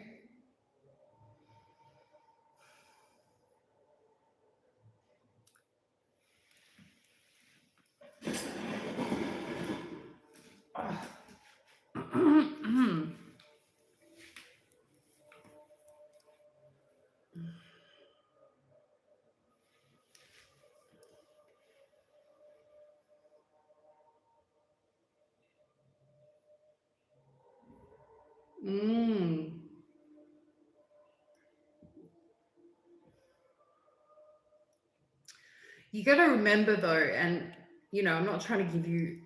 Speaker 1: You got to remember though, and I'm not trying to give you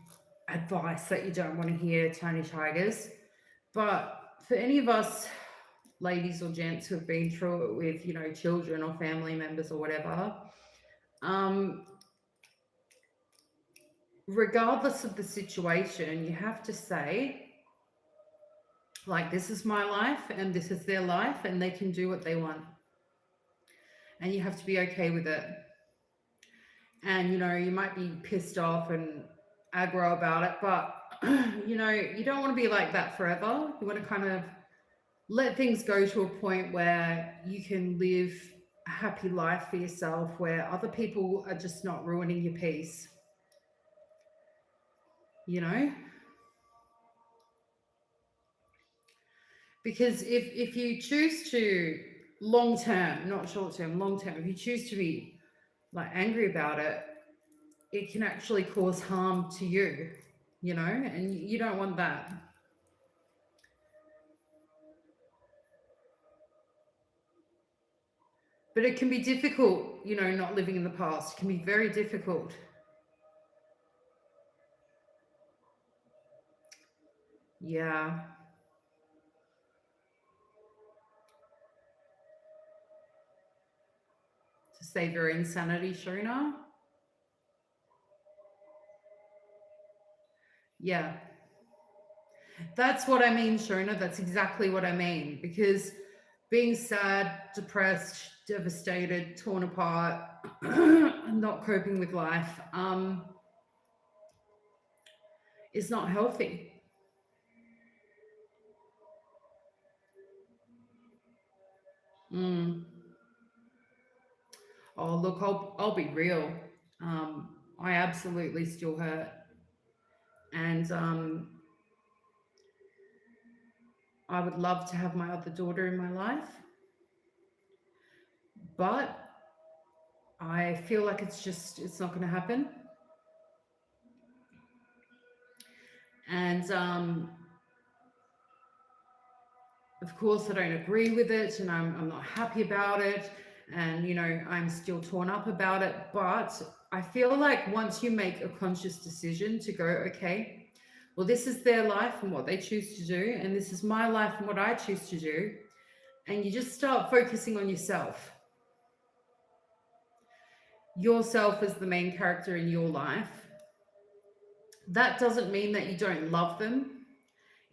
Speaker 1: advice that you don't want to hear, Tony Tigers, but for any of us ladies or gents who have been through it with, children or family members or whatever, regardless of the situation, you have to say, like, this is my life and this is their life and they can do what they want. And you have to be okay with it. And, you might be pissed off and aggro about it, but, you don't want to be like that forever. You want to kind of let things go to a point where you can live a happy life for yourself, where other people are just not ruining your peace. Because if you choose to long term, not short term, long term, if you choose to be like angry about it, it can actually cause harm to you, and you don't want that. But it can be difficult, not living in the past. It can be very difficult. Yeah. To save your insanity, Shona. Yeah. That's what I mean, Shona. That's exactly what I mean. Because being sad, depressed, devastated, torn apart, not coping with life, is not healthy. Oh, look, I'll be real. I absolutely still hurt. And I would love to have my other daughter in my life. But I feel like it's not going to happen. And of course, I don't agree with it and I'm not happy about it. And, I'm still torn up about it. But I feel like once you make a conscious decision to go, okay, well, this is their life and what they choose to do. And this is my life and what I choose to do. And you just start focusing on yourself. Yourself as the main character in your life. That doesn't mean that you don't love them.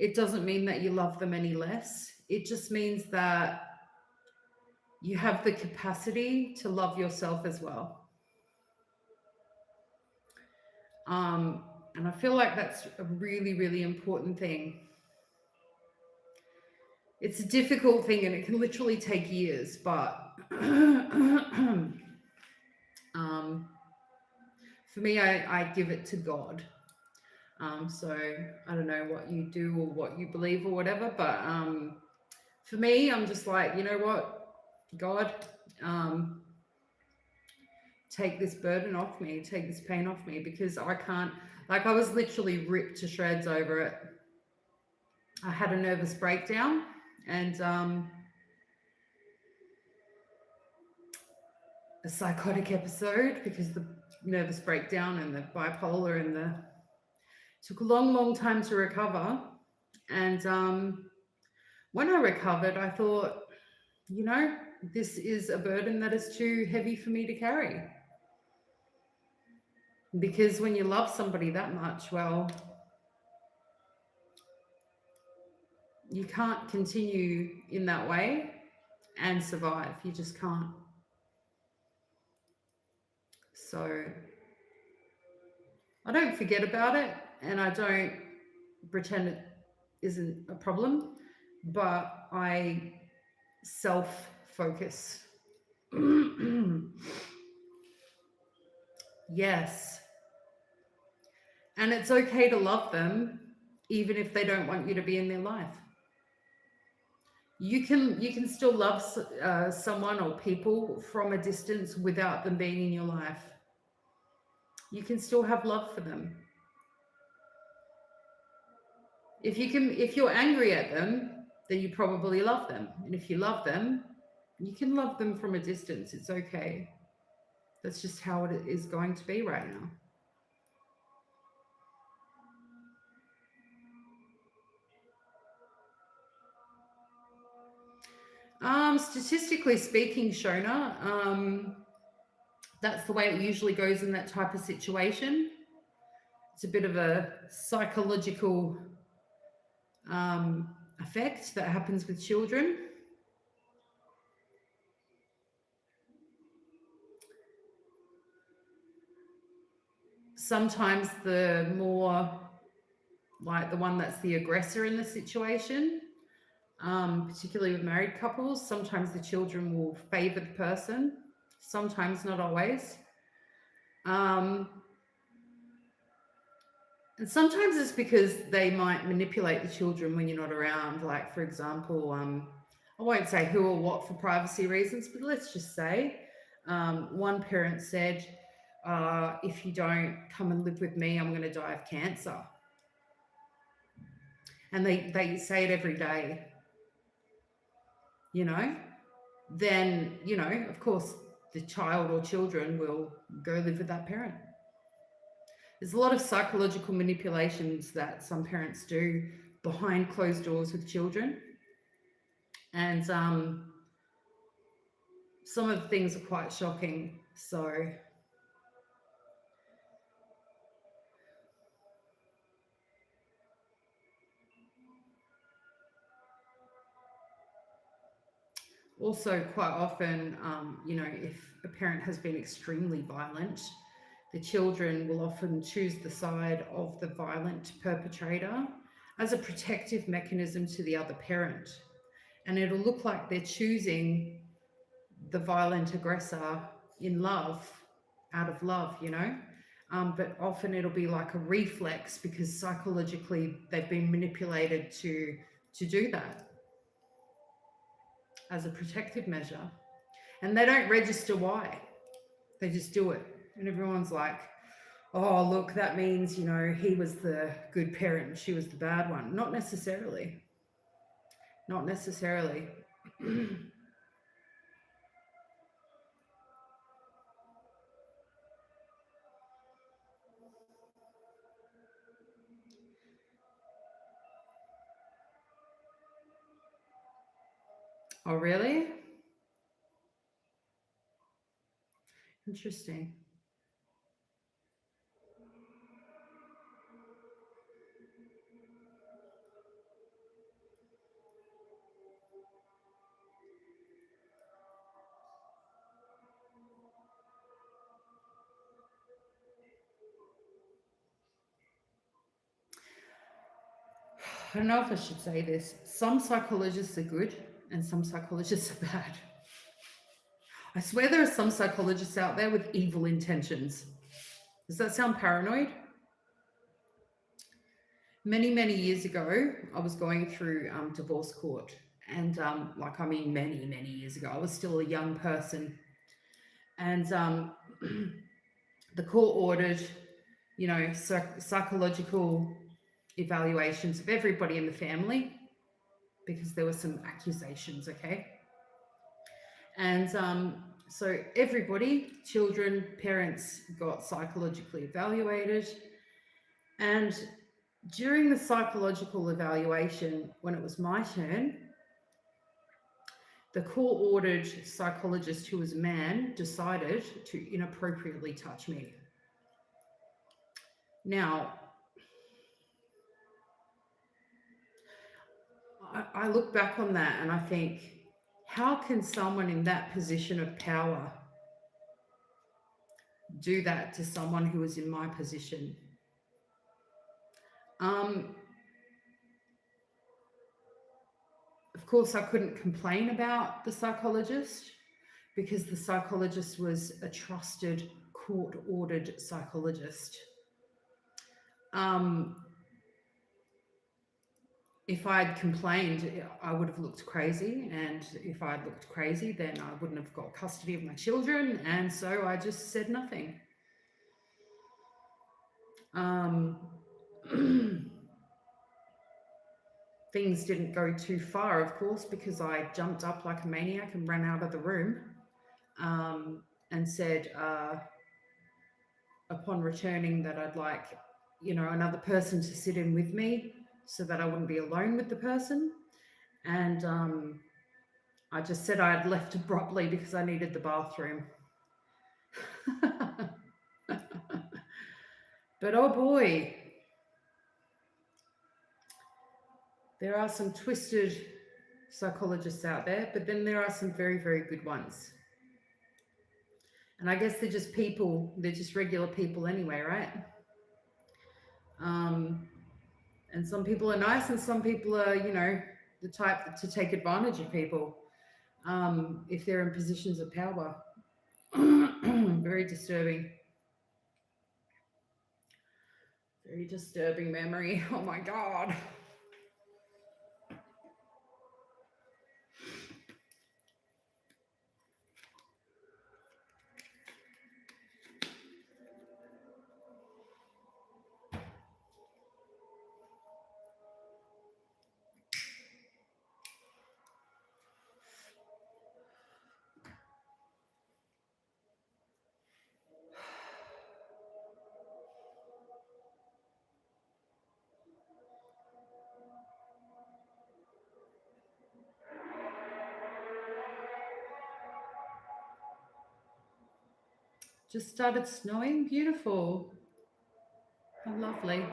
Speaker 1: It doesn't mean that you love them any less. It just means that you have the capacity to love yourself as well. And I feel like that's a really, really important thing. It's a difficult thing and it can literally take years, but for me, I give it to God. So I don't know what you do or what you believe or whatever, but for me, I'm just like, you know what, God, take this burden off me, take this pain off me, because I can't, like, I was literally ripped to shreds over it. I had a nervous breakdown and a psychotic episode because the nervous breakdown and the bipolar and took a long, long time to recover. And when I recovered, I thought, this is a burden that is too heavy for me to carry. Because when you love somebody that much, well, you can't continue in that way and survive. You just can't. So I don't forget about it and I don't pretend it isn't a problem, but I self-focus. Yes. And it's okay to love them even if they don't want you to be in their life. You can still love someone or people from a distance without them being in your life. You can still have love for them. If you're angry at them, then you probably love them. And if you love them, you can love them from a distance. It's okay. That's just how it is going to be right now. Statistically speaking, Shona, that's the way it usually goes in that type of situation. It's a bit of a psychological effect that happens with children. Sometimes the more like the one that's the aggressor in the situation, particularly with married couples, sometimes the children will favor the person, sometimes not always. And sometimes it's because they might manipulate the children when you're not around. Like, for example, I won't say who or what for privacy reasons, but let's just say one parent said, if you don't come and live with me, I'm going to die of cancer. And they say it every day, you know, then, you know, of course, the child or children will go live with that parent. There's a lot of psychological manipulations that some parents do behind closed doors with children. And some of the things are quite shocking. So also quite often, you know, if a parent has been extremely violent, the children will often choose the side of the violent perpetrator as a protective mechanism to the other parent. And it'll look like they're choosing the violent aggressor in love, out of love, you know. But often it'll be like a reflex because psychologically they've been manipulated to do that as a protective measure. And they don't register why. They just do it. And everyone's like, oh, look, that means, you know, he was the good parent and she was the bad one. Not necessarily. Not necessarily. Oh, really? Interesting. I don't know if I should say this. Some psychologists are good and some psychologists are bad. I swear there are some psychologists out there with evil intentions. Does that sound paranoid? Many, many years ago, I was going through divorce court. And like, I mean, many, many years ago, I was still a young person. And the court ordered, you know, psychological evaluations of everybody in the family because there were some accusations, okay? And so everybody, children, parents, got psychologically evaluated. And during the psychological evaluation, when it was my turn, the court-ordered psychologist, who was a man, decided to inappropriately touch me. Now, I look back on that and I think, how can someone in that position of power do that to someone who was in my position? Of course, I couldn't complain about the psychologist because the psychologist was a trusted, court-ordered psychologist. If I'd complained, I would have looked crazy. And if I'd looked crazy, then I wouldn't have got custody of my children. And so I just said nothing. Things didn't go too far, of course, because I jumped up like a maniac and ran out of the room. And and said upon returning that I'd like, another person to sit in with me so that I wouldn't be alone with the person. And I just said I had left abruptly because I needed the bathroom. But oh boy, there are some twisted psychologists out there, but then there are some very, very good ones. And I guess they're just people, they're just regular people anyway, right? And some people are nice and some people are, the type to take advantage of people if they're in positions of power. Very disturbing. Very disturbing memory. Oh my God. Just started snowing. Beautiful. How lovely.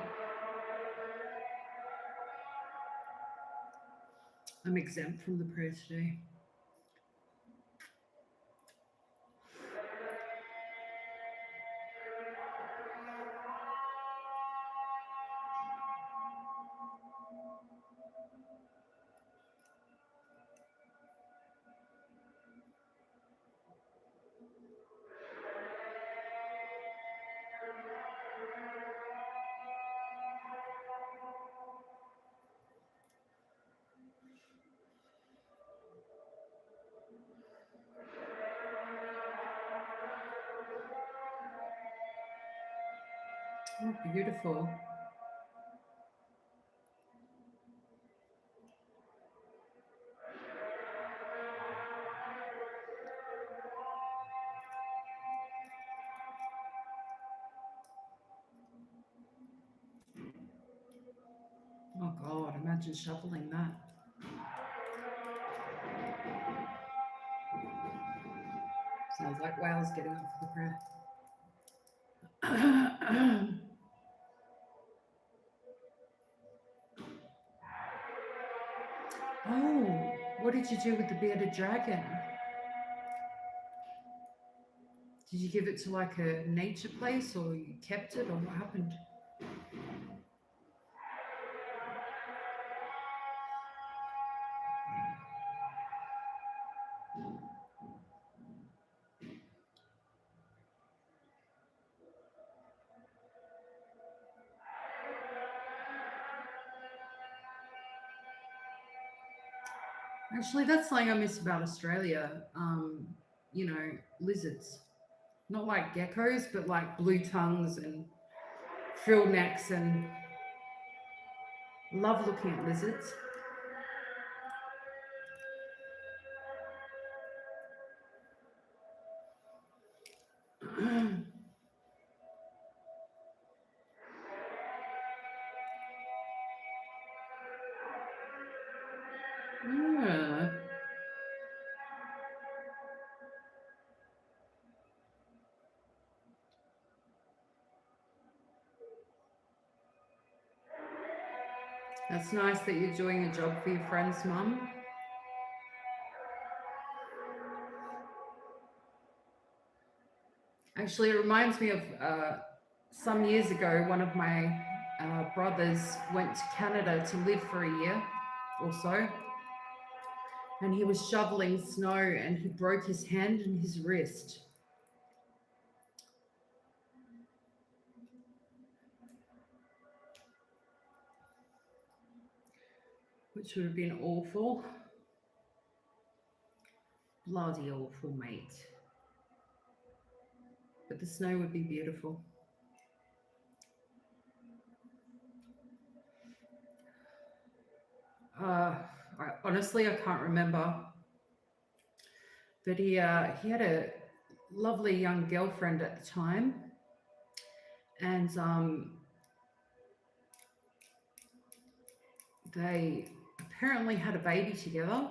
Speaker 1: I'm exempt from the prayer today. Oh, beautiful. Oh God, imagine shoveling that. Sounds like whales getting up for the prayer. Oh, what did you do with the bearded dragon? Did you give it to like a nature place or you kept it or what happened? Actually, that's something I miss about Australia. Lizards. Not like geckos, but like blue tongues and frill necks, and love looking at lizards. Yeah. That's nice that you're doing a job for your friend's mum. Actually, it reminds me of some years ago, one of my brothers went to Canada to live for a year or so. And he was shoveling snow and he broke his hand and his wrist. Which would have been awful. Bloody awful, mate. But the snow would be beautiful. Honestly, I can't remember. But he had a lovely young girlfriend at the time, and they apparently had a baby together,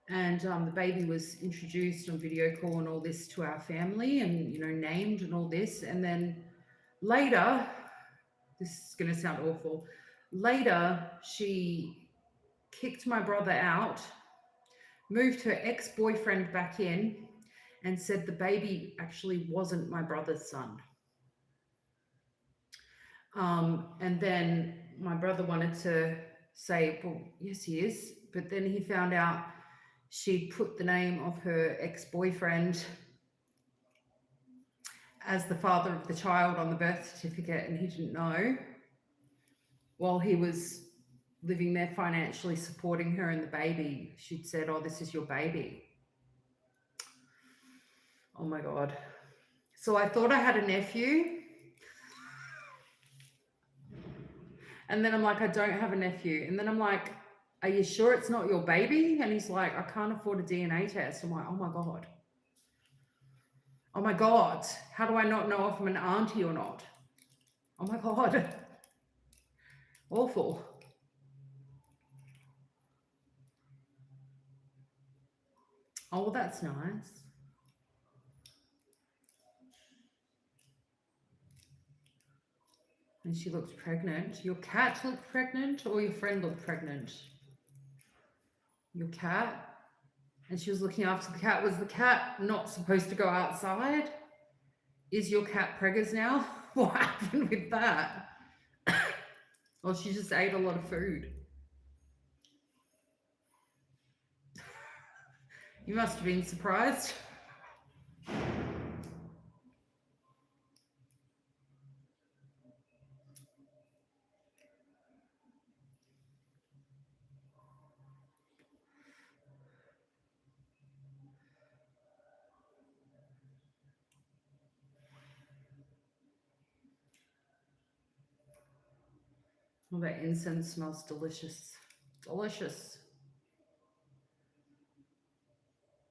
Speaker 1: and the baby was introduced on video call and all this to our family, and named and all this, and then later, this is going to sound awful, later she kicked my brother out, moved her ex-boyfriend back in, and said the baby actually wasn't my brother's son. And then my brother wanted to say, well, yes, he is. But then he found out she'd put the name of her ex-boyfriend as the father of the child on the birth certificate, and he didn't know, while he was living there financially supporting her and the baby. She'd said, oh, this is your baby. Oh my God. So I thought I had a nephew. And then I'm like, I don't have a nephew. And then I'm like, are you sure it's not your baby? And he's like, I can't afford a DNA test. I'm like, oh my God. Oh my God. How do I not know if I'm an auntie or not? Oh my God. Awful. Oh, well, that's nice. And she looked pregnant. Your cat looked pregnant, or your friend looked pregnant? Your cat? And she was looking after the cat. Was the cat not supposed to go outside? Is your cat preggers now? What happened with that? Or she just ate a lot of food? You must have been surprised. Well, that incense smells delicious. Delicious.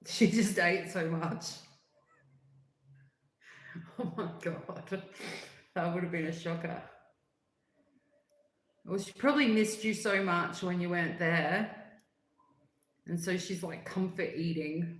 Speaker 1: She just ate so much. Oh my God. That would have been a shocker. Well, she probably missed you so much when you weren't there. And so she's like comfort eating.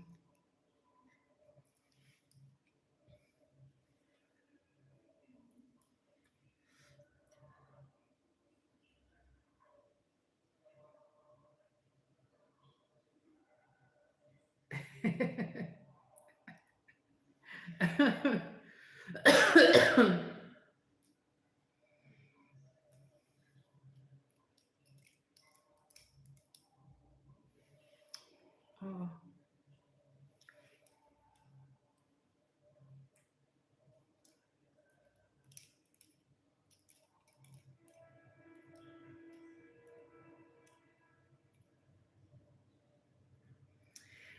Speaker 1: Oh.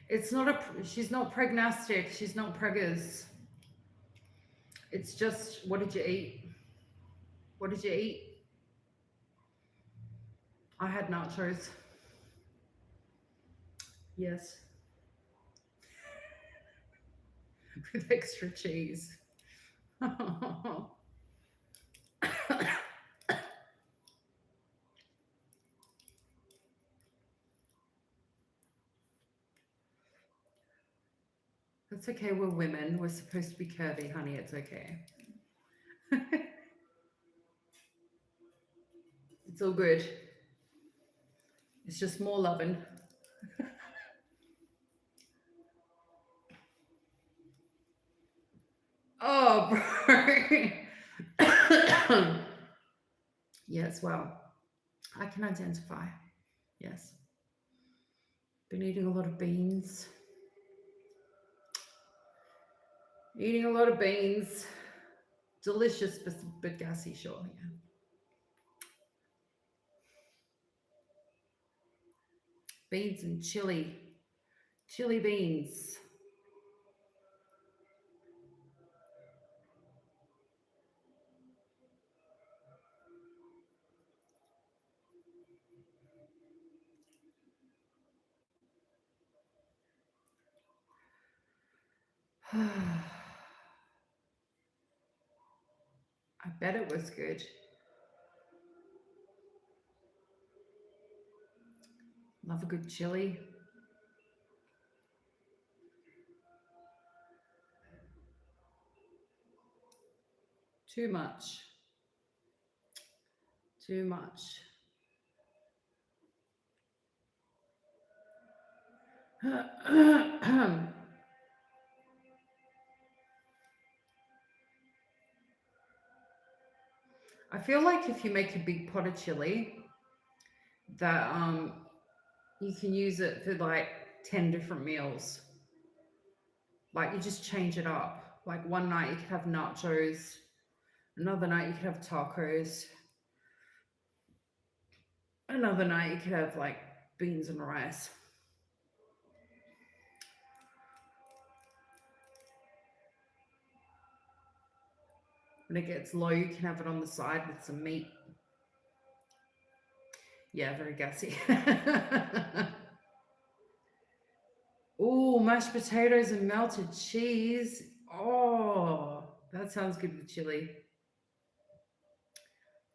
Speaker 1: It's not she's not pregnostic. She's not preggers. It's just, what did you eat? What did you eat? I had nachos. Yes. With extra cheese. That's okay, we're women. We're supposed to be curvy, honey. It's okay. It's all good. It's just more loving. Oh, bro. Yes, well, I can identify. Yes. Been eating a lot of beans. Eating a lot of beans. Delicious, but gassy, sure. Yeah. Beans and chili. Chili beans. I bet it was good. Love a good chili. Too much. Too much. I feel like if you make a big pot of chili, that you can use it for like 10 different meals. Like you just change it up. Like one night you could have nachos, another night you could have tacos, another night you could have like beans and rice. When it gets low, you can have it on the side with some meat. Yeah, very gassy. Oh, mashed potatoes and melted cheese. Oh, that sounds good with chili.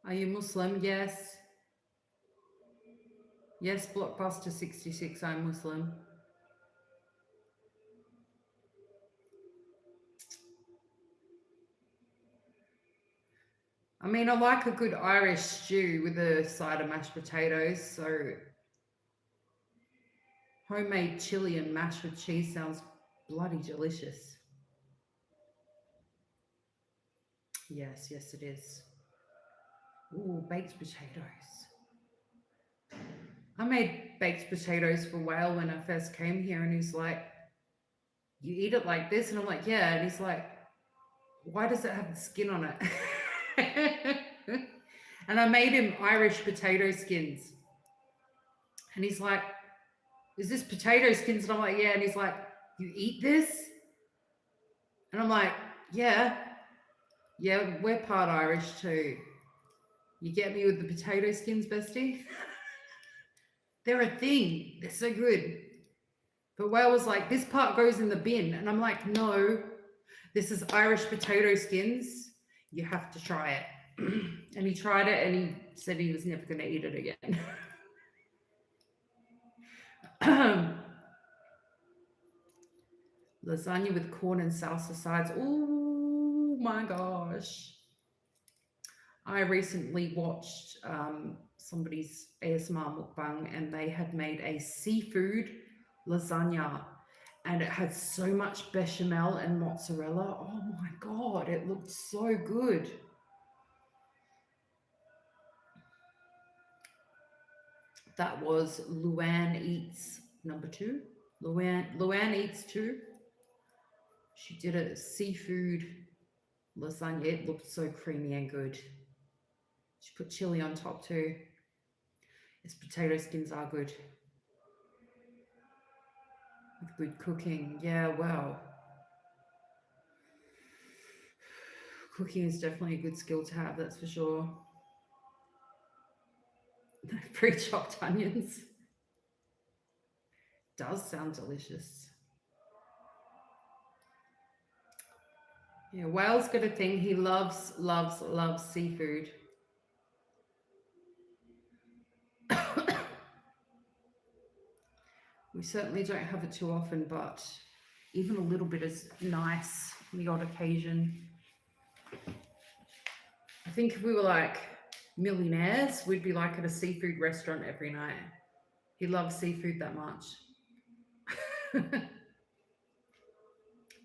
Speaker 1: Are you Muslim? Yes. Yes, Blockbuster 66, I'm Muslim. I mean, I like a good Irish stew with a side of mashed potatoes, so homemade chili and mash with cheese sounds bloody delicious. Yes, yes it is. Ooh, baked potatoes. I made baked potatoes for Whale when I first came here, and he's like, you eat it like this? And I'm like, yeah. And he's like, why does it have the skin on it? And I made him Irish potato skins. And he's like, is this potato skins? And I'm like, yeah. And he's like, you eat this? And I'm like, yeah. Yeah, we're part Irish too. You get me with the potato skins, bestie? They're a thing. They're so good. But Whale was like, this part goes in the bin. And I'm like, no, this is Irish potato skins. You have to try it. And he tried it and he said he was never going to eat it again. Lasagna with corn and salsa sides. Oh my gosh. I recently watched somebody's ASMR mukbang, and they had made a seafood lasagna, and it had so much bechamel and mozzarella. Oh my God, it looked so good. That was Luann Eats number 2. Luann Eats 2. She did a seafood lasagna. It looked so creamy and good. She put chili on top too. Its potato skins are good. With good cooking. Yeah, well. Cooking is definitely a good skill to have, that's for sure. Pre-chopped onions. Does sound delicious. Yeah, Whale's got a thing. He loves seafood. We certainly don't have it too often, but even a little bit is nice on the odd occasion. I think if we were like millionaires, we'd be like at a seafood restaurant every night. He loves seafood that much.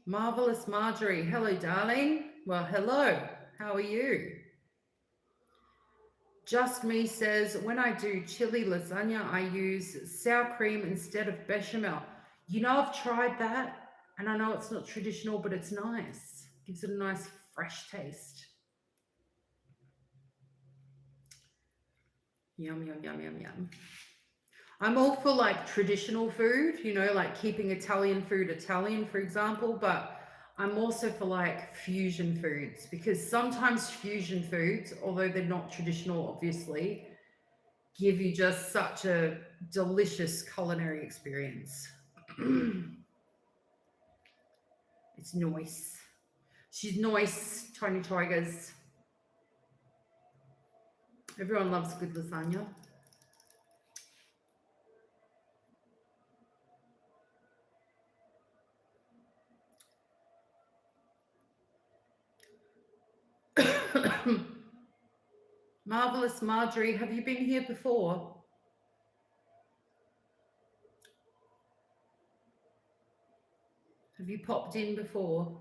Speaker 1: Marvelous Marjorie. Hello, darling. Well, hello. How are you? Just Me says, when I do chili lasagna, I use sour cream instead of bechamel. You know, I've tried that, and I know it's not traditional, but it's nice. Gives it a nice fresh taste. Yum, yum, yum, yum, yum. I'm all for like traditional food, you know, like keeping Italian food Italian, for example, but I'm also for like fusion foods, because sometimes fusion foods, although they're not traditional, obviously, give you just such a delicious culinary experience. It's nice. She's nice, tiny tigers. Everyone loves good lasagna. Marvelous Marjorie, have you been here before? Have you popped in before?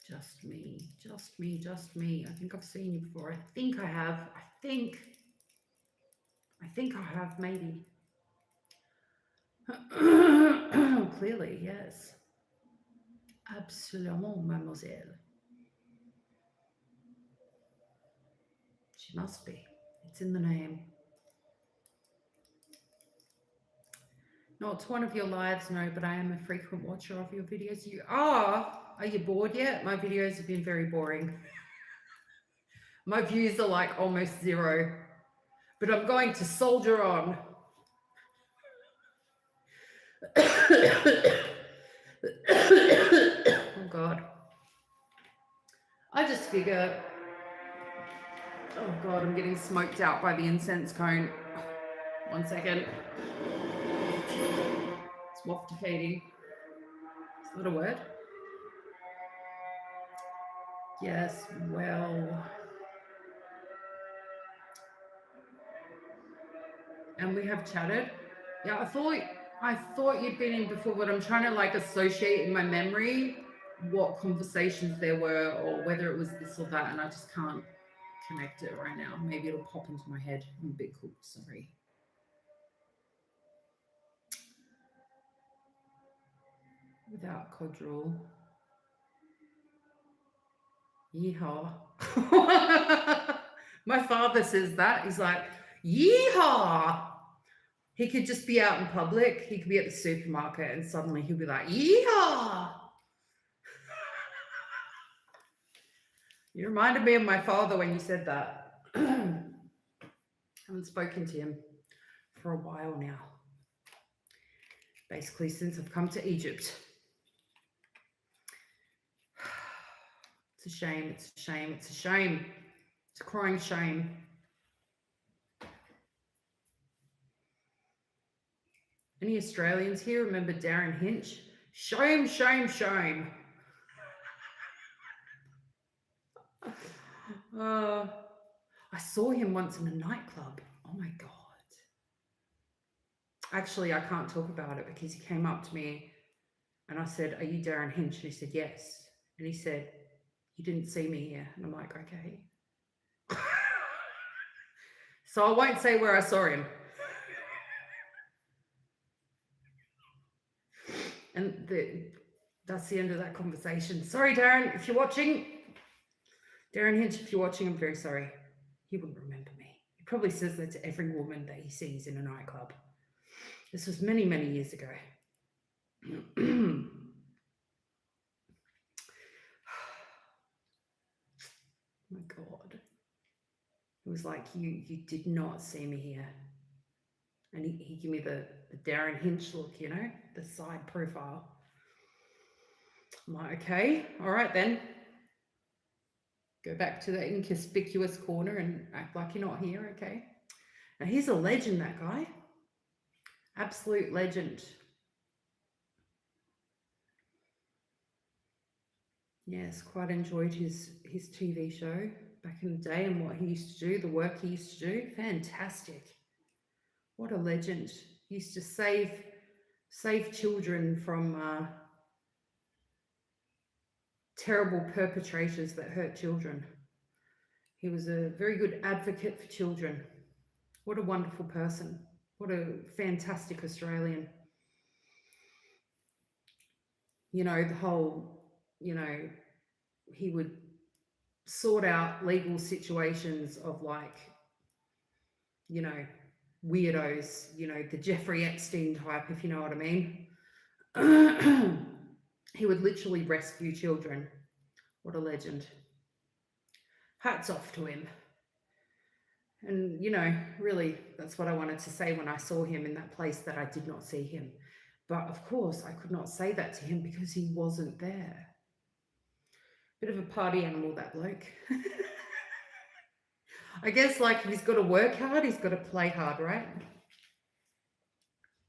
Speaker 1: Just me, just me, just me. I think I've seen you before. I think I have. I think I have, maybe. Clearly, yes. Absolument, mademoiselle. She must be. It's in the name. Not one of your lives, no, but I am a frequent watcher of your videos. You are? Are you bored yet? My videos have been very boring. My views are like almost 0, but I'm going to soldier on. Oh God. I just figure, oh God, I'm getting smoked out by the incense cone. 1 second. It's wafticating. Is that a word? Yes, well. And we have chatted. Yeah, I thought you'd been in before, but I'm trying to like associate in my memory what conversations there were or whether it was this or that, and I just can't connect it right now. Maybe it'll pop into my head. I'm a bit cooked, sorry. Without Codrol. Yeehaw. My father says that. He's like, yeehaw. He could just be out in public. He could be at the supermarket and suddenly he'll be like, yeehaw. You reminded me of my father when you said that. Haven't spoken to him for a while now. Basically, since I've come to Egypt. It's a shame, it's a shame, it's a shame. It's a crying shame. Any Australians here remember Darren Hinch? Shame, shame, shame. I saw him once in a nightclub. Oh my God. Actually, I can't talk about it because he came up to me and I said, are you Darren Hinch? And he said, yes. And he said, you didn't see me here. And I'm like, okay. So I won't say where I saw him. And that's the end of that conversation. Sorry, Darren, if you're watching. Darren Hinch, if you're watching, I'm very sorry. He wouldn't remember me. He probably says that to every woman that he sees in a nightclub. This was many, many years ago. My God. It was like, you did not see me here. And he gave me the Darren Hinch look, you know, the side profile. I'm like, okay, all right then. Go back to the inconspicuous corner and act like you're not here, okay? Now he's a legend, that guy. Absolute legend. Yes, quite enjoyed his TV show back in the day and what he used to do, the work he used to do. Fantastic. What a legend. He used to save children from terrible perpetrators that hurt children. He was a very good advocate for children. What a wonderful person. What a fantastic Australian. You know, the whole, you know, he would sort out legal situations of like, you know, weirdos, you know, the Jeffrey Epstein type, if you know what I mean. He would literally rescue children. What a legend. Hats off to him. And, you know, really, that's what I wanted to say when I saw him in that place that I did not see him. But of course, I could not say that to him because he wasn't there. Bit of a party animal, that bloke. I guess, like, if he's got to work hard, he's got to play hard, right?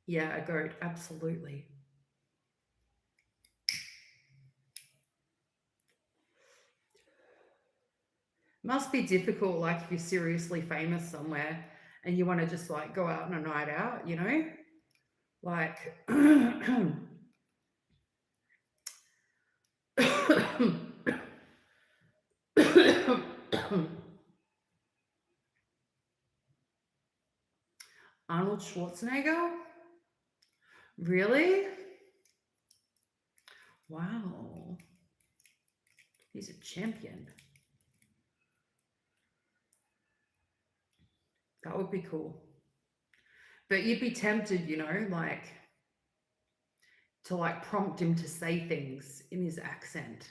Speaker 1: Yeah, a goat, absolutely. Must be difficult, like, if you're seriously famous somewhere and you want to just, like, go out on a night out, you know? Like, Arnold Schwarzenegger? Really? Wow. He's a champion. That would be cool. But you'd be tempted, you know, like, to, like, prompt him to say things in his accent.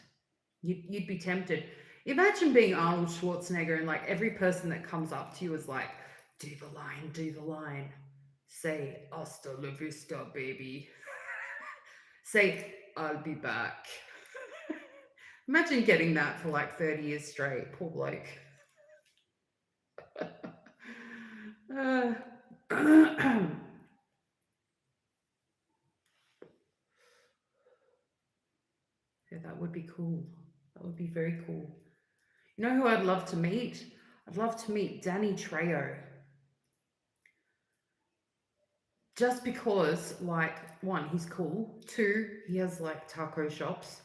Speaker 1: You'd be tempted. Imagine being Arnold Schwarzenegger and, like, every person that comes up to you is like, do the line, do the line. Say, hasta la vista, baby. Say, I'll be back. Imagine getting that for like 30 years straight. Poor bloke. Yeah, that would be cool. That would be very cool. You know who I'd love to meet? I'd love to meet Danny Trejo. Just because, like, one, he's cool. Two, he has like taco shops.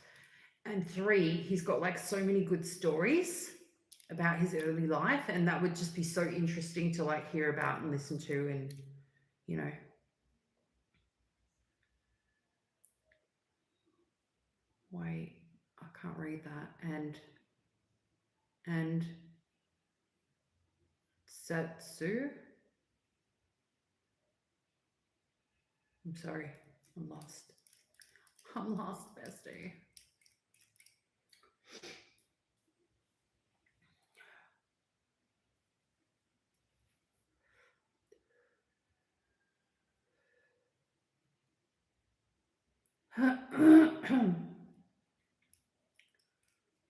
Speaker 1: And three, he's got like so many good stories about his early life. And that would just be so interesting to like hear about and listen to. And, you know, wait, I can't read that. And Satsu. I'm sorry, I'm lost. I'm lost, bestie.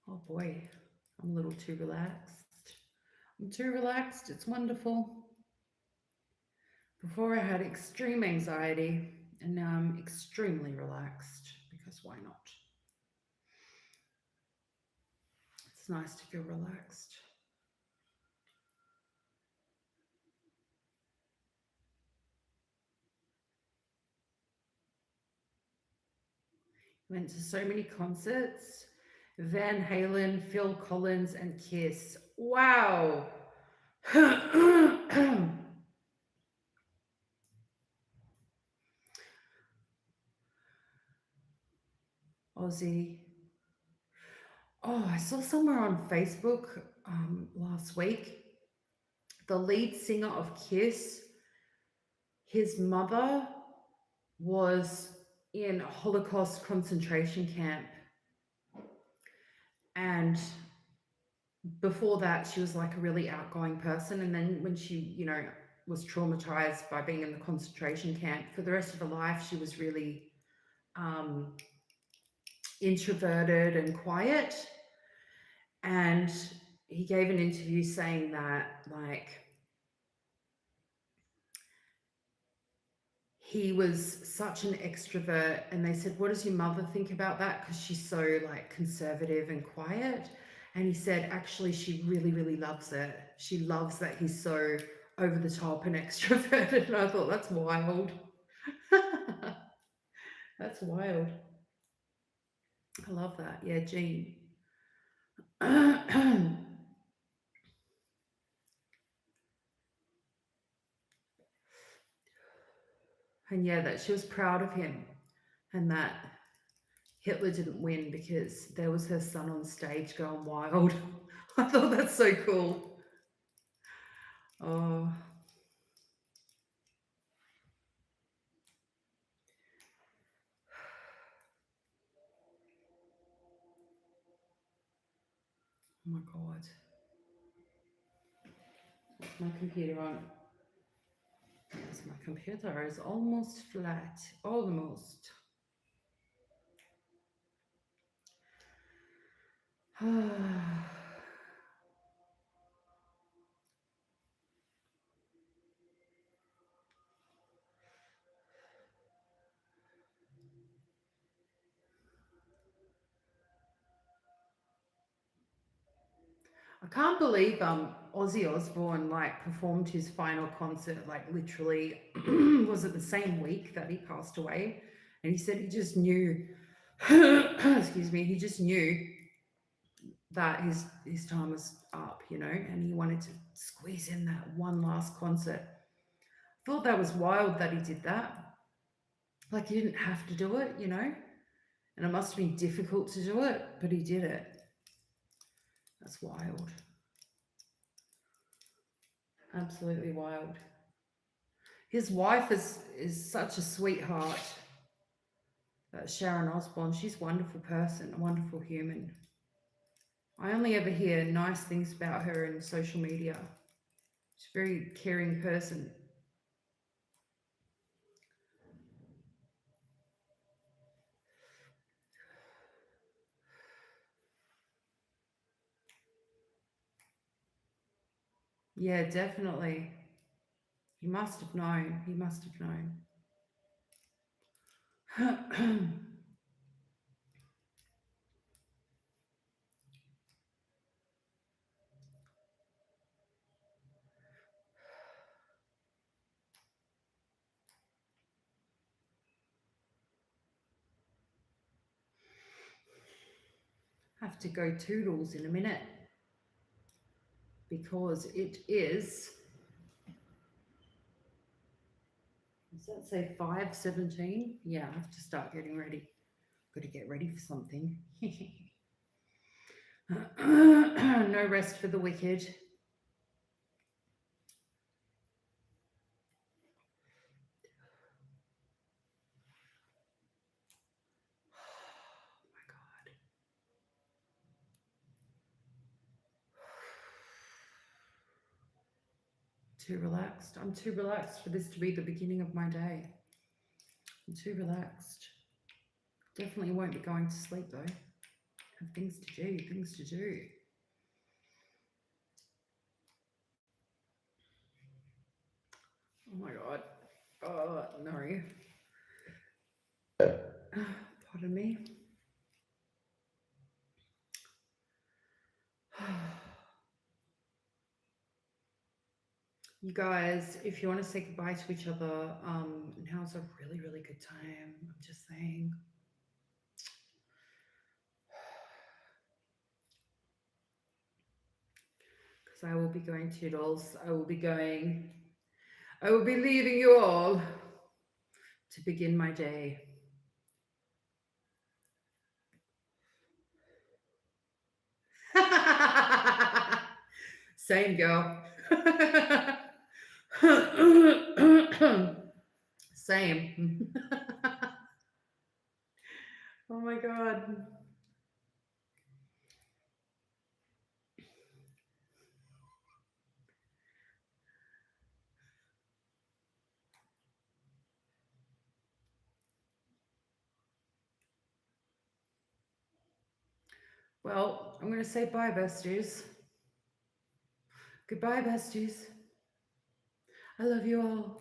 Speaker 1: Oh boy, I'm a little too relaxed. I'm too relaxed. It's wonderful. Before I had extreme anxiety, and now I'm extremely relaxed because why not? It's nice to feel relaxed. Went to so many concerts. Van Halen, Phil Collins, and Kiss. Wow. Aussie. Oh, I saw somewhere on Facebook last week, the lead singer of Kiss, his mother was in a Holocaust concentration camp. And before that, she was like a really outgoing person. And then when she, you know, was traumatized by being in the concentration camp, for the rest of her life, she was really introverted and quiet. And he gave an interview saying that, like, he was such an extrovert, and they said, what does your mother think about that, because she's so like conservative and quiet? And he said, actually, she really, really loves it. She loves that he's so over the top and extroverted. And I thought, that's wild. That's wild. I love that. Yeah, Jean. And yeah, that she was proud of him, and that Hitler didn't win because there was her son on stage going wild. I thought that's so cool. Oh. Oh my God. My computer on. Yes, my computer is almost flat. Almost. I can't believe Ozzy Osbourne like performed his final concert like literally was it the same week that he passed away, and he said he just knew excuse me, he just knew that his time was up, you know, and he wanted to squeeze in that one last concert. Thought that was wild that he did that. Like he didn't have to do it, you know, and it must have been difficult to do it, but he did it. That's wild. Absolutely wild. His wife is such a sweetheart. Sharon Osbourne. She's a wonderful person, a wonderful human. I only ever hear nice things about her in social media. She's a very caring person. Yeah, definitely. He must have known. He must have known. Have to go toodles in a minute because it is. Does that say 5:17? Yeah, I have to start getting ready. Got to get ready for something. No rest for the wicked. Too relaxed. I'm too relaxed for this to be the beginning of my day. I'm too relaxed. Definitely won't be going to sleep though. Have things to do, things to do. Oh my God. Oh, no. Pardon me. You guys, if you want to say goodbye to each other, now's a really, really good time. I'm just saying. Because I will be going toodles. I will be leaving you all to begin my day. Same girl. Same. Oh my God. Well, I'm going to say bye, besties. Goodbye, besties. I love you all.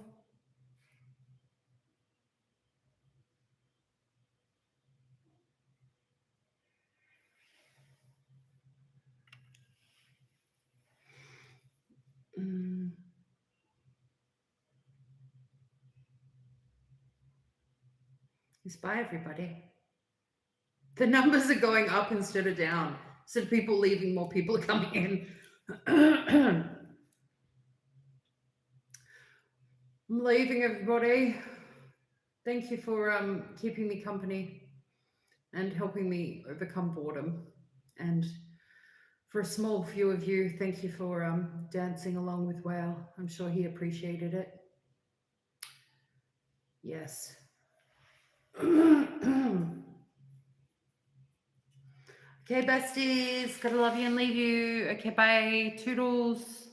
Speaker 1: Yes, bye, everybody. The numbers are going up instead of down. Instead of people leaving, more people are coming in. I'm leaving, everybody. Thank you for keeping me company and helping me overcome boredom. And for a small few of you, thank you for dancing along with Whale. I'm sure he appreciated it. Yes. Okay, besties, gotta love you and leave you. Okay, bye. Toodles.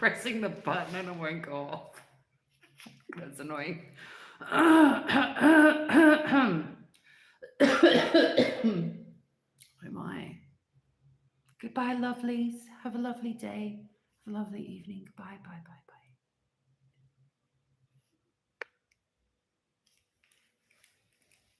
Speaker 1: pressing the button and it won't go off. That's annoying. Oh my. Goodbye, lovelies. Have a lovely day. Have a lovely evening. Bye, bye, bye.